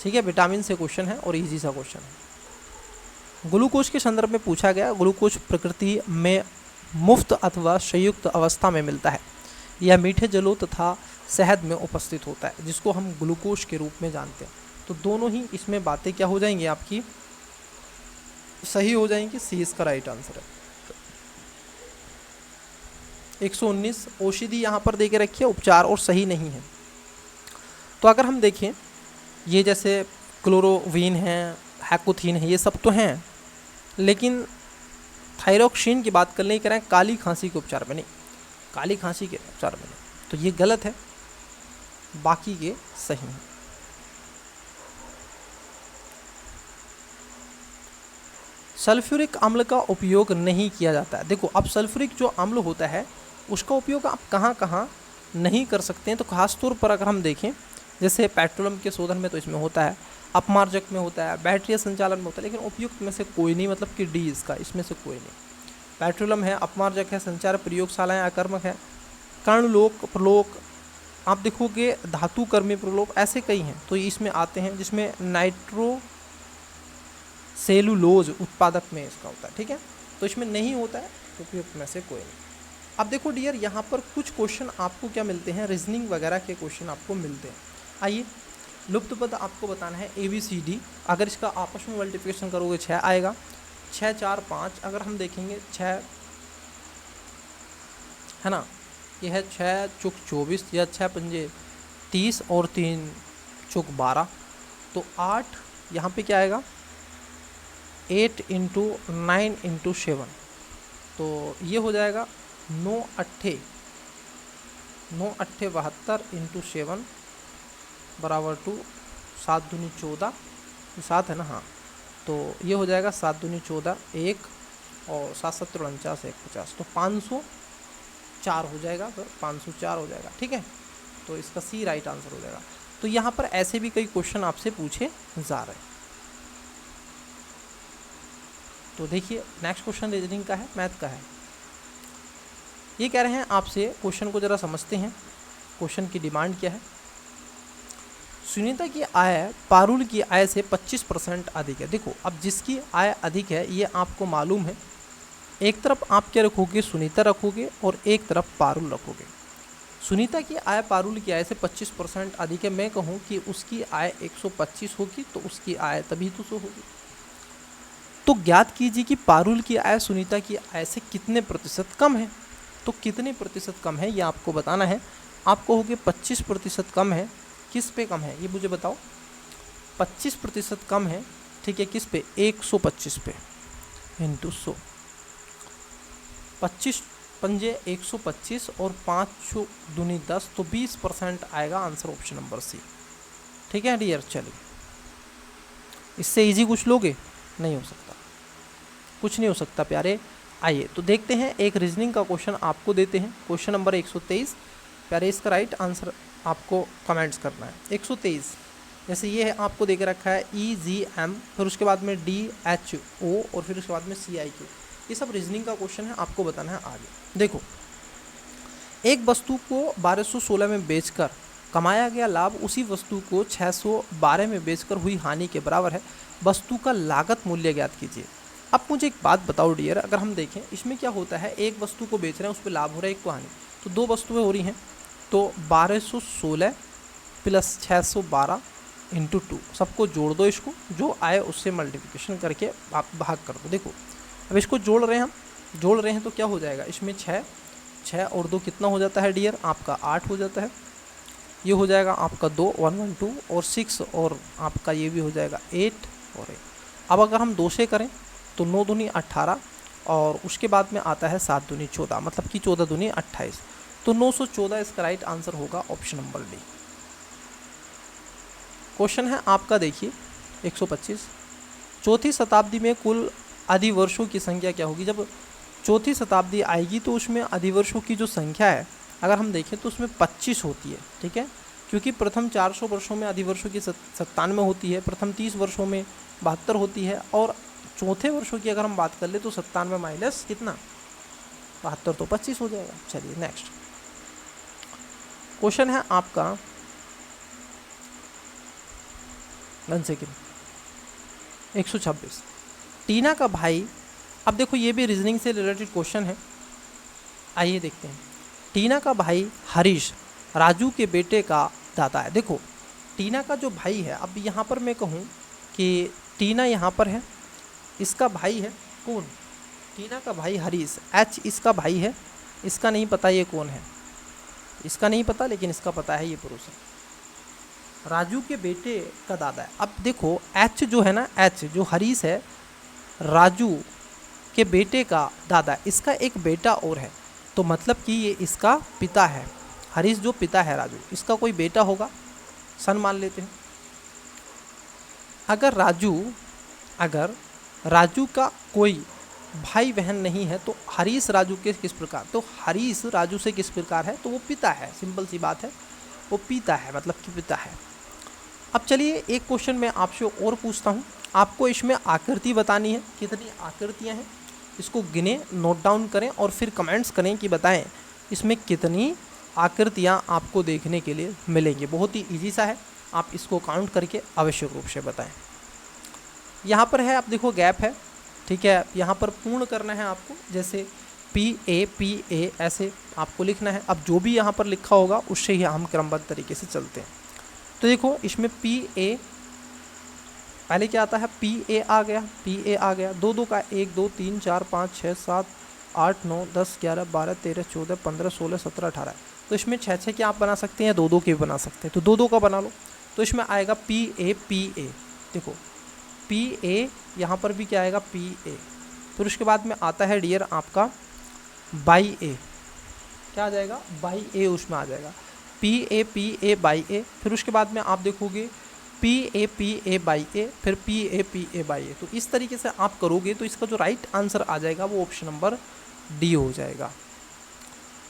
ठीक है। विटामिन से क्वेश्चन है और इजी सा क्वेश्चन है। ग्लूकोज के संदर्भ में पूछा गया, ग्लूकोज प्रकृति में मुफ्त अथवा संयुक्त अवस्था में मिलता है, यह मीठे जलों तथा शहद में उपस्थित होता है, जिसको हम ग्लूकोज के रूप में जानते हैं। तो दोनों ही इसमें बातें क्या हो जाएंगी आपकी, सही हो जाएंगी, सी इसका राइट आंसर है। 119 औषधि यहाँ पर दे के रखिए, उपचार और सही नहीं है। तो अगर हम देखें ये जैसे क्लोरोविन है, हैकोथीन है, ये सब तो हैं, लेकिन थायरोक्सिन की बात कर लें, कह रहे हैं काली खांसी के उपचार में नहीं, काली खांसी के उपचार में नहीं, तो ये गलत है, बाकी के सही हैं। सल्फ्यूरिक अम्ल का उपयोग नहीं किया जाता है। देखो अब सल्फ्यूरिक जो अम्ल होता है उसका उपयोग आप कहाँ कहाँ नहीं कर सकते हैं, तो खासतौर पर अगर हम देखें जैसे पेट्रोलियम के शोधन में तो इसमें होता है, अपमार्जक में होता है, बैटरी संचालन में होता है, लेकिन उपयुक्त में से कोई नहीं, मतलब कि डी इसका, इसमें से कोई नहीं। पेट्रोलियम है, अपमार्जक है, संचार प्रयोगशालाएँ अकर्मक है, कर्णलोक, प्रलोक, आप देखोगे धातु कर्मी प्रलोक, ऐसे कई हैं, तो इसमें आते हैं, जिसमें नाइट्रो सेलुलोज उत्पादक में इसका होता है, ठीक है। तो इसमें नहीं होता है, उपयुक्त में से कोई नहीं। अब देखो डियर, यहाँ पर कुछ क्वेश्चन आपको क्या मिलते हैं, रीजनिंग वगैरह के क्वेश्चन आपको मिलते हैं। आइए लुप्त पद आपको बताना है ABCD, अगर इसका आपस में मल्टीप्लिकेशन करोगे 6 आएगा, 6 4 5, अगर हम देखेंगे 6 है ना, ये है 6 चुक 24 या 6 पंजे 30 और 3 चुक 12, तो 8 यहाँ पे क्या आएगा, 8 × 9 × 7, तो ये हो जाएगा 9 अट्ठे 72 इंटू 7 बराबर टू 7 दूनी 14, 7 है ना, हाँ। तो ये हो जाएगा 7 दूनी 14 1 और 7 7 49 1 50, तो 504 हो जाएगा सर, 504 हो जाएगा, ठीक है। तो इसका सी राइट आंसर हो जाएगा। तो यहाँ पर ऐसे भी कई क्वेश्चन आपसे पूछे जा रहे हैं। तो देखिए नेक्स्ट क्वेश्चन रीजनिंग का है, मैथ का है। ये कह रहे हैं आपसे, क्वेश्चन को जरा समझते हैं, क्वेश्चन की डिमांड क्या है। सुनीता की आय पारुल की आय से 25% अधिक है। देखो अब जिसकी आय अधिक है ये आपको मालूम है, एक तरफ आप क्या रखोगे, सुनीता रखोगे और एक तरफ पारुल रखोगे। सुनीता की आय पारुल की आय से 25% अधिक है। मैं कहूँ कि उसकी आय 125 होगी तो उसकी आय तभी तो 100 होगी। तो ज्ञात कीजिए कि पारुल की आय सुनीता की आय से कितने प्रतिशत कम है। तो कितने प्रतिशत कम है ये आपको बताना है। आप कहोगे 25% कम है, किस पे कम है ये मुझे बताओ। 25% कम है, ठीक है, किस पे, 125 पे इंटू 100, 25 पंजे 125 और 5 दूनी 10, तो 20% आएगा आंसर ऑप्शन नंबर सी, ठीक है डियर। चलिए इससे इजी कुछ लोगे, नहीं हो सकता, कुछ नहीं हो सकता प्यारे। आइए तो देखते हैं, एक रीजनिंग का क्वेश्चन आपको देते हैं, क्वेश्चन नंबर 123 प्यारे। इसका राइट आंसर आपको कमेंट्स करना है। 123 जैसे ये है, आपको दे के रखा है EGM, फिर उसके बाद में DHO और फिर उसके बाद में CIQ। ये सब रीजनिंग का क्वेश्चन है, आपको बताना है आगे। देखो एक वस्तु को 1216 में बेचकर कमाया गया लाभ उसी वस्तु को 612 में बेचकर हुई हानि के बराबर है। वस्तु का लागत मूल्य ज्ञात कीजिए। अब मुझे एक बात बताओ डियर, अगर हम देखें इसमें क्या होता है, एक वस्तु को बेच रहे हैं उस पर लाभ हो रहा है, एक को हानि, तो दो वस्तुएं हो रही हैं, तो 1216 प्लस 612 इंटू 2, सबको जोड़ दो, इसको जो आए उससे मल्टीप्लिकेशन करके आप भाग कर दो। देखो अब इसको जोड़ रहे हैं तो क्या हो जाएगा, इसमें 6 और 2 कितना हो जाता है डियर, आपका 8 हो जाता है। ये हो जाएगा आपका 2 112 और 6 और आपका ये भी हो जाएगा 8 और 8। अब अगर हम 2 से करें तो 9 दूनी 18 और उसके बाद में आता है 7 दूनी 14, मतलब कि 14 दूनी 28, तो 914 इसका राइट आंसर होगा ऑप्शन नंबर डी। क्वेश्चन है आपका, देखिए 125, चौथी शताब्दी में कुल अधिवर्षों की संख्या क्या होगी। जब चौथी शताब्दी आएगी तो उसमें अधिवर्षों की जो संख्या है अगर हम देखें तो उसमें 25 होती है, ठीक है, क्योंकि प्रथम 400 वर्षों में अधिवर्षों की 97 होती है, प्रथम 30 वर्षों में 72 होती है, और चौथे वर्षों की अगर हम बात कर ले तो 97 माइनस कितना 72, तो 25 हो जाएगा। चलिए नेक्स्ट क्वेश्चन है आपका, 1 सेकेंड, 126, टीना का भाई। अब देखो ये भी रीजनिंग से रिलेटेड क्वेश्चन है, आइए देखते हैं। टीना का भाई हरीश राजू के बेटे का दादा है। देखो टीना का जो भाई है, अब यहाँ पर मैं कहूँ कि टीना यहाँ पर है, इसका भाई है कौन, टीना का भाई हरीश, H इसका भाई है, इसका नहीं पता ये कौन है, इसका नहीं पता, लेकिन इसका पता है ये पुरुष है, राजू के बेटे का दादा है। अब देखो H जो है ना, H जो हरीश है राजू के बेटे का दादा, इसका एक बेटा और है, तो मतलब कि ये इसका पिता है। हरीश जो पिता है राजू, इसका कोई बेटा होगा, सन मान लेते हैं। अगर राजू का कोई भाई बहन नहीं है तो हरीश राजू के किस प्रकार, तो हरीश राजू से किस प्रकार है, तो वो पिता है, सिंपल सी बात है, वो पिता है, मतलब कि पिता है। अब चलिए एक क्वेश्चन मैं आपसे और पूछता हूँ, आपको इसमें आकृति बतानी है, कितनी आकृतियाँ हैं इसको गिने, नोट डाउन करें और फिर कमेंट्स करें कि बताएं इसमें कितनी आकृतियाँ आपको देखने के लिए मिलेंगी। बहुत ही ईजी सा है, आप इसको काउंट करके आवश्यक रूप से बताएं। यहाँ पर है, आप देखो गैप है, ठीक है, यहाँ पर पूर्ण करना है आपको, जैसे PA ऐसे आपको लिखना है। अब जो भी यहाँ पर लिखा होगा उससे ही हम क्रमबद्ध तरीके से चलते हैं। तो देखो इसमें PA पहले क्या आता है, PA आ गया, 2 2 का 1 2 3 4 5 6 7 8 9 10 11 12 13 14 15 16 17 18, तो इसमें 6 के आप बना सकते हैं, 2 2 के भी बना सकते हैं, तो 2 2 का बना लो। तो इसमें आएगा PA, देखो PA, यहाँ पर भी क्या आएगा PA, फिर उसके बाद में आता है डियर आपका बाई ए, क्या आ जाएगा, बाई ए उसमें आ जाएगा, पी ए बाई ए, फिर उसके बाद में आप देखोगे पी ए बाई ए, फिर पी ए बाई ए। तो इस तरीके से आप करोगे तो इसका जो राइट आंसर आ जाएगा वो ऑप्शन नंबर डी हो जाएगा।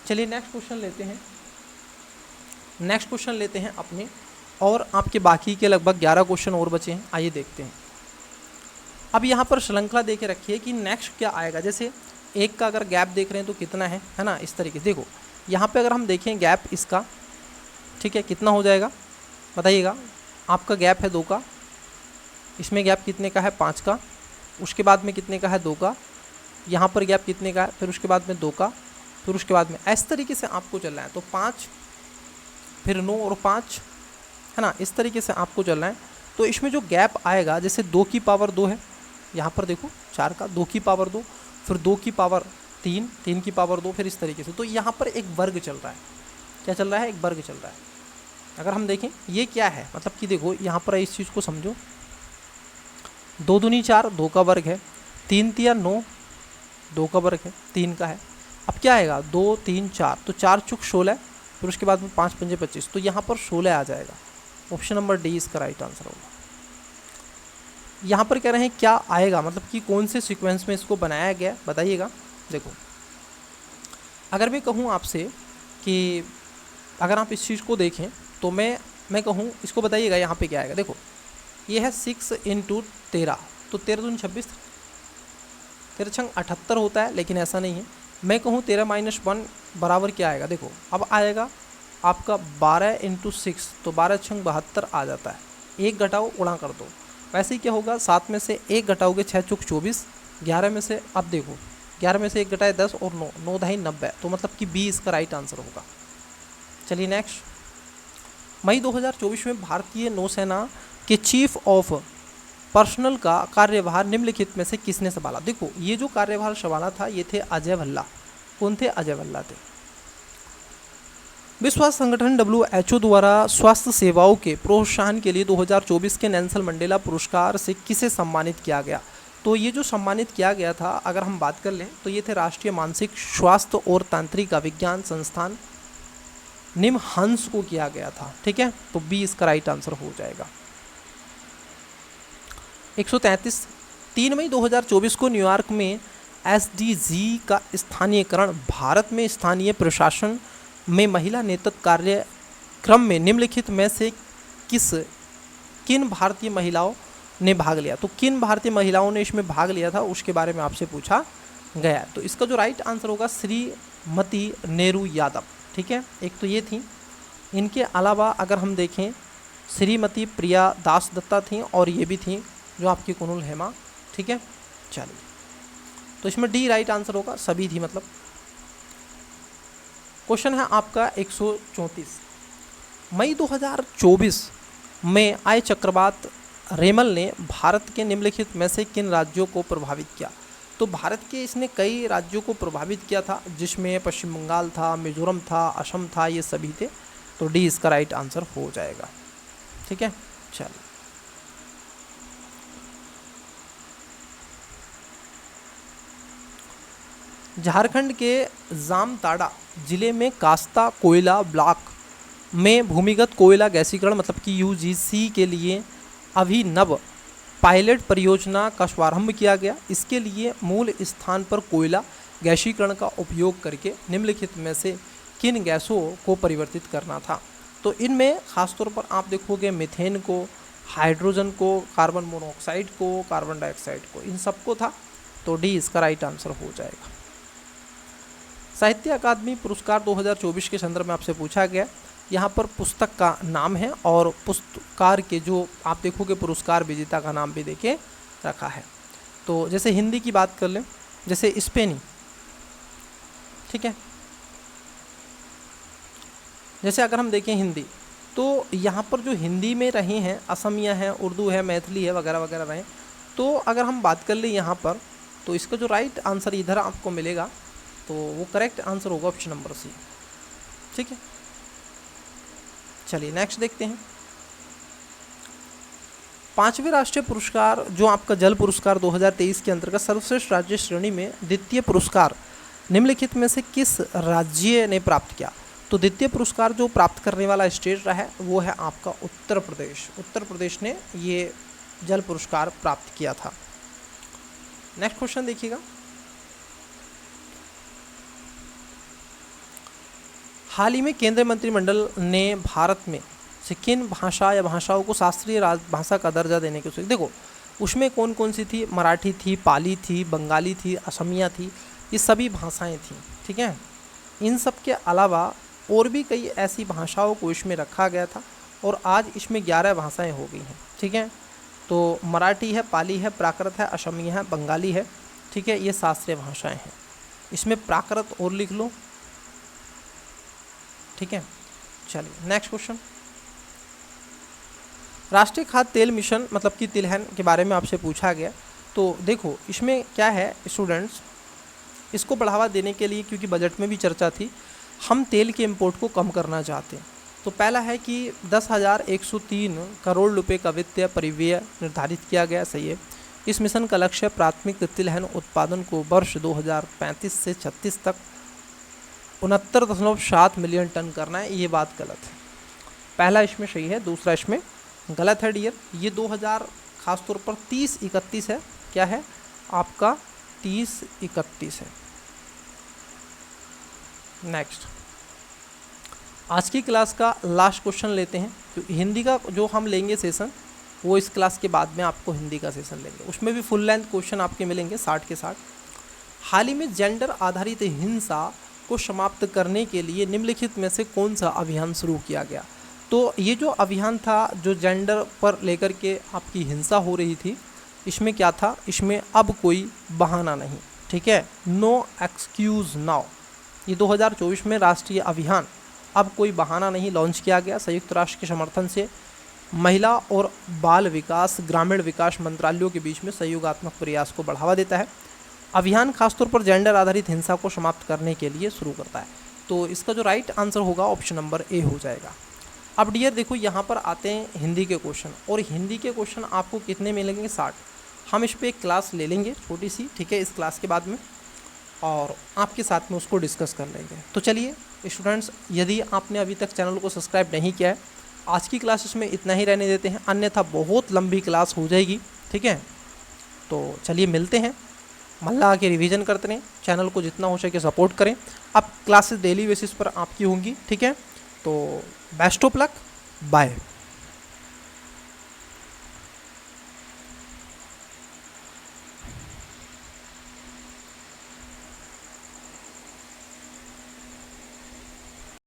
चलिए नेक्स्ट क्वेश्चन लेते हैं। नेक्स्ट क्वेश्चन लेते हैं अपने, और आपके बाकी के लगभग 11 क्वेश्चन और बचे हैं, आइए देखते हैं। अब यहाँ पर श्रृंखला दे के रखिए कि नेक्स्ट क्या आएगा। जैसे एक का अगर गैप देख रहे हैं तो कितना है ना, इस तरीके से देखो यहाँ पे अगर हम देखें गैप इसका, ठीक है, कितना हो जाएगा बताइएगा। आपका गैप है 2 का, इसमें गैप कितने का है 5 का, उसके बाद में कितने का है 2 का, यहाँ पर गैप कितने का है, फिर उसके बाद में 2 का, फिर उसके बाद में इस तरीके से आपको चलना है। तो 5 फिर 9 और 5 है ना, इस तरीके से आपको चलना है। तो इसमें जो गैप आएगा, जैसे 2 की पावर 2 है, यहाँ पर देखो 4 का 2 की पावर 2, फिर 2 की पावर 3, 3 की पावर 2, फिर इस तरीके से। तो यहाँ पर एक वर्ग चल रहा है, क्या चल रहा है, एक वर्ग चल रहा है। अगर हम देखें ये क्या है, मतलब कि देखो यहाँ पर इस चीज़ को समझो, 2 दूनी 4, 2 का वर्ग है, 3 तिया 9, 2 का वर्ग है, 3 का है। अब क्या आएगा, 2 3 4, तो 4 चुक 16, फिर उसके बाद में 5 पंजे 25, तो यहाँ पर 16 आ जाएगा। ऑप्शन नंबर डी इसका राइट आंसर होगा। यहाँ पर कह रहे हैं क्या आएगा, मतलब कि कौन से सीक्वेंस में इसको बनाया गया, बताइएगा। देखो अगर मैं कहूँ आपसे कि अगर आप इस चीज़ को देखें तो मैं कहूँ इसको बताइएगा, यहाँ पे क्या आएगा। देखो ये है 6 × 13, तो 13 दूनी 26, 13 छंग 78 होता है, लेकिन ऐसा नहीं है। मैं कहूँ 13 - 1 बराबर क्या आएगा, देखो अब आएगा आपका 12 × 6, तो 12 छंग 72 आ जाता है। 1 घटाओ गुणा कर दो, वैसे ही क्या होगा, 7 में से 1 घटाओगे 6 चुक 24, 11 में से अब देखो 11 में से 1 घटाए 10 और 9, 9 ढाई 90, तो मतलब कि बी इसका राइट आंसर होगा। चलिए नेक्स्ट, मई 2024 में भारतीय नौसेना के चीफ ऑफ पर्सनल का कार्यभार निम्नलिखित में से किसने संभाला। देखो ये जो कार्यभार संभाला था ये थे अजय भल्ला। कौन थे, अजय भल्ला थे। विश्व स्वास्थ्य संगठन WHO द्वारा स्वास्थ्य सेवाओं के प्रोत्साहन के लिए 2024 के नेल्सन मंडेला पुरस्कार से किसे सम्मानित किया गया। तो ये जो सम्मानित किया गया था, अगर हम बात कर लें तो ये थे राष्ट्रीय मानसिक स्वास्थ्य और तांत्रिक विज्ञान संस्थान निमहंस को किया गया था, ठीक है। तो बी इसका राइट आंसर हो जाएगा। 133, 3 मई 2024 को न्यूयॉर्क में SDG का स्थानीयकरण भारत में स्थानीय प्रशासन में महिला नेतृत्व कार्यक्रम में निम्नलिखित में से किन भारतीय महिलाओं ने भाग लिया। तो किन भारतीय महिलाओं ने इसमें भाग लिया था उसके बारे में आपसे पूछा गया। तो इसका जो राइट आंसर होगा श्रीमती नेहरू यादव, ठीक है। एक तो ये थी, इनके अलावा अगर हम देखें श्रीमती प्रिया दास दत्ता थी, और ये भी थी जो आपकी कुनुल हेमा, ठीक है। चलिए तो इसमें डी राइट आंसर होगा, सभी थी मतलब। क्वेश्चन है आपका 134, मई 2024 में आए चक्रवात रेमल ने भारत के निम्नलिखित में से किन राज्यों को प्रभावित किया। तो भारत के इसने कई राज्यों को प्रभावित किया था, जिसमें पश्चिम बंगाल था, मिजोरम था, असम था, ये सभी थे। तो डी इसका राइट आंसर हो जाएगा, ठीक है। चलिए झारखंड के जामताड़ा जिले में कास्ता कोयला ब्लॉक में भूमिगत कोयला गैसीकरण मतलब कि UGC के लिए अभिनव पायलट परियोजना का शुभारंभ किया गया। इसके लिए मूल स्थान पर कोयला गैसीकरण का उपयोग करके निम्नलिखित में से किन गैसों को परिवर्तित करना था। तो इनमें खासतौर पर आप देखोगे मीथेन को, हाइड्रोजन को, कार्बन मोनोऑक्साइड को, कार्बन डाइऑक्साइड को, इन सबको था। तो डी इसका राइट आंसर हो जाएगा। साहित्य अकादमी पुरस्कार 2024 के संदर्भ में आपसे पूछा गया। यहाँ पर पुस्तक का नाम है और पुरस्कार के जो आप देखोगे पुरस्कार विजेता का नाम भी देके रखा है। तो जैसे हिंदी की बात कर लें, जैसे स्पेनी, ठीक है। जैसे अगर हम देखें हिंदी, तो यहाँ पर जो हिंदी में रहे हैं असमिया है, उर्दू है, मैथिली है, वगैरह वगैरह रहे। तो अगर हम बात कर लें यहाँ पर, तो इसका जो राइट आंसर इधर आपको मिलेगा, तो वो करेक्ट आंसर होगा ऑप्शन नंबर सी, ठीक है। चलिए नेक्स्ट देखते हैं। 5वें राष्ट्रीय पुरस्कार जो आपका जल पुरस्कार 2023 के अंतर्गत सर्वश्रेष्ठ राज्य श्रेणी में द्वितीय पुरस्कार निम्नलिखित में से किस राज्य ने प्राप्त किया? तो द्वितीय पुरस्कार जो प्राप्त करने वाला स्टेट रहा है वो है आपका उत्तर प्रदेश। उत्तर प्रदेश ने ये जल पुरस्कार प्राप्त किया था। नेक्स्ट क्वेश्चन देखिएगा, हाल ही में केंद्रीय मंत्रिमंडल ने भारत में से किन भाषा या भाषाओं को शास्त्रीय भाषा का दर्जा देने की सोची? देखो उसमें कौन कौन सी थी, मराठी थी, पाली थी, बंगाली थी, असमिया थी, ये सभी भाषाएं थी। ठीक है, इन सब के अलावा और भी कई ऐसी भाषाओं को इसमें रखा गया था और आज इसमें 11 भाषाएं हो गई हैं। ठीक है, तो मराठी है, पाली है, प्राकृत है, असमिया है, बंगाली है। ठीक है, ये शास्त्रीय भाषाएं हैं। इसमें प्राकृत और लिख लो। ठीक है, चलिए नेक्स्ट क्वेश्चन, राष्ट्रीय खाद्य तेल मिशन मतलब कि तिलहन के बारे में आपसे पूछा गया। तो देखो इसमें क्या है स्टूडेंट्स, इसको बढ़ावा देने के लिए, क्योंकि बजट में भी चर्चा थी, हम तेल के इंपोर्ट को कम करना चाहते हैं। तो पहला है कि 10,103 करोड़ रुपए का वित्तीय परिव्यय निर्धारित किया गया। सही है। इस मिशन का लक्ष्य प्राथमिक तिलहन उत्पादन को वर्ष 2035 से 36 तक 69.7 मिलियन टन करना है। ये बात गलत है। पहला इसमें सही है, दूसरा इसमें गलत है डियर। ये 2000 खासतौर पर 30-31 है। क्या है आपका 30-31 है। नेक्स्ट, आज की क्लास का लास्ट क्वेश्चन लेते हैं। क्योंकि हिंदी का जो हम लेंगे सेशन वो इस क्लास के बाद में आपको हिंदी का सेशन लेंगे, उसमें भी फुल लेंथ क्वेश्चन आपके मिलेंगे 60 के 60। हाल ही में जेंडर आधारित हिंसा को समाप्त करने के लिए निम्नलिखित में से कौन सा अभियान शुरू किया गया? तो ये जो अभियान था जो जेंडर पर लेकर के आपकी हिंसा हो रही थी, इसमें क्या था, इसमें अब कोई बहाना नहीं। ठीक है, नो एक्सक्यूज़ नाउ। ये 2024 में राष्ट्रीय अभियान अब कोई बहाना नहीं लॉन्च किया गया। संयुक्त राष्ट्र के समर्थन से महिला और बाल विकास, ग्रामीण विकास मंत्रालयों के बीच में सहयोगात्मक प्रयास को बढ़ावा देता है। अभियान खासतौर पर जेंडर आधारित हिंसा को समाप्त करने के लिए शुरू करता है। तो इसका जो राइट आंसर होगा ऑप्शन नंबर ए हो जाएगा। अब डियर देखो यहाँ पर आते हैं हिंदी के क्वेश्चन, और हिंदी के क्वेश्चन आपको कितने मिलेंगे? 60। हम इस पर एक क्लास ले लेंगे छोटी सी, ठीक है, इस क्लास के बाद में, और आपके साथ में उसको डिस्कस कर लेंगे। तो चलिए स्टूडेंट्स, यदि आपने अभी तक चैनल को सब्सक्राइब नहीं किया है, आज की क्लास इसमें इतना ही रहने देते हैं, अन्यथा बहुत लंबी क्लास हो जाएगी। ठीक है, तो चलिए मिलते हैं, मन लगा के रिवीजन करते रहें, चैनल को जितना हो सके सपोर्ट करें। अब क्लासेस डेली बेसिस पर आपकी होंगी। ठीक है, तो बेस्ट ऑफ लक, बाय।